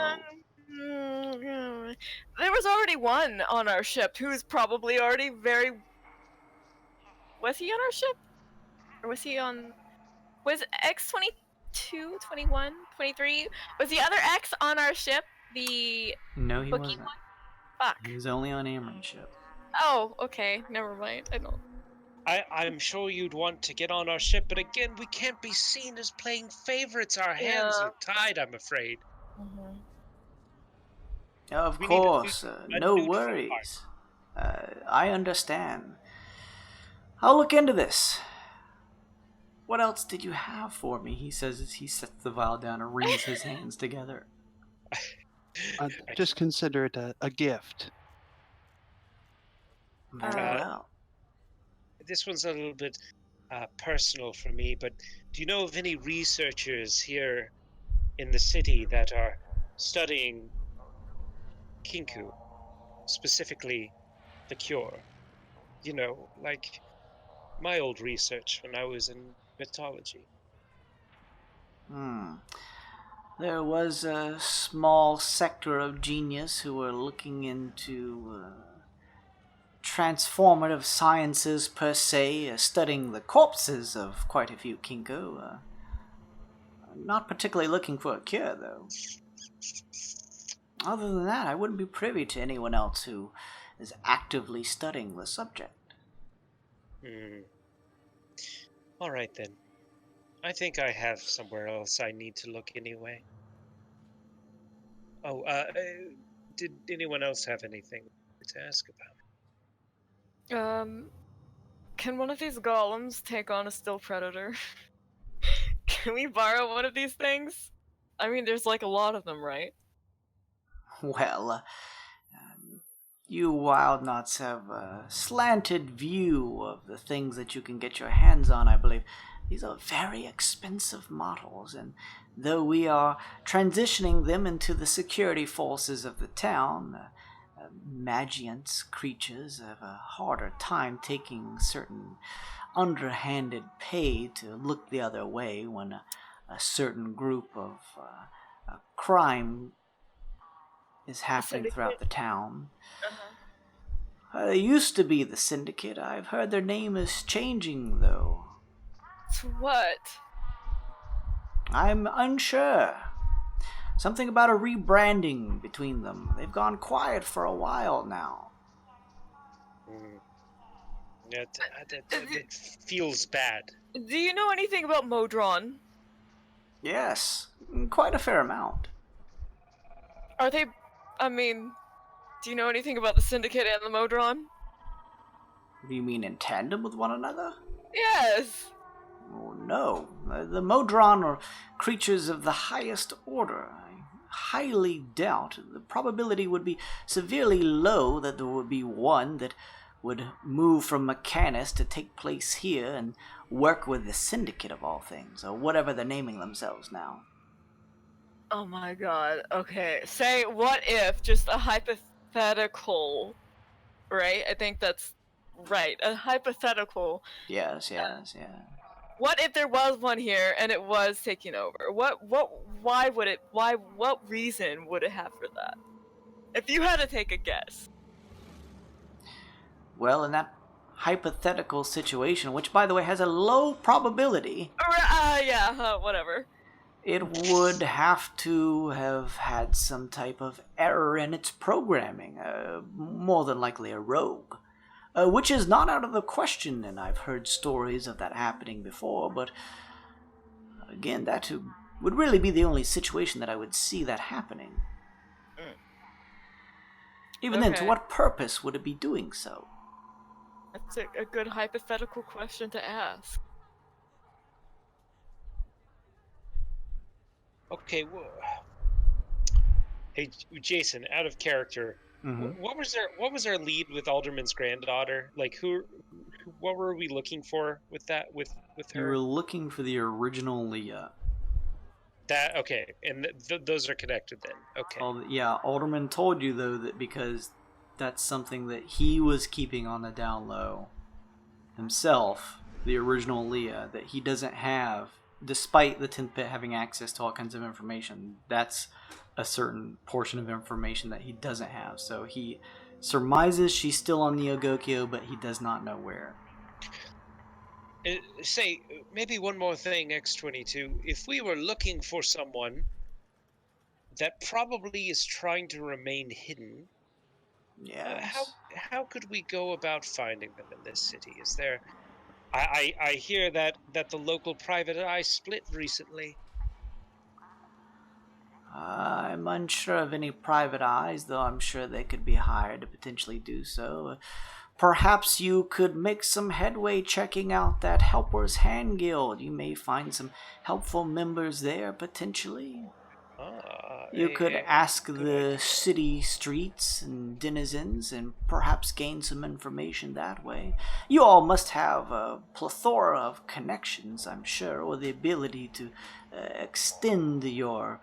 H: There was already one on our ship who's probably already very... Was he on our ship? Or was he on... Was X-22, 21, 23? Was the other X on our ship the...
B: No, he
H: bookie
B: wasn't.
H: one? Fuck.
B: He was only on Amron's ship.
H: Oh, okay. Never mind. I don't...
E: I'm sure you'd want to get on our ship, but again, we can't be seen as playing favorites. Our hands are tied, I'm afraid.
B: Of
E: We
B: course,
E: need a
B: no
E: neutral
B: worries. I understand. I'll look into this. What else did you have for me? He says as he sets the vial down and wrings his hands together.
D: Just consider it a gift.
B: Well.
E: This one's a little bit personal for me, but do you know of any researchers here in the city that are studying Kinku, specifically the cure? You know, like my old research when I was in mythology.
B: There was a small sector of genius who were looking into transformative sciences per se, studying the corpses of quite a few Kinku. Not particularly looking for a cure, though. Other than that, I wouldn't be privy to anyone else who is actively studying the subject.
E: All right, then. I think I have somewhere else I need to look anyway. Oh, did anyone else have anything to ask about?
H: Can one of these golems take on a still predator? Can we borrow one of these things? I mean, there's like a lot of them, right?
B: Well, you wild knots have a slanted view of the things that you can get your hands on, I believe. These are very expensive models, and though we are transitioning them into the security forces of the town, magians creatures have a harder time taking certain underhanded pay to look the other way when a certain group of crime is happening throughout the town. They used to be the Syndicate. I've heard their name is changing, though.
H: To what?
B: I'm unsure. Something about a rebranding between them. They've gone quiet for a while now.
E: It feels bad.
H: Do you know anything about Modron?
B: Yes, quite a fair amount.
H: Are they... I mean... Do you know anything about the Syndicate and the Modron?
B: Do you mean in tandem with one another?
H: Yes!
B: Oh, no. The Modron are creatures of the highest order. highly doubt. The probability would be severely low that there would be one that would move from Mechanus to take place here and work with the Syndicate of all things, or whatever they're naming themselves now.
H: Oh my god. Okay. Say, what if, just a hypothetical, right? I think that's right. A hypothetical.
B: Yes.
H: What if there was one here and it was taking over? Why would it, what reason would it have for that? If you had to take a guess.
B: Well, in that hypothetical situation, which by the way has a low probability,
H: Whatever.
B: it would have to have had some type of error in its programming, more than likely a rogue. Which is not out of the question, and I've heard stories of that happening before, but again, that would really be the only situation that I would see that happening. Even then, to
H: Okay.
B: what purpose would it be doing so?
H: That's a good hypothetical question to ask.
E: Okay, hey, Jason, out of character, what was our lead with Alderman's granddaughter? Like, what were we looking for with that, with
B: You
E: her?
B: were looking for the original Leah.
E: That, okay, and those are connected then. Okay.
B: Alderman told you, though, that because that's something that he was keeping on the down low himself, the original Leah, that he doesn't have, despite the 10th Pit having access to all kinds of information. That's a certain portion of information that he doesn't have. So he surmises she's still on Neogokyo, but he does not know where.
E: Say, maybe one more thing, X22. If we were looking for someone that probably is trying to remain hidden,
B: Yes.
E: how could we go about finding them in this city? Is there... I hear that the local private eye split recently.
B: I'm unsure of any private eyes, though I'm sure they could be hired to potentially do so. Perhaps you could make some headway checking out that Helper's Hand Guild. You may find some helpful members there, potentially. You could ask the city streets and denizens and perhaps gain some information that way. You all must have a plethora of connections, I'm sure, or the ability to extend your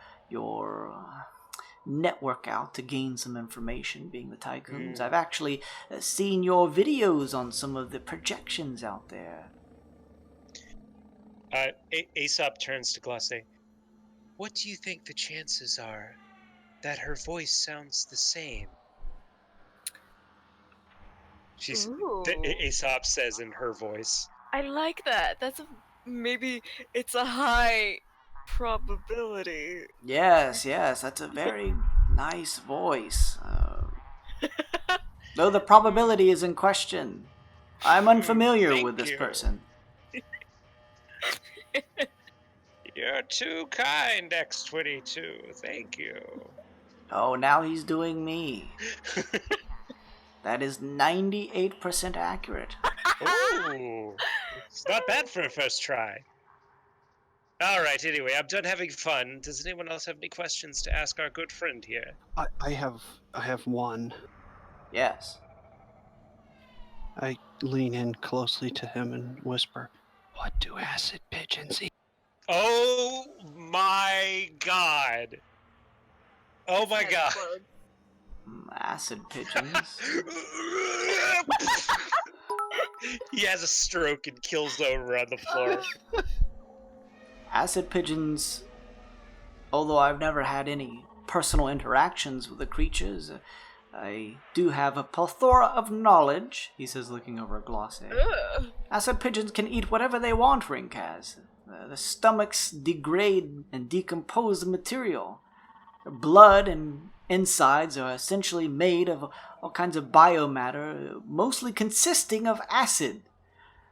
B: network out to gain some information, being the tycoons. I've actually seen your videos on some of the projections out there.
E: Aesop turns to Glosse. What do you think the chances are that her voice sounds the same? Aesop says in her voice.
H: I like that. Maybe it's a high probability.
B: Yes, that's a very nice voice. Though the probability is in question. I'm unfamiliar with this person.
E: You're too kind, X22. Thank you.
B: Oh, now he's doing me. That is 98% accurate.
E: Oh, it's not bad for a first try. All right, anyway, I'm done having fun. Does anyone else have any questions to ask our good friend here?
D: I have one.
B: Yes.
D: I lean in closely to him and whisper, "What do acid pigeons eat?"
E: Oh my god. Oh my god.
B: Acid pigeons.
E: He has a stroke and kills over on the floor.
B: Acid pigeons, although I've never had any personal interactions with the creatures, I do have a plethora of knowledge, he says, looking over at Glosse. Acid pigeons can eat whatever they want, Rinkaz. The stomachs degrade and decompose the material. Their blood and insides are essentially made of all kinds of biomatter, mostly consisting of acid.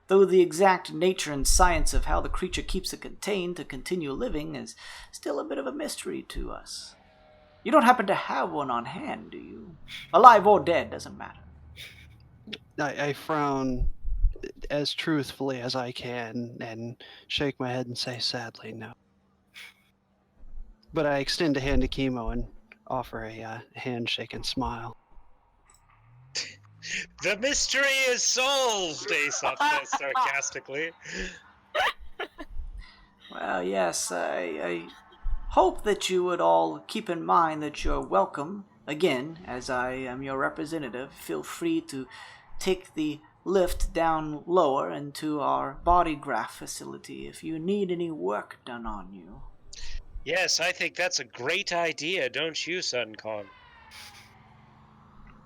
B: Though the exact nature and science of how the creature keeps it contained to continue living is still a bit of a mystery to us. You don't happen to have one on hand, do you? Alive or dead, doesn't matter.
D: I frown as truthfully as I can and shake my head and say, sadly, no. But I extend a hand to Chemo and offer a handshake and smile.
E: The mystery is solved, Aesop says sarcastically.
B: Well, yes, I hope that you would all keep in mind that you're welcome. Again, as I am your representative, feel free to take the lift down lower into our body graft facility if you need any work done on you.
E: Yes, I think that's a great idea, don't you, Sun Kong?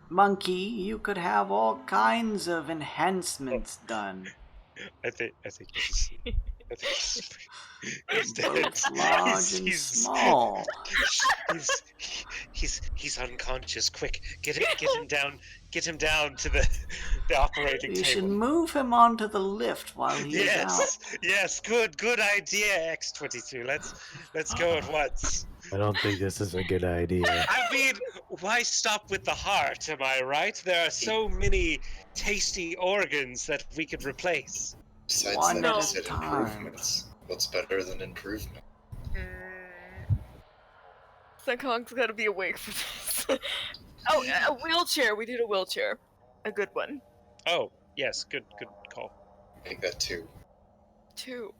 B: Monkey, you could have all kinds of enhancements done.
E: I think he's
B: Both large and small.
E: He's unconscious. Quick, get him down to the operating
B: You should
E: table.
B: move him onto the lift while he's out.
E: Yes, good idea, X-22. Let's go at once.
A: I don't think this is a good idea.
E: I mean, why stop with the heart, am I right? There are so many tasty organs that we could replace.
G: Besides
B: One
G: that,
B: at
G: you
B: a
G: said
B: time.
G: improvements. What's better than improvement?
H: Sunkong's gotta be awake for this. Oh, a wheelchair. We did a wheelchair. A good one.
E: Oh, yes, good call.
G: Make that two.
H: Two.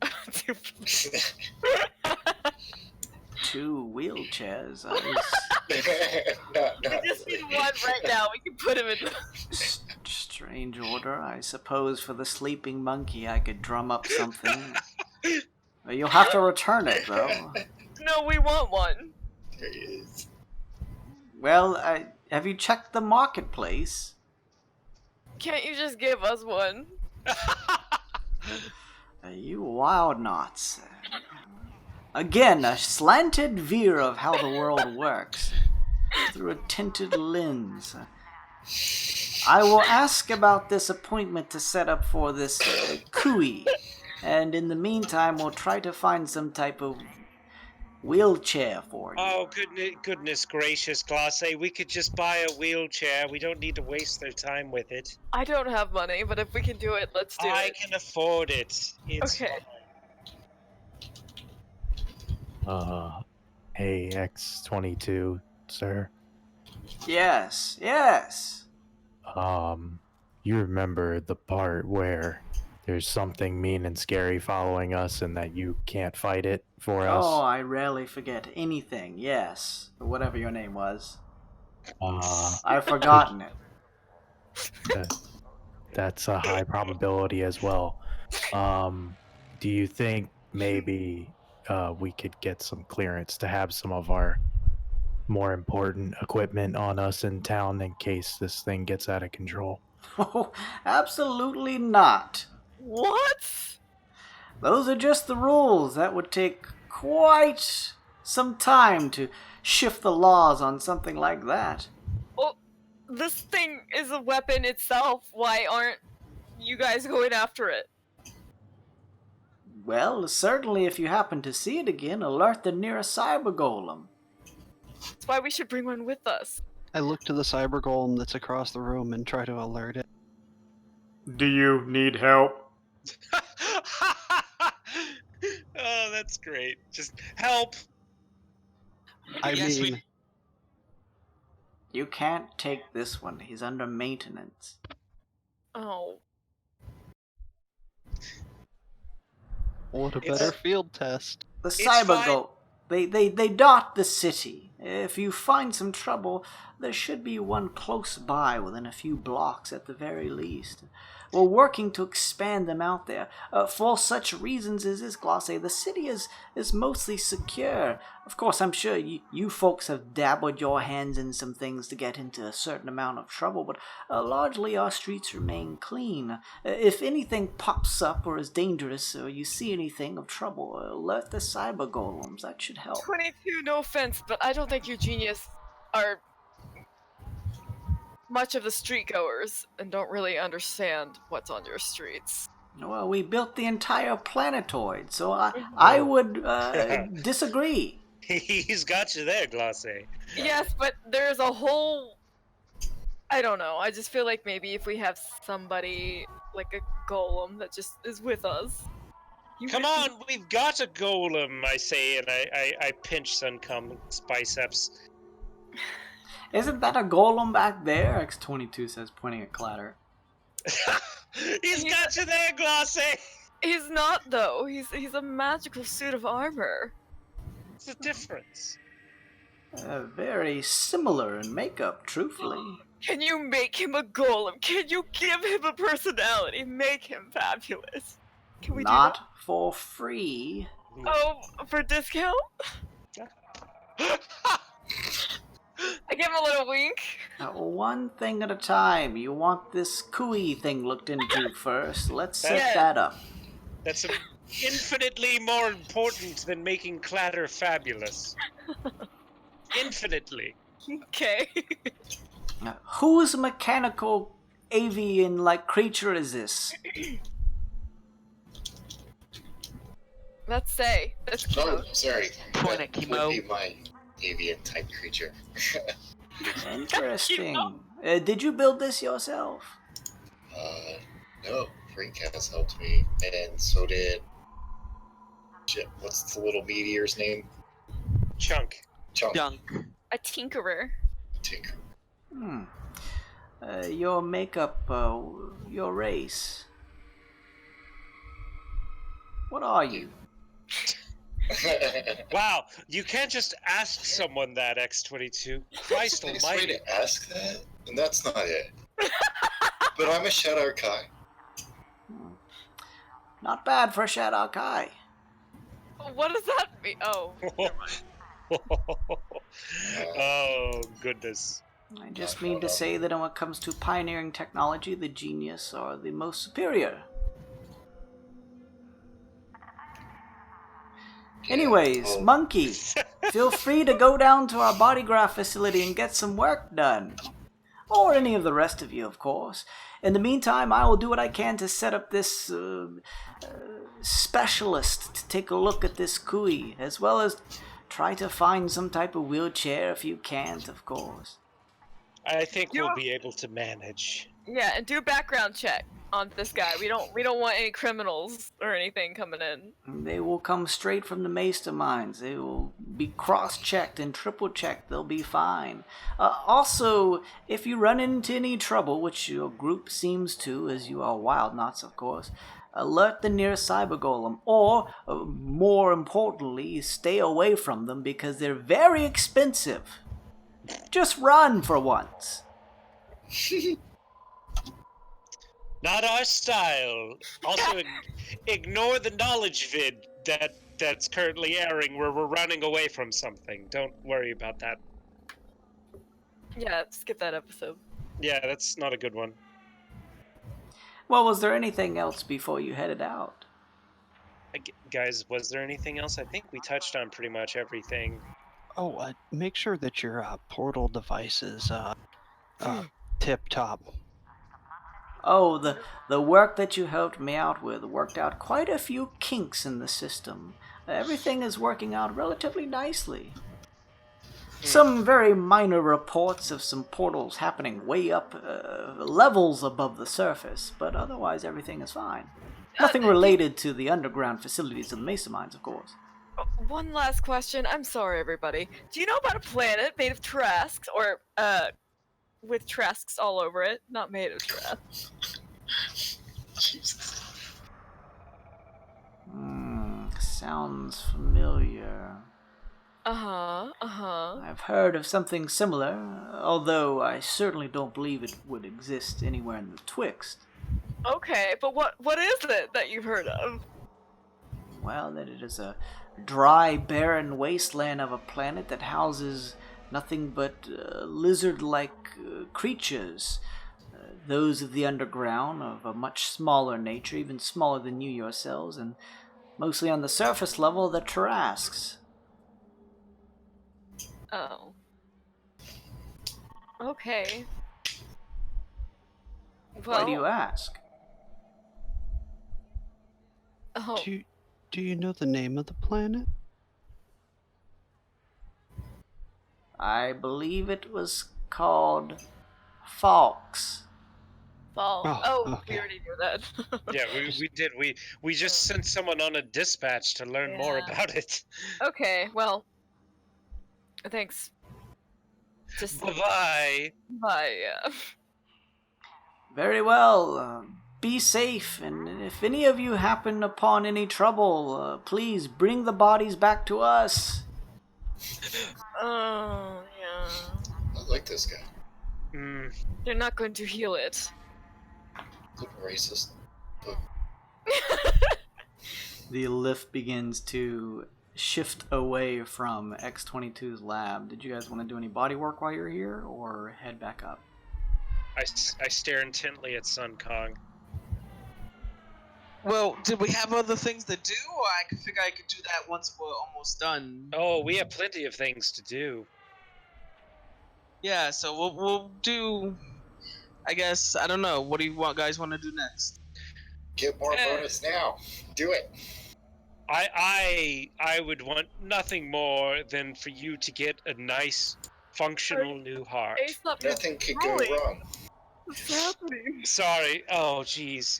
B: Two wheelchairs.
G: No,
H: We just need one right now. We can put him in.
B: Strange order. I suppose for the sleeping monkey I could drum up something. You'll have to return it, though.
H: No, we want one.
G: There he is.
B: Well, have you checked the marketplace?
H: Can't you just give us one?
B: You wild knots. Again, a slanted view of how the world works through a tinted lens. I will ask about this appointment to set up for this Kui, and in the meantime, we'll try to find some type of wheelchair for you.
E: Oh, goodness gracious, Glace. We could just buy a wheelchair. We don't need to waste their time with it.
H: I don't have money, but if we can do it, let's do
E: I
H: it.
E: can afford it. It's
H: Okay.
A: Hey, X-22, sir.
B: Yes.
A: You remember the part where there's something mean and scary following us and that you can't fight it for us?
B: Oh, I rarely forget anything. Yes, whatever your name was. I've forgotten it.
A: That's a high probability as well. Do you think maybe we could get some clearance to have some of our more important equipment on us in town in case this thing gets out of control?
B: Oh, absolutely not.
H: What?
B: Those are just the rules. That would take quite some time to shift the laws on something like that.
H: Well, this thing is a weapon itself. Why aren't you guys going after it?
B: Well, certainly if you happen to see it again, alert the nearest cyber golem.
H: That's why we should bring one with us.
D: I look to the cyber golem that's across the room and try to alert it.
B: Do you need help?
E: Oh, that's great. Just help.
D: I
F: Yes,
D: mean,
F: we-
B: You can't take this one. He's under maintenance.
H: Oh.
D: what a
E: It's-
D: better field test.
B: The
E: It's
B: cyber
E: fine.
B: golem. They dot the city. If you find some trouble, there should be one close by within a few blocks at the very least. We're working to expand them out there. For such reasons as this, Glace, the city is mostly secure. Of course, I'm sure you folks have dabbled your hands in some things to get into a certain amount of trouble, but largely our streets remain clean. If anything pops up or is dangerous, or you see anything of trouble, alert the cyber golems. That should help.
H: 22, no offense, but I don't think you genius are much of the street goers and don't really understand what's on your streets.
B: Well, we built the entire planetoid, so I would disagree.
E: He's got you there, Glace.
H: Yes, but there's a whole... I don't know, I just feel like maybe if we have somebody, like a golem, that just is with us.
E: Come on, we've got a golem, I say, and I pinch Suncom's biceps.
B: Isn't that a golem back there? X22 says, pointing at Clatter.
E: He's got you there, Glossy!
H: He's not though. He's a magical suit of armor.
E: What's the difference?
B: Very similar in makeup, truthfully.
H: Can you make him a golem? Can you give him a personality? Make him fabulous. Can we
B: Not
H: do that?
B: for free.
H: Oh, for discount? I give him a little wink.
B: One thing at a time. You want this cooey thing looked into first. Let's set
H: Yeah.
B: that up.
E: That's infinitely more important than making Clatter fabulous. Infinitely.
H: Okay.
B: Whose mechanical avian-like creature is this?
H: Let's say. That's
G: Oh,
H: cute.
G: sorry.
F: Point
G: That
F: at Chemo.
G: would be my avian type creature.
B: Interesting. Did you build this yourself?
G: No. Freak has helped me, and so did. Shit, what's the little meteor's name?
E: Chunk.
G: Chunk.
F: Dunk.
H: A tinkerer.
G: Tinker.
B: Your makeup, your race. What are you?
E: Wow, you can't just ask someone that, X22. Christ
G: Nice way
E: almighty.
G: to ask that, and that's not it. But I'm a Shadow Kai.
B: Not bad for Shadow Kai.
H: What does that mean? Oh.
E: Oh, goodness.
B: I just mean to say that when it comes to pioneering technology, the genius are the most superior. Anyways,
G: Oh.
B: Monkey, feel free to go down to our bodygraph facility and get some work done. Or any of the rest of you, of course. In the meantime, I will do what I can to set up this specialist to take a look at this cooey, as well as try to find some type of wheelchair if you can't, of course.
E: I think we'll be able to manage.
H: Yeah, and do a background check on this guy. We don't want any criminals or anything coming in.
B: They will come straight from the masterminds. They will be cross-checked and triple-checked. They'll be fine. Also, if you run into any trouble, which your group seems to, as you are wild knots, of course, alert the nearest cyber golem, or, more importantly, stay away from them because they're very expensive. Just run for once.
E: Not our style. Also, ignore the knowledge vid that's currently airing where we're running away from something. Don't worry about that.
H: Yeah, skip that episode.
E: Yeah, that's not a good one.
B: Well, was there anything else before you headed out?
E: Guys, was there anything else? I think we touched on pretty much everything.
D: Oh, make sure that your portal device is tip-top.
B: Oh, the work that you helped me out with worked out quite a few kinks in the system. Everything is working out relatively nicely. Some very minor reports of some portals happening way up levels above the surface, but otherwise everything is fine. Nothing related to the underground facilities of the Mesa Mines, of course.
H: One last question. I'm sorry, everybody. Do you know about a planet made of Trasks, or with Trasks all over it, not made of Trasks?
G: Jesus.
B: Sounds familiar.
H: Uh-huh.
B: I've heard of something similar, although I certainly don't believe it would exist anywhere in the Twixt.
H: Okay, but what is it that you've heard of?
B: Well, that it is a dry, barren wasteland of a planet that houses nothing but lizard-like creatures. Those of the underground, of a much smaller nature, even smaller than you yourselves, and mostly on the surface level, the Tarasks.
H: Oh. Okay. Well,
B: Why do you ask?
H: Oh,
D: Do you know the name of the planet?
B: I believe it was called Fox.
H: Fall.
D: Oh,
H: Oh,
D: okay.
H: we already knew that.
E: Yeah, we did. We just sent someone on a dispatch to learn more
H: Yeah.
E: about it.
H: Okay, well, thanks. Just
E: Bye-bye.
H: bye. Yeah.
B: Very well. Be safe, and if any of you happen upon any trouble, please bring the bodies back to us.
H: Oh, yeah.
G: I like this guy.
E: Mm,
H: They're not going to heal it.
G: Look racist.
B: The lift begins to shift away from X-22's lab. Did you guys want to do any body work while you're here, or head back up?
E: I stare intently at Sun Kong.
F: Well, did we have other things to do, or I could figure I could do that once we're almost done?
E: Oh, we have plenty of things to do.
F: Yeah, so we'll do. I guess I don't know. What do you guys want to do next?
G: Get more bonus now. Do it.
E: I would want nothing more than for you to get a nice, functional new heart.
H: Hey, stop your
G: Nothing could go
H: rolling.
G: wrong.
H: What's happening?
E: Sorry. Oh, jeez.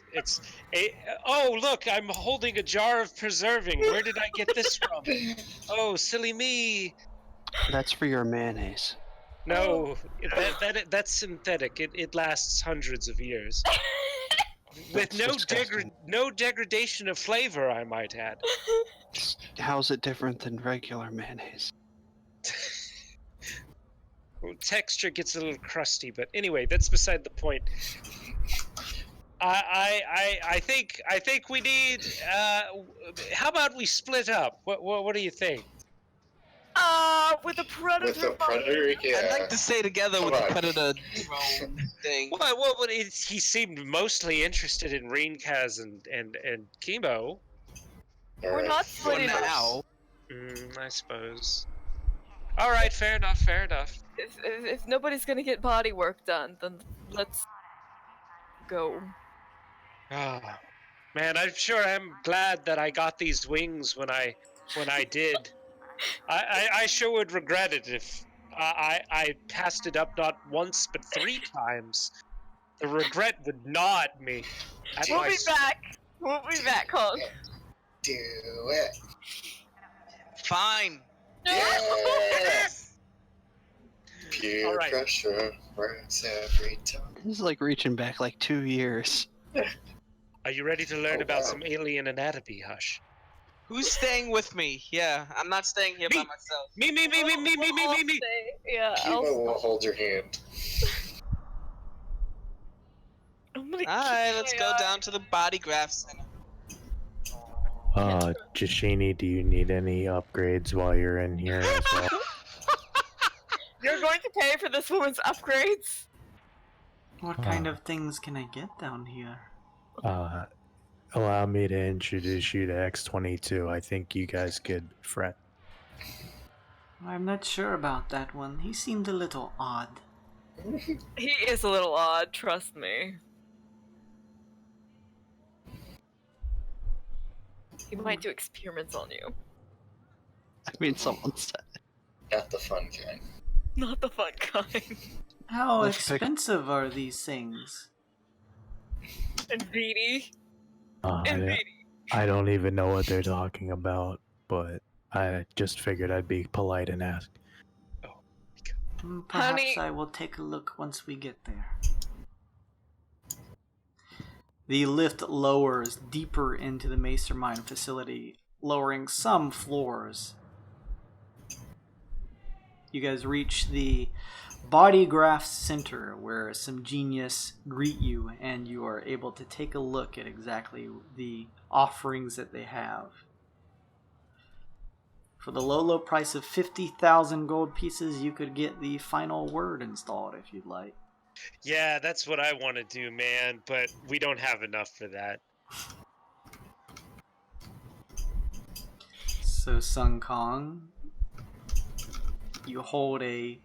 E: Oh, look! I'm holding a jar of preserving. Where did I get this from? Oh, silly me.
D: That's for your mayonnaise.
E: No, that's synthetic. It lasts hundreds of years. With
D: That's disgusting.
E: no degradation of flavor, I might add.
D: How's it different than regular mayonnaise?
E: Well, texture gets a little crusty, but anyway, that's beside the point. I think we need. How about we split up? What do you think?
H: With a predator.
G: With the predator, yeah.
F: I'd like to stay together
G: Come
F: with the
G: on.
F: predator drone thing.
E: Well, but he seemed mostly interested in Reenkaz and Chemo.
H: We're not splitting
F: For
H: up.
F: now.
E: I suppose. All right, fair enough. Fair enough.
H: If nobody's gonna get body work done, then let's go.
E: Ah, man, I'm sure I'm glad that I got these wings when I did. I sure would regret it if I passed it up not once but 3 times. The regret would gnaw at me. At
H: We'll
E: my
H: be back. We'll be back, Kong.
G: Do it.
F: Fine.
G: Yes. Peer
E: All right.
G: pressure works every time.
D: This is like reaching back like 2 years.
E: Are you ready to learn
G: Oh,
E: about
G: wow.
E: some alien anatomy, Hush?
F: Who's staying with me? Yeah, I'm not staying here by
E: Me.
F: myself.
E: Me.
H: We'll stay. Yeah,
G: Kimo will hold your hand.
F: Alright, let's go down to the body graft center.
A: Jashini, do you need any upgrades while you're in here as well?
H: You're going to pay for this woman's upgrades?
B: What kind of things can I get down here?
A: Allow me to introduce you to X-22. I think you guys could friend.
B: I'm not sure about that one. He seemed a little odd.
H: He is a little odd, trust me. He might do experiments on you.
D: I mean, someone said.
G: Not the fun kind.
H: Not the fun kind.
B: How
D: Let's pick-
B: expensive are these things?
H: And Beanie.
A: I
H: And
A: don't-
H: Beanie.
A: I don't even know what they're talking about, but I just figured I'd be polite and ask.
B: Perhaps
H: Honey.
B: I will take a look once we get there. The lift lowers deeper into the Mastermind facility, lowering some floors. You guys reach the Body Graft Center, where some genius greet you, and you are able to take a look at exactly the offerings that they have. For the low price of 50,000 gold pieces, you could get the final Wyrd installed if you'd like.
E: Yeah, that's what I want to do, man, but we don't have enough for that.
B: So, Sun Kong, you hold a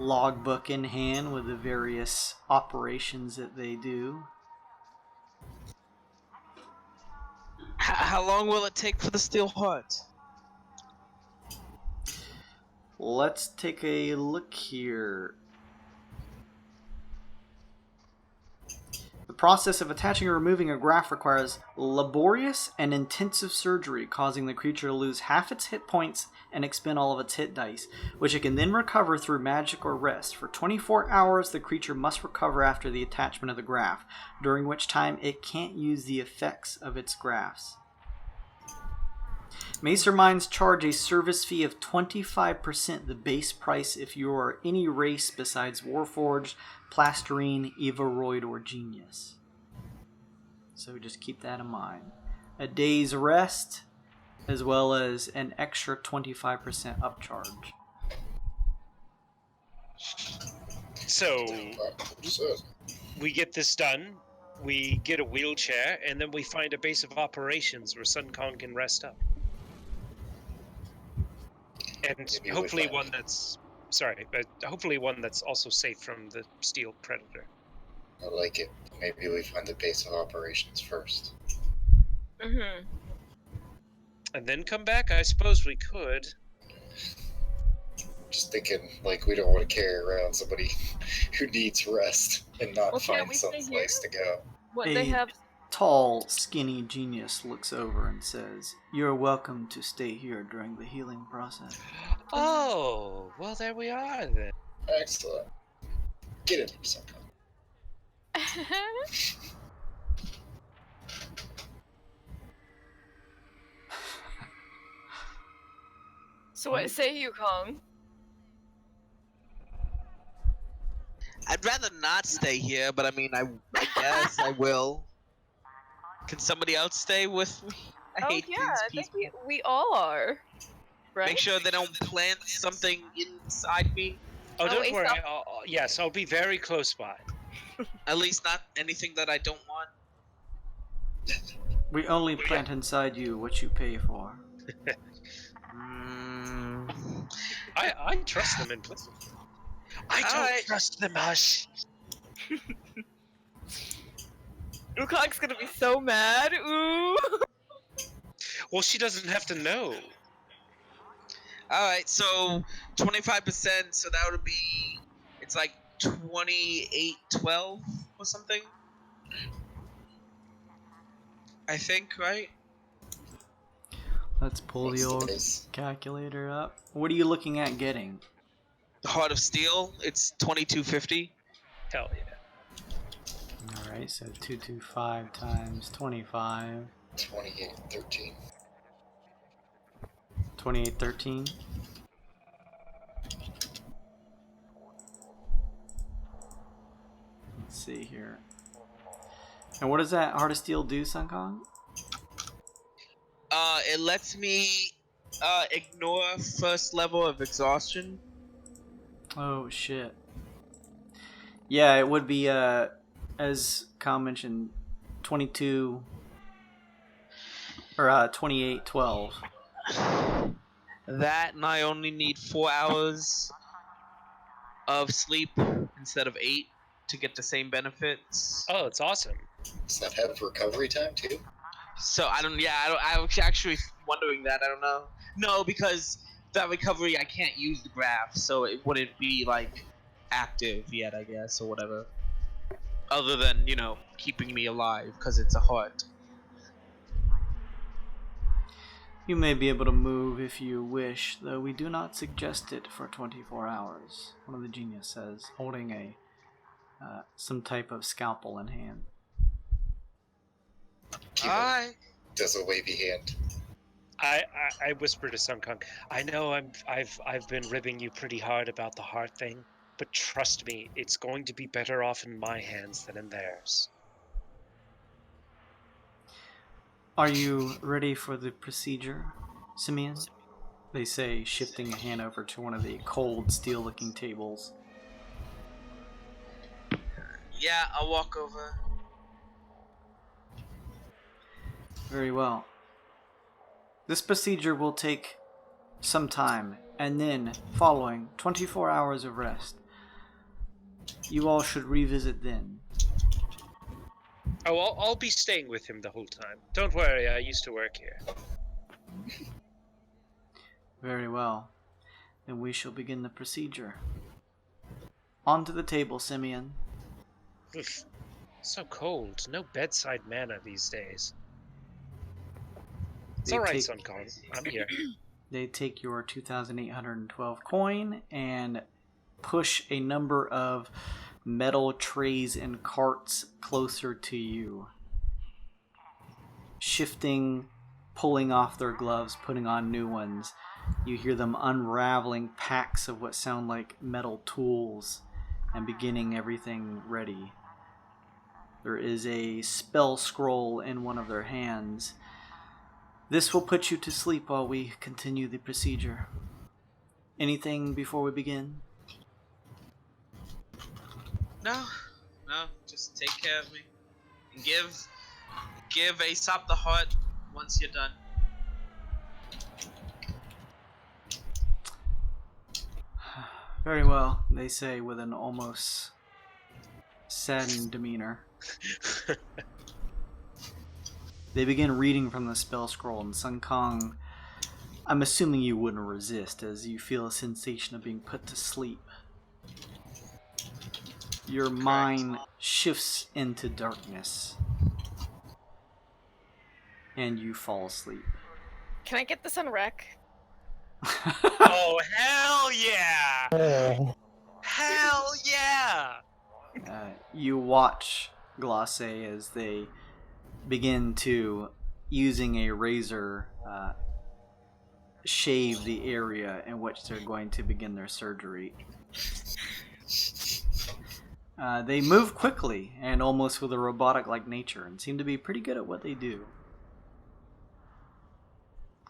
B: logbook in hand with the various operations that they do.
F: How long will it take for the steel heart?
B: Let's take a look here. process of attaching or removing a graph requires laborious and intensive surgery, causing the creature to lose half its hit points and expend all of its hit dice, which it can then recover through magic or rest. For 24 hours, the creature must recover after the attachment of the graph, during which time it can't use the effects of its graphs. Masterminds charge a service fee of 25%, the base price if you are any race besides Warforged, Plasterine, Evaroid, or Genius. So just keep that in mind. A day's rest, as well as an extra 25% upcharge.
E: So, we get this done, we get a wheelchair, and then we find a base of operations where Sun Kong can rest up. And
G: Maybe
E: hopefully
G: we find-
E: one that's... Sorry, but hopefully one that's also safe from the steel predator.
G: I like it. Maybe we find the base of operations first.
H: Mm-hmm.
E: And then come back? I suppose we could.
G: Just thinking, like, we don't want to carry around somebody who needs rest and not
H: Well, can't
G: find
H: we
G: some
H: stay
G: place to go.
H: What
B: Hey.
H: they have?
B: Tall, skinny Genius looks over and says, "You're welcome to stay here during the healing process."
E: Oh, well there we are then.
G: Excellent. Get in there, Sunko.
H: So what say you, Kong?
F: I'd rather not stay here, but I mean, I guess I will. Can somebody else stay with me? I
H: Oh
F: hate
H: yeah, I
F: these
H: think
F: people.
H: we all are. Right?
F: Make sure they don't plant something inside me.
E: Oh,
H: Oh,
E: don't
H: Ace
E: worry.
H: up.
E: Yes, I'll be very close by.
F: At least not anything that I don't want.
B: We only plant inside you what you pay for.
E: I trust them implicitly. I don't
F: Alright.
E: trust them, Hush.
H: Ukong's gonna be so mad. Ooh.
E: Well, she doesn't have to know.
F: Alright, so 25%, so that would be, it's like 2812 or something? I think, right?
B: Let's pull the
G: What's the
B: old
G: base?
B: calculator up. What are you looking at getting?
F: The Heart of Steel, it's 2250.
E: Hell yeah.
B: Alright, so 225 times 25.
G: 2813.
B: 2813. Let's see here. And what does that Heart of Steel do, Sun Kong?
F: It lets me ignore first level of exhaustion.
B: Oh shit. Yeah, it would be as Kyle mentioned, 22 or 2812.
F: That, and I only need 4 hours of sleep instead of 8 to get the same benefits.
E: Oh, it's awesome.
G: Does that have recovery time too?
F: So I was actually wondering that. I don't know. No, because that recovery I can't use the graph, so it wouldn't be like active yet, I guess, or whatever. Other than, you know, keeping me alive because it's a heart.
B: You may be able to move if you wish, though we do not suggest it for 24 hours. One of the Genius says, holding a some type of scalpel in hand.
F: Alright.
G: Does a wavy hand.
E: I whisper to Sun Kong, I know I've been ribbing you pretty hard about the heart thing, but trust me, it's going to be better off in my hands than in theirs.
B: Are you ready for the procedure, Simeon? They say, shifting a hand over to one of the cold, steel-looking tables.
F: Yeah, I'll walk over.
B: Very well. This procedure will take some time, and then, following 24 hours of rest, you all should revisit then.
E: Oh, I'll be staying with him the whole time. Don't worry, I used to work here.
B: Very well. Then we shall begin the procedure. Onto the table, Simeon.
E: So cold. No bedside manna these days. It's
B: They
E: alright,
B: take-
E: Sun Kong. I'm here.
B: They take your 2,812 coin and push a number of metal trays and carts closer to you. Shifting, pulling off their gloves, putting on new ones. You hear them unraveling packs of what sound like metal tools and beginning everything ready. There is a spell scroll in one of their hands. This will put you to sleep while we continue the procedure. Anything before we begin?
F: No, just take care of me. And give Aesop the heart once you're done.
B: Very well, they say with an almost saddened demeanor. They begin reading from the spell scroll, and Sun Kong, I'm assuming you wouldn't resist as you feel a sensation of being put to sleep. Your mind shifts into darkness, and you fall asleep.
H: Can I get this on rec?
E: Oh, hell yeah! Hell yeah!
B: You watch Glace as they begin to, using a razor, shave the area in which they're going to begin their surgery. They move quickly and almost with a robotic-like nature and seem to be pretty good at what they do.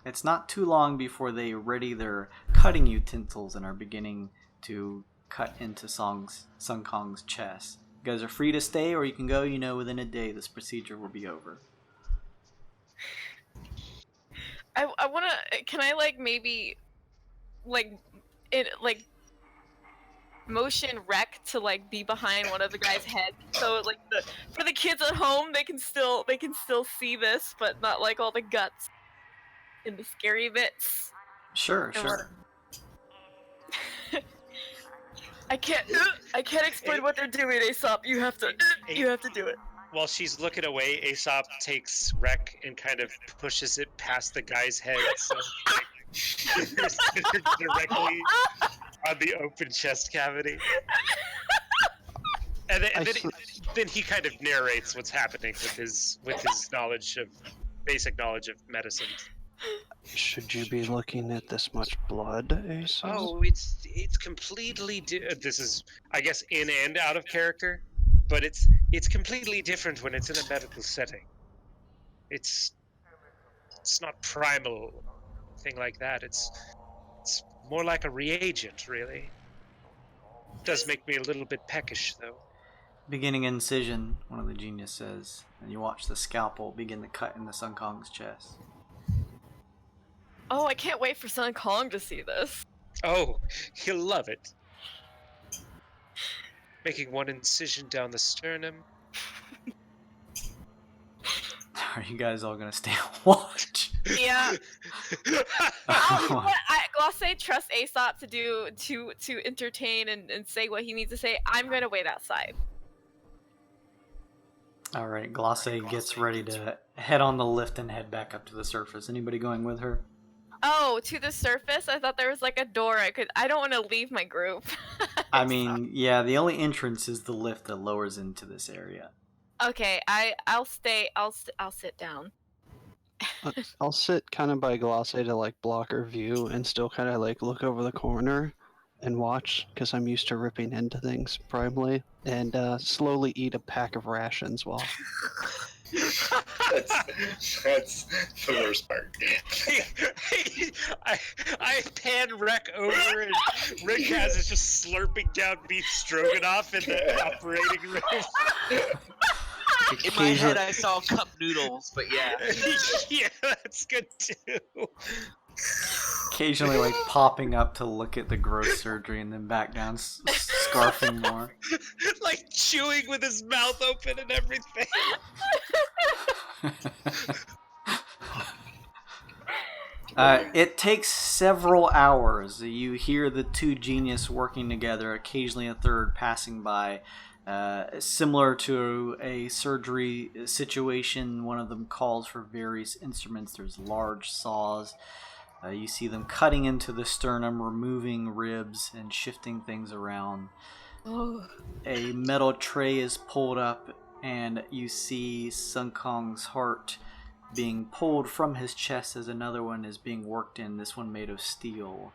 B: It's not too long before they ready their cutting utensils and are beginning to cut into Sun Kong's chest. You guys are free to stay, or you can go. You know, within a day, this procedure will be over.
H: I wanna. Can I maybe, motion rec to be behind one of the guy's heads, so for the kids at home they can still
B: Oh,
H: see this, but not all the guts and the scary bits.
B: Sure.
H: I can't explain what they're doing, Aesop. You have to do it.
E: While she's looking away, Aesop takes Rek and kind of pushes it past the guy's head, so directly on the open chest cavity. And then he kind of narrates what's happening with his basic knowledge of medicine.
D: Should you be looking at this much blood, Aesop?
E: Oh, it's completely this is, I guess, in and out of character, but it's completely different when it's in a medical setting. It's not primal thing like that. It's more like a reagent, really. It does make me a little bit peckish, though.
B: Beginning incision, one of the genius says, and you watch the scalpel begin to cut into Sun Kong's chest.
H: Oh, I can't wait for Sun Kong to see this.
E: Oh, he'll love it. Making one incision down the sternum.
B: Are you guys all gonna stay on watch?
H: Yeah. Glosse trusts Aesop to entertain and say what he needs to say. I'm gonna wait outside.
B: Alright, Glace gets ready to head on the lift and head back up to the surface. Anybody going with her?
H: Oh, to the surface? I thought there was a door I don't want to leave my group.
B: I mean, yeah, the only entrance is the lift that lowers into this area.
H: Okay, I'll stay. I'll sit down.
D: I'll sit kind of by Glosse to block her view and still kind of look over the corner and watch, because I'm used to ripping into things primarily, and slowly eat a pack of rations while.
G: That's the worst part.
E: I pan Rek over, and Rick is just slurping down beef stroganoff in the operating room.
F: In my head, I saw cup noodles, but yeah.
E: Yeah, that's good too.
B: Occasionally, popping up to look at the gross surgery and then back down, scarfing more.
E: Chewing with his mouth open and everything.
B: It takes several hours. You hear the two genius working together, occasionally a third passing by. Similar to a surgery situation, one of them calls for various instruments. There's large saws. You see them cutting into the sternum, removing ribs, and shifting things around.
H: Oh.
B: A metal tray is pulled up, and you see Sun Kong's heart being pulled from his chest as another one is being worked in. This one made of steel.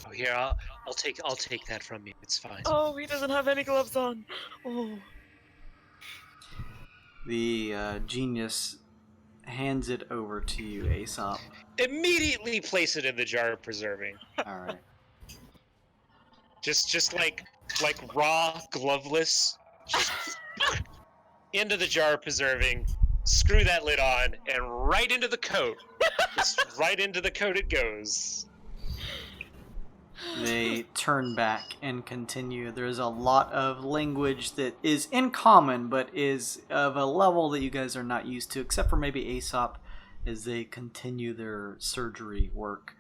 E: Oh, here, I'll take that from you. It's fine.
H: Oh, he doesn't have any gloves on. Oh.
B: The genius hands it over to you, Aesop.
E: Immediately place it in the jar of preserving.
B: All right.
E: Just like raw, gloveless, just into the jar of preserving. Screw that lid on, and right into the coat. Just right into the coat it goes.
B: They turn back and continue. There's a lot of language that is in common, but is of a level that you guys are not used to, except for maybe Aesop, as they continue their surgery work.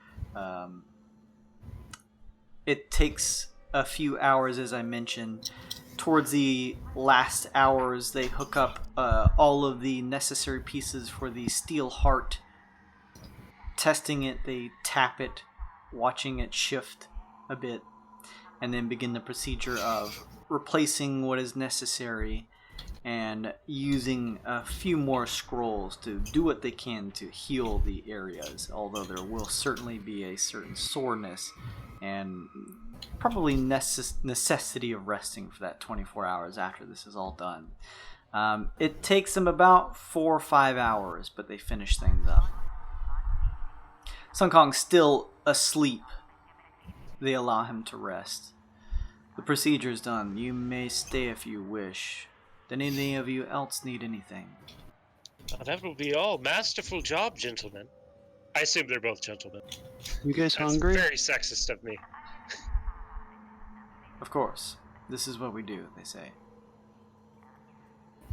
B: It takes a few hours, as I mentioned. Towards the last hours, they hook up all of the necessary pieces for the steel heart. Testing it, they tap it, watching it shift a bit, and then begin the procedure of replacing what is necessary and using a few more scrolls to do what they can to heal the areas, although there will certainly be a certain soreness and probably necessity of resting for that 24 hours after this is all done. It takes them about 4 or 5 hours, but they finish things up. Sun Kong's still asleep. They allow him to rest. The procedure's done. You may stay if you wish. Did any of you else need anything?
E: That will be all. Masterful job, gentlemen. I assume they're both gentlemen.
D: You guys
E: That's
D: hungry?
E: very sexist of me.
B: Of course. This is what we do, they say.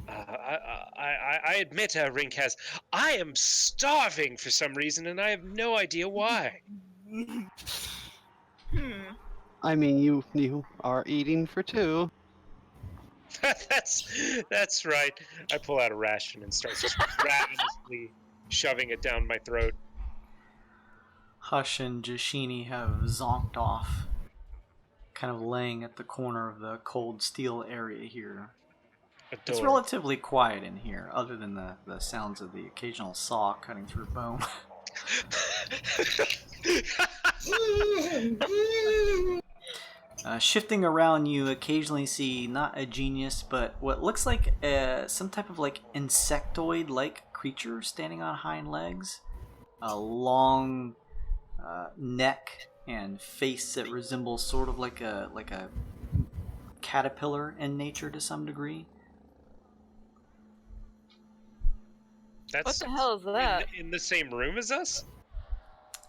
E: I admit, Rink has. I am starving for some reason, and I have no idea why.
D: I mean, you are eating for two.
E: That's right. I pull out a ration and start just ravenously shoving it down my throat.
B: Hush and Jashini have zonked off, kind of laying at the corner of the cold steel area here. It's relatively quiet in here, other than the sounds of the occasional saw cutting through bone. Shifting around, you occasionally see not a genius, but what looks like some type of like insectoid-like creature standing on hind legs. A long neck and face that resembles sort of like a caterpillar in nature to some degree.
E: That's
H: What the hell is that?
E: in the same room as us?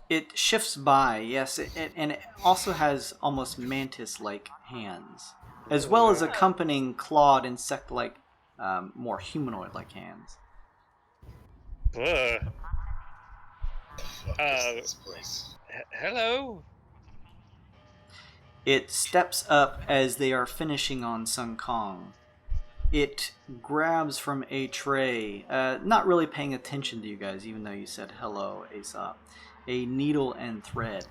B: It shifts by, yes, and it also has almost mantis-like hands, as well as accompanying clawed insect-like, more humanoid-like hands.
E: Ugh.
G: Fuck is this place?
E: Hello?
B: It steps up as they are finishing on Sun Kong. It grabs from a tray, not really paying attention to you guys, even though you said hello, Aesop, a needle and thread.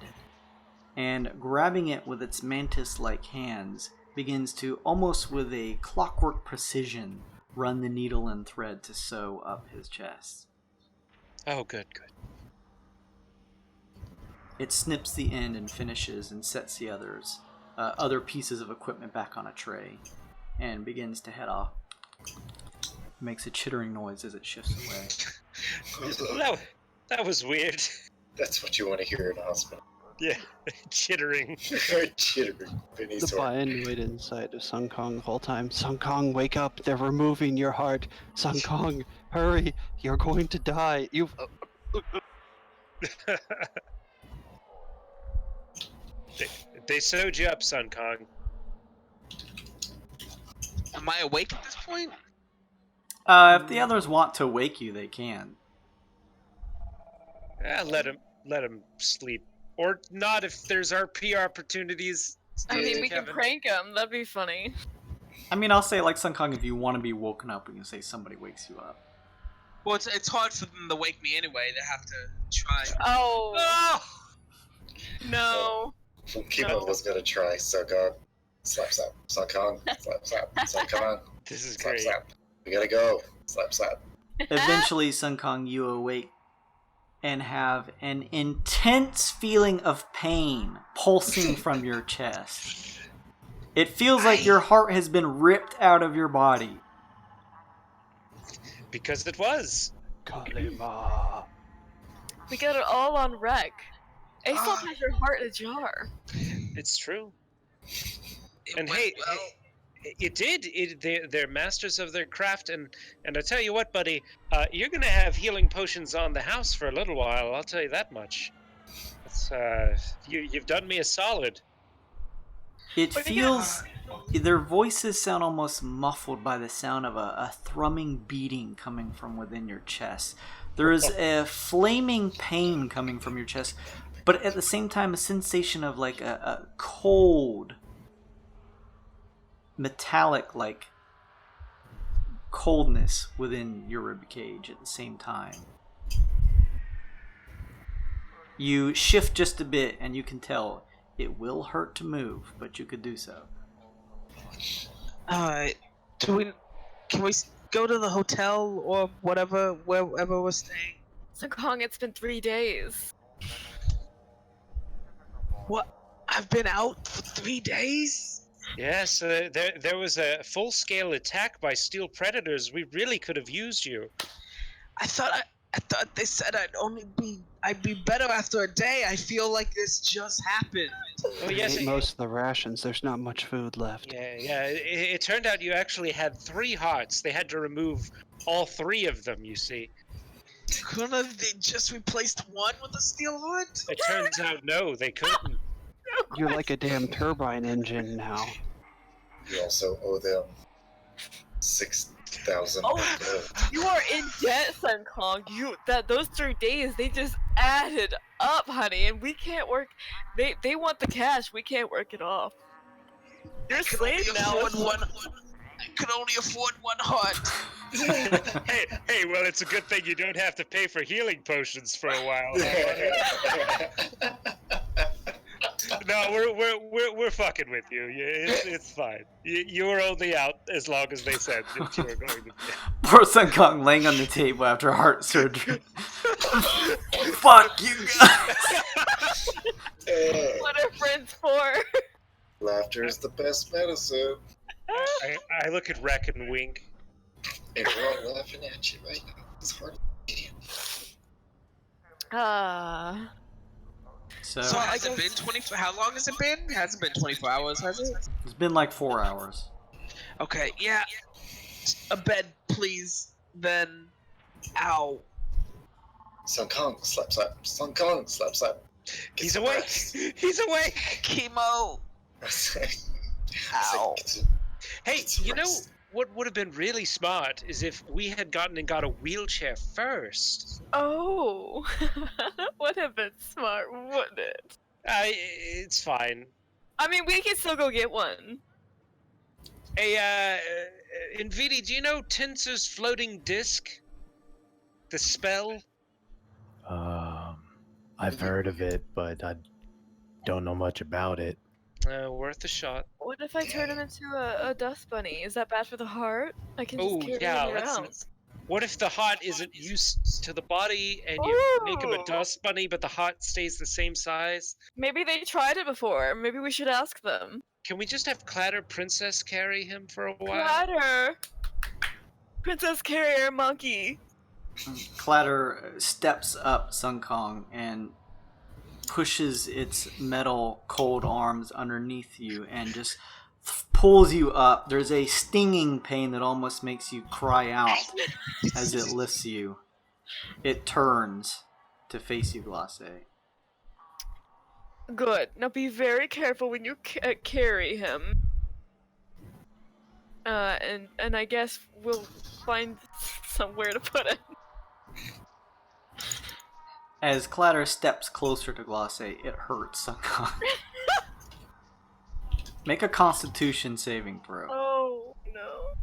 B: And grabbing it with its mantis-like hands, begins to, almost with a clockwork precision, run the needle and thread to sew up his chest.
E: Oh, good.
B: It snips the end and finishes and sets the other pieces of equipment back on a tray, and begins to head off. Makes a chittering noise as it shifts away.
E: That was weird.
G: That's what you want to hear in a hospital.
E: Yeah, chittering.
G: Chittering. Any
D: The
G: sort.
D: Bian waited inside of Sun Kong the whole time. Sun Kong, wake up! They're removing your heart. Sun Kong, hurry! You're going to die. You've.
E: They sewed you up, Sun Kong.
F: Am I awake at this point?
B: If the others want to wake you, they can.
E: Let him sleep, or not if there's RP opportunities.
H: I mean,
E: to
H: we can
E: Kevin.
H: prank him. That'd be funny.
B: I mean, I'll say like Sun Kong, if you want to be woken up, we can say somebody wakes you up.
F: Well, it's hard for them to wake me anyway. They have to try.
H: Oh
F: Oh!
H: no!
G: Kimo was gonna try, so go. Slap slap. Sun Kong. Slap slap. Sun Kong.
E: This is
G: Slap
E: great.
G: slap. We gotta go. Slap slap.
B: Eventually, Sun Kong, you awake and have an intense feeling of pain pulsing from your chest. It feels like your heart has been ripped out of your body.
E: Because it was.
D: Kalima.
H: We got it all on rec. Aesop has your heart in a jar.
E: It's true.
F: It
E: And
F: went
E: hey,
F: well.
E: it did. They're masters of their craft, and I tell you what, buddy, you're gonna have healing potions on the house for a little while. I'll tell you that much. It's, you've done me a solid.
B: It
H: What do you get?
B: feels... Their voices sound almost muffled by the sound of a thrumming beating coming from within your chest. There is a flaming pain coming from your chest, but at the same time a sensation of like a cold, metallic like coldness within your rib cage at the same time. You shift just a bit and you can tell it will hurt to move, but you could do so.
F: Alright. Can we go to the hotel or whatever, wherever we're staying?
H: So Kong, it's been 3 days.
F: What? I've been out for 3 days?
E: Yes, there was a full-scale attack by steel predators. We really could have used you.
F: I thought they said I'd be better after a day. I feel like this just happened.
E: Oh
D: We
E: yes,
D: ate most of the rations. There's not much food left.
E: yeah. It turned out you actually had 3 hearts. They had to remove all 3 of them. You see.
F: Couldn't have they just replaced one with a steel heart?
E: It turns out no, they couldn't.
D: You're like a damn turbine engine now.
G: You also owe them 6,000
H: Oh.
G: gold.
H: You are in debt, Sun Kong. Those 3 days, they just added up, honey, and we can't work. They want the cash. We can't work it off. You're a slave now.
F: I could only afford one heart.
E: hey, well, it's a good thing you don't have to pay for healing potions for a while. No, we're fucking with you. It's fine. You were only out as long as they said that you were going to be.
B: Poor Sun Kong laying on the table after heart surgery. Fuck you guys!
H: What are friends for?
G: Laughter is the best medicine.
E: I look at Rek and wink.
G: Hey, we're all laughing at you right now. It's hard to see.
B: So,
F: So has it been 24? How long has it been? It hasn't been 24 hours, has it?
B: it's been like 4 hours.
F: Okay, yeah. A bed, please. Then, ow.
G: Sun Kong, slap slap. Sun Kong, slap slap. Get
E: He's
G: some
E: awake.
G: rest.
E: He's awake.
F: Chemo. Ow.
E: Hey,
G: Get some
E: you know
G: rest.
E: what would have been really smart is if we had got a wheelchair first.
H: Oh, that would have been smart, wouldn't it?
E: It's fine.
H: I mean, we can still go get one.
E: Hey, Nvidi, do you know Tensor's floating disc? The spell?
A: I've heard of it, but I don't know much about it.
E: Worth a shot.
H: What if I turn him into a dust bunny? Is that bad for the heart? I can just
E: Oh,
H: carry
E: yeah,
H: him
E: let's-
H: around.
E: What if the heart isn't used to the body and you make him a
H: Ooh.
E: dust bunny, but the heart stays the same size?
H: Maybe they tried it before. Maybe we should ask them.
E: Can we just have Clatter Princess carry him for a while?
H: Clatter! Princess Carrier Monkey!
B: Clatter steps up Sun Kong and pushes its metal cold arms underneath you and just pulls you up. There's a stinging pain that almost makes you cry out as it lifts you. It turns to face you, Glace.
H: Good. Now be very careful when you carry him. And I guess we'll find somewhere to put it.
B: As Clatter steps closer to Glace, it hurts Sun Kong. Make a Constitution saving throw.
H: Oh no.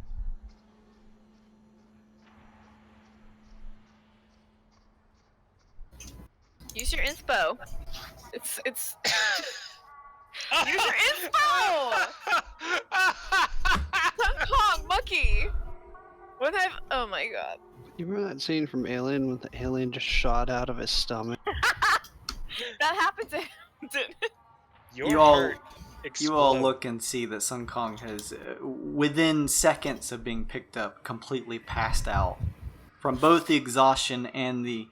H: Use your inspo. It's use your inspo. Sun Kong Mucky. When I've oh my god.
D: You remember that scene from Alien when the alien just shot out of his stomach?
H: That happened to him, didn't it?
E: Your
B: You all-
E: heart
B: You all
E: explode.
B: look and see that Sun Kong has, within seconds of being picked up, completely passed out from both the exhaustion and the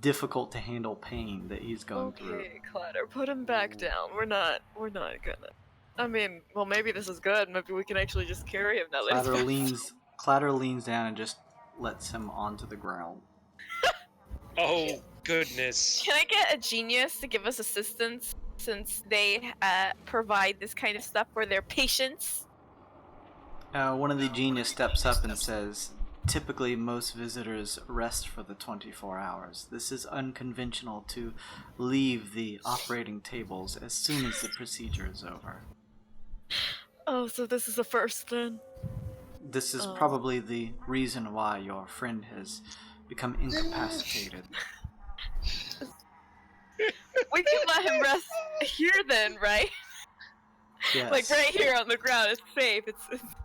B: difficult to handle pain that he's going through.
H: Okay, Clatter, put him back down. We're not gonna. I mean, well, maybe this is good. Maybe we can actually just carry him now that he's
B: Clatter leans down and just lets him onto the ground.
E: Oh, goodness.
H: Can I get a genius to give us assistance since they provide this kind of stuff for their patients?
B: One of the genius steps up and says, "Typically, most visitors rest for the 24 hours. This is unconventional to leave the operating tables as soon as the procedure is over.
H: Oh, so this is the first then?
B: This is probably the reason why your friend has become incapacitated."
H: We can let him rest here then, right?
B: Yes.
H: Like right here on the ground. It's safe.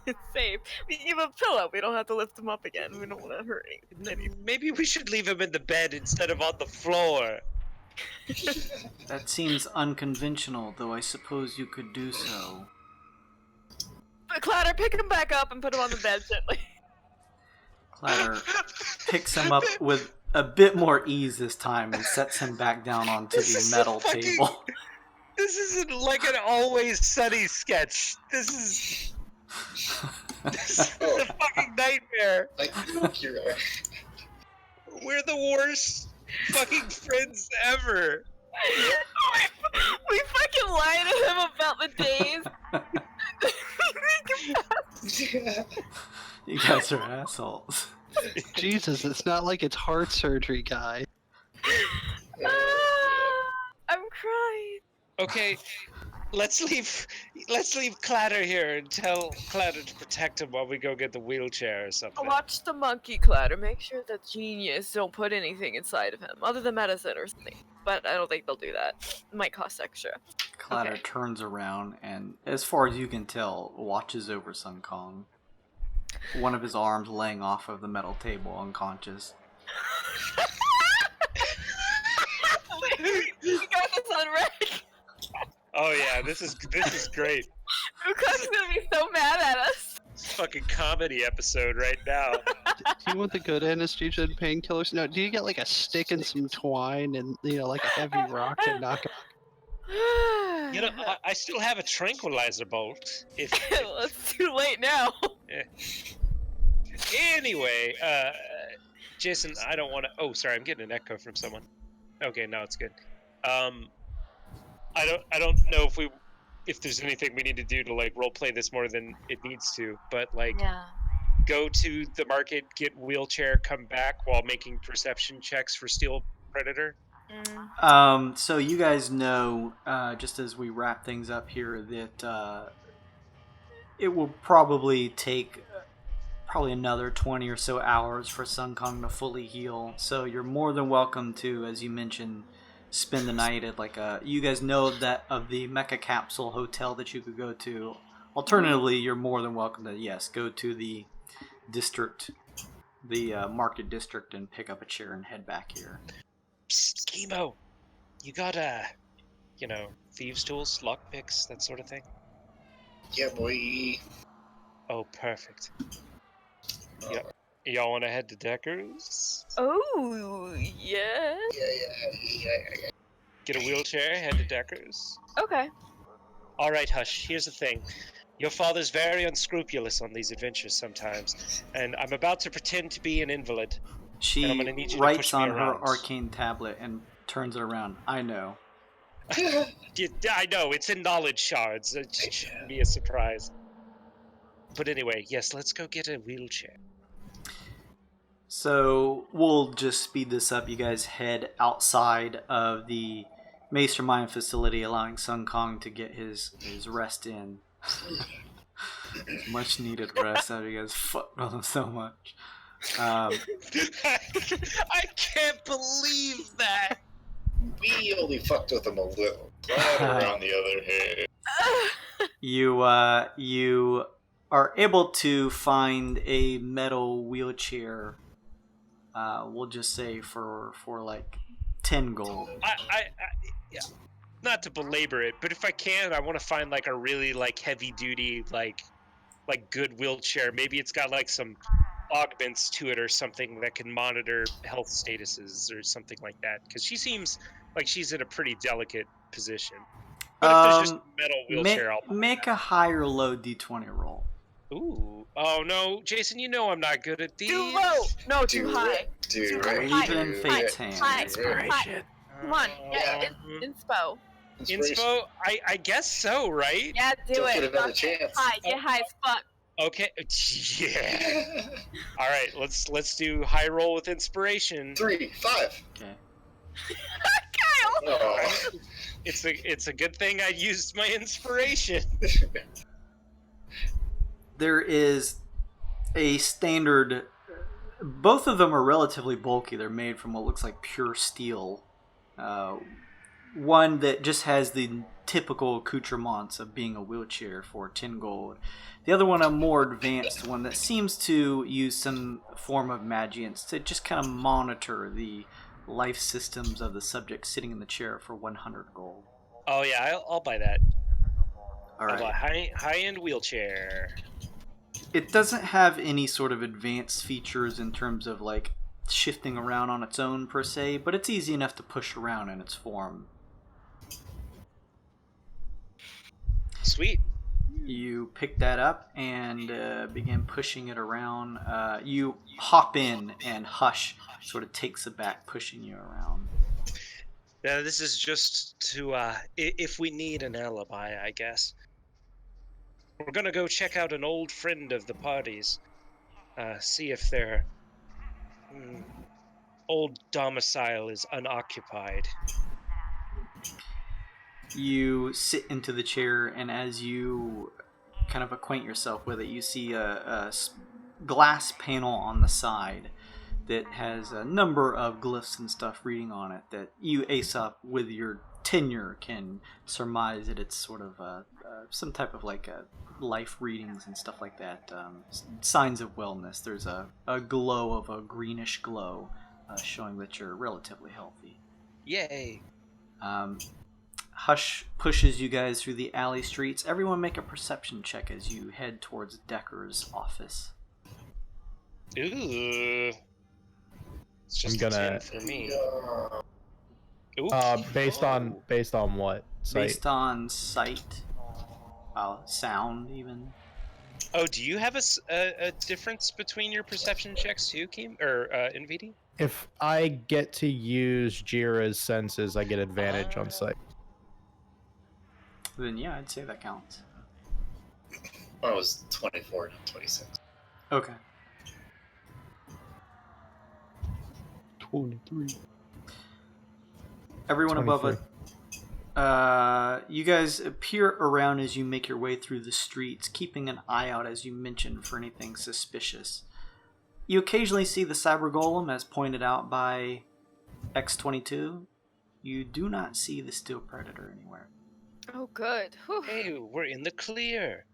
H: It's safe. We give him a pillow. We don't have to lift him up again. We don't want to hurt anything.
E: Maybe we should leave him in the bed instead of on the floor.
B: That seems unconventional, though I suppose you could do so.
H: But Clatter, pick him back up and put him on the bed gently.
B: Clatter picks him up with a bit more ease this time and sets him back down onto the metal table.
E: This isn't like an Always Sunny sketch. This is a fucking nightmare.
G: I think you're right.
E: We're the worst fucking friends ever.
H: we fucking lied to him about the days.
B: You guys are assholes.
D: Jesus, it's not like it's heart surgery, guy.
H: I'm crying.
E: Okay, let's leave Clatter here and tell Clatter to protect him while we go get the wheelchair or something.
H: Watch the monkey, Clatter. Make sure that genius don't put anything inside of him, other than medicine or something. But I don't think they'll do that. It might cost extra.
B: Clatter
H: Okay.
B: turns around and, as far as you can tell, watches over Sun Kong. One of his arms laying off of the metal table, unconscious.
H: We got this on rec.
E: Oh yeah, this is great.
H: Ukak's gonna be so mad at us.
E: It's a fucking comedy episode right now.
D: Do you want the good anesthesia and painkillers? No, do you get like a stick and some twine and, like a heavy rock to knock him?
E: You know, I still have a tranquilizer bolt. If
H: Well, it's too late now.
E: anyway, Jason, I don't want to. Oh, sorry, I'm getting an echo from someone. Okay, now it's good. I don't know if there's anything we need to do to like role play this more than it needs to, but like go to the market, get wheelchair, come back while making perception checks for steel predator.
B: So you guys know, just as we wrap things up here, that it will probably take another 20 or so hours for Sun Kong to fully heal. So you're more than welcome to, as you mentioned, spend the night at like you guys know that of the Mecha Capsule hotel that you could go to. Alternatively, you're more than welcome to, go to the district, the market district, and pick up a chair and head back here.
E: Psst, Chemo, you got thieves' tools, lockpicks, that sort of thing?
G: Yeah, boy.
E: Oh, perfect. Y'all want to head to Decker's?
H: Oh, yeah.
G: Yeah.
E: Get a wheelchair, head to Decker's?
H: Okay.
E: All right, Hush, here's the thing. Your father's very unscrupulous on these adventures sometimes, and I'm about to pretend to be an invalid.
B: She
E: And I'm gonna need you to
B: writes
E: push me
B: on her
E: around.
B: arcane tablet and turns it around. I know.
E: I know, it's in knowledge shards. It shouldn't be a surprise. But anyway, yes, let's go get a wheelchair.
B: So we'll just speed this up. You guys head outside of the mastermind facility, allowing Sun Kong to get his rest in. Much needed rest. How you guys fucked with him so much.
E: I can't believe that.
G: We only fucked with him a little. Platter, on the other hand.
B: You are able to find a metal wheelchair. We'll just say for like 10 gold.
E: Yeah. Not to belabor it, but if I can, I want to find like a really like heavy duty like good wheelchair. Maybe it's got like some augments to it or something that can monitor health statuses or something like that. Because she seems like she's in a pretty delicate position. But if there's just a metal wheelchair, I'll
B: make a high or low d20 roll.
E: Ooh. Oh no, Jason, you know I'm not good at these.
H: Too low. No, too high.
G: Do
H: high.
G: right.
B: Even in Fate's hand.
H: High.
A: Inspiration.
H: Come on, yeah, inspo.
E: Inspo? I guess so, right?
H: Yeah, do
G: Don't
H: it.
G: get another chance.
H: High, get high as fuck.
E: Okay. Yeah. All right, let's do high roll with inspiration.
G: 3, 5.
B: Okay.
H: Kyle!
G: Oh.
E: It's a good thing I used my inspiration.
B: There is a standard. Both of them are relatively bulky. They're made from what looks like pure steel. One that just has the typical accoutrements of being a wheelchair for 10 gold. The other one, a more advanced one that seems to use some form of magiance to just kind of monitor the life systems of the subject sitting in the chair for 100 gold.
E: Oh yeah, I'll buy that.
B: All right.
E: I'll buy high-end wheelchair.
B: It doesn't have any sort of advanced features in terms of like shifting around on its own per se, but it's easy enough to push around in its form.
E: Sweet.
B: You pick that up and begin pushing it around. You hop in and Hush sort of takes it back, pushing you around.
E: Yeah, this is just to if we need an alibi, I guess. We're gonna go check out an old friend of the party's. See if their old domicile is unoccupied.
B: You sit into the chair, and as you kind of acquaint yourself with it, you see a glass panel on the side that has a number of glyphs and stuff reading on it that you, Aesop, with your tenure, can surmise that it's sort of some type of like life readings and stuff like that. Signs of wellness. There's a glow of a greenish glow showing that you're relatively healthy.
E: Yay!
B: Hush pushes you guys through the alley streets. Everyone make a perception check as you head towards Decker's office.
E: Ooh. It's just
A: I'm
E: a
A: gonna-
E: 10 for me. Ooh.
A: Based on what? Site?
B: Based on sight, sound even.
E: Oh, do you have a difference between your perception checks too, Keem? Or NVD?
A: If I get to use Jira's senses, I get advantage on sight.
B: Then yeah, I'd say that counts.
G: I was 24, not 26.
B: Okay.
D: 23.
B: Everyone above
A: 23.
B: it. You guys peer around as you make your way through the streets, keeping an eye out, as you mentioned, for anything suspicious. You occasionally see the cyber golem, as pointed out by X22. You do not see the steel predator anywhere.
H: Oh, good. Whew.
E: Hey, we're in the clear.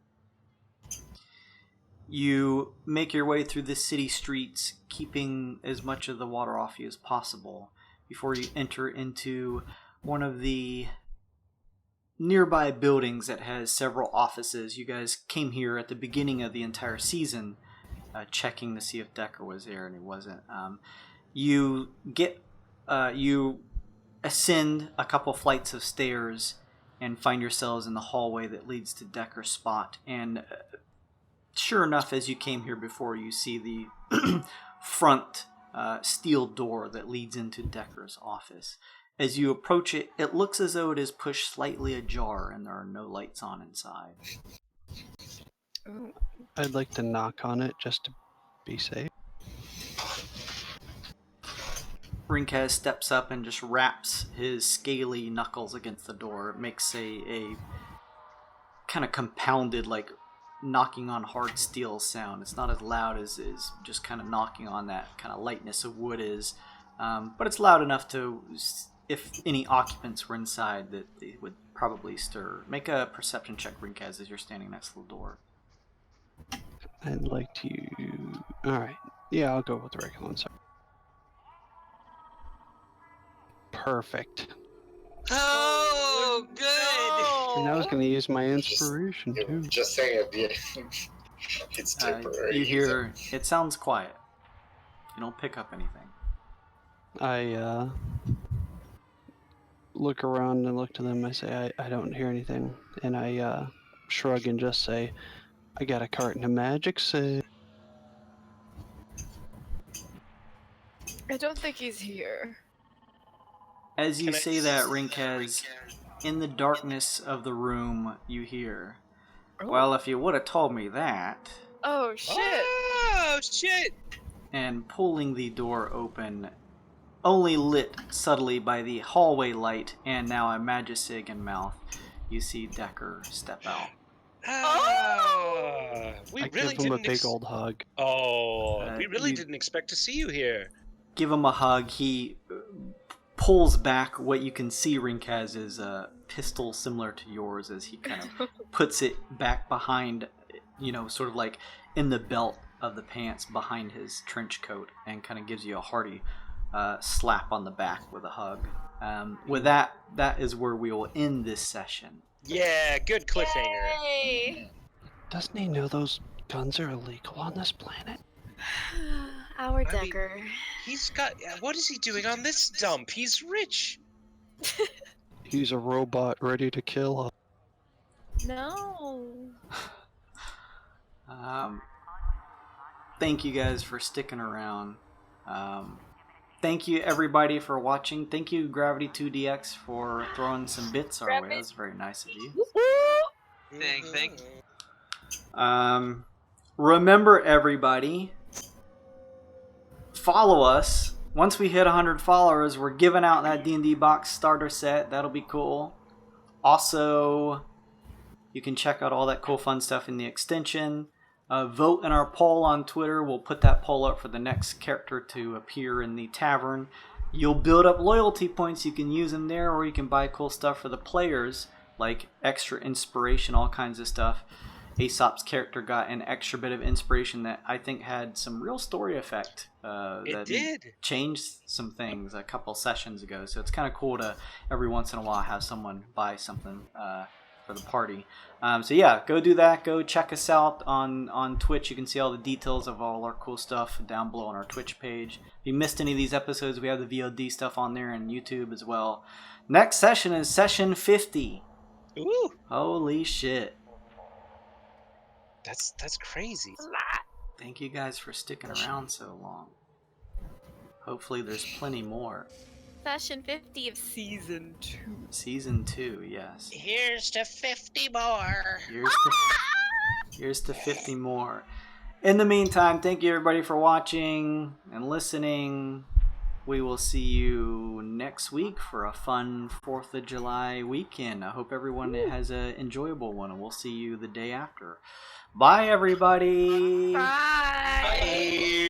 B: You make your way through the city streets, keeping as much of the water off you as possible, before you enter into one of the nearby buildings that has several offices. You guys came here at the beginning of the entire season, checking to see if Decker was there, and he wasn't. You ascend a couple flights of stairs and find yourselves in the hallway that leads to Decker's spot. And sure enough, as you came here before, you see the front steel door that leads into Decker's office. As you approach it, it looks as though it is pushed slightly ajar and there are no lights on inside.
H: Ooh.
D: I'd like to knock on it just to be safe.
B: Rinkaz steps up and just wraps his scaly knuckles against the door. It makes a kind of compounded, like knocking on hard steel sound. It's not as loud as just kind of knocking on that kind of lightness of wood is, but it's loud enough to, if any occupants were inside, that they would probably stir. Make a perception check, Rinkaz, as you're standing next to the door.
D: I'd like to. Alright. Yeah, I'll go with the regular one. Sorry. Perfect.
F: Oh, good.
D: And I was going to use my inspiration too.
G: Just saying, it's temporary.
B: You hear, it sounds quiet. You don't pick up anything.
D: I look around and look to them. I say, I don't hear anything. And I shrug and just say, I got a carton of magic, so...
H: I don't think he's here.
B: As you say that, Rinkaz, in the darkness of the room, you hear, well, if you would have told me that...
H: Oh, shit!
E: Oh, shit!
B: And pulling the door open, only lit subtly by the hallway light and now a majestic in mouth, you see Decker step out.
E: We
D: I
E: really
D: give him a
E: didn't
D: big old hug.
E: we really didn't expect to see you here.
B: Give him a hug. He pulls back what you can see, Rinkaz, is a pistol similar to yours, as he kind of puts it back behind, sort of like in the belt of the pants behind his trench coat, and kind of gives you a hearty slap on the back with a hug. With that is where we will end this session.
E: Yeah, good cliffhanger.
H: Yay!
D: Doesn't he know those guns are illegal on this planet?
C: Our
E: I mean-
C: Decker.
E: He's got. What is he doing on this dump? He's rich.
D: He's a robot ready to kill us.
C: No.
B: Thank you guys for sticking around. Thank you everybody for watching. Thank you Gravity 2DX for throwing some bits our way. That was very nice of you.
F: Thank.
B: Remember everybody, follow us. Once we hit 100 followers, we're giving out that D&D box starter set. That'll be cool. Also, you can check out all that cool fun stuff in the extension. Vote in our poll on Twitter. We'll put that poll up for the next character to appear in the tavern. You'll build up loyalty points. You can use them there, or you can buy cool stuff for the players, like extra inspiration, all kinds of stuff. Aesop's character got an extra bit of inspiration that I think had some real story effect.
E: It did.
B: Changed some things a couple sessions ago, so it's kind of cool to every once in a while have someone buy something for the party. So yeah, go do that. Go check us out on Twitch. You can see all the details of all our cool stuff down below on our Twitch page. If you missed any of these episodes, we have the VOD stuff on there and YouTube as well. Next session is session 50.
E: Ooh,
B: Holy shit.
E: that's crazy.
B: Thank you guys for sticking around so long. Hopefully there's plenty more.
C: Session 50 of
H: Season 2.
B: Season 2, yes.
E: Here's to 50 more.
B: Here's to 50 more. In the meantime, thank you everybody for watching and listening. We will see you next week for a fun 4th of July weekend. I hope everyone has an enjoyable one, and we'll see you the day after. Bye, everybody.
H: Bye.
F: Bye.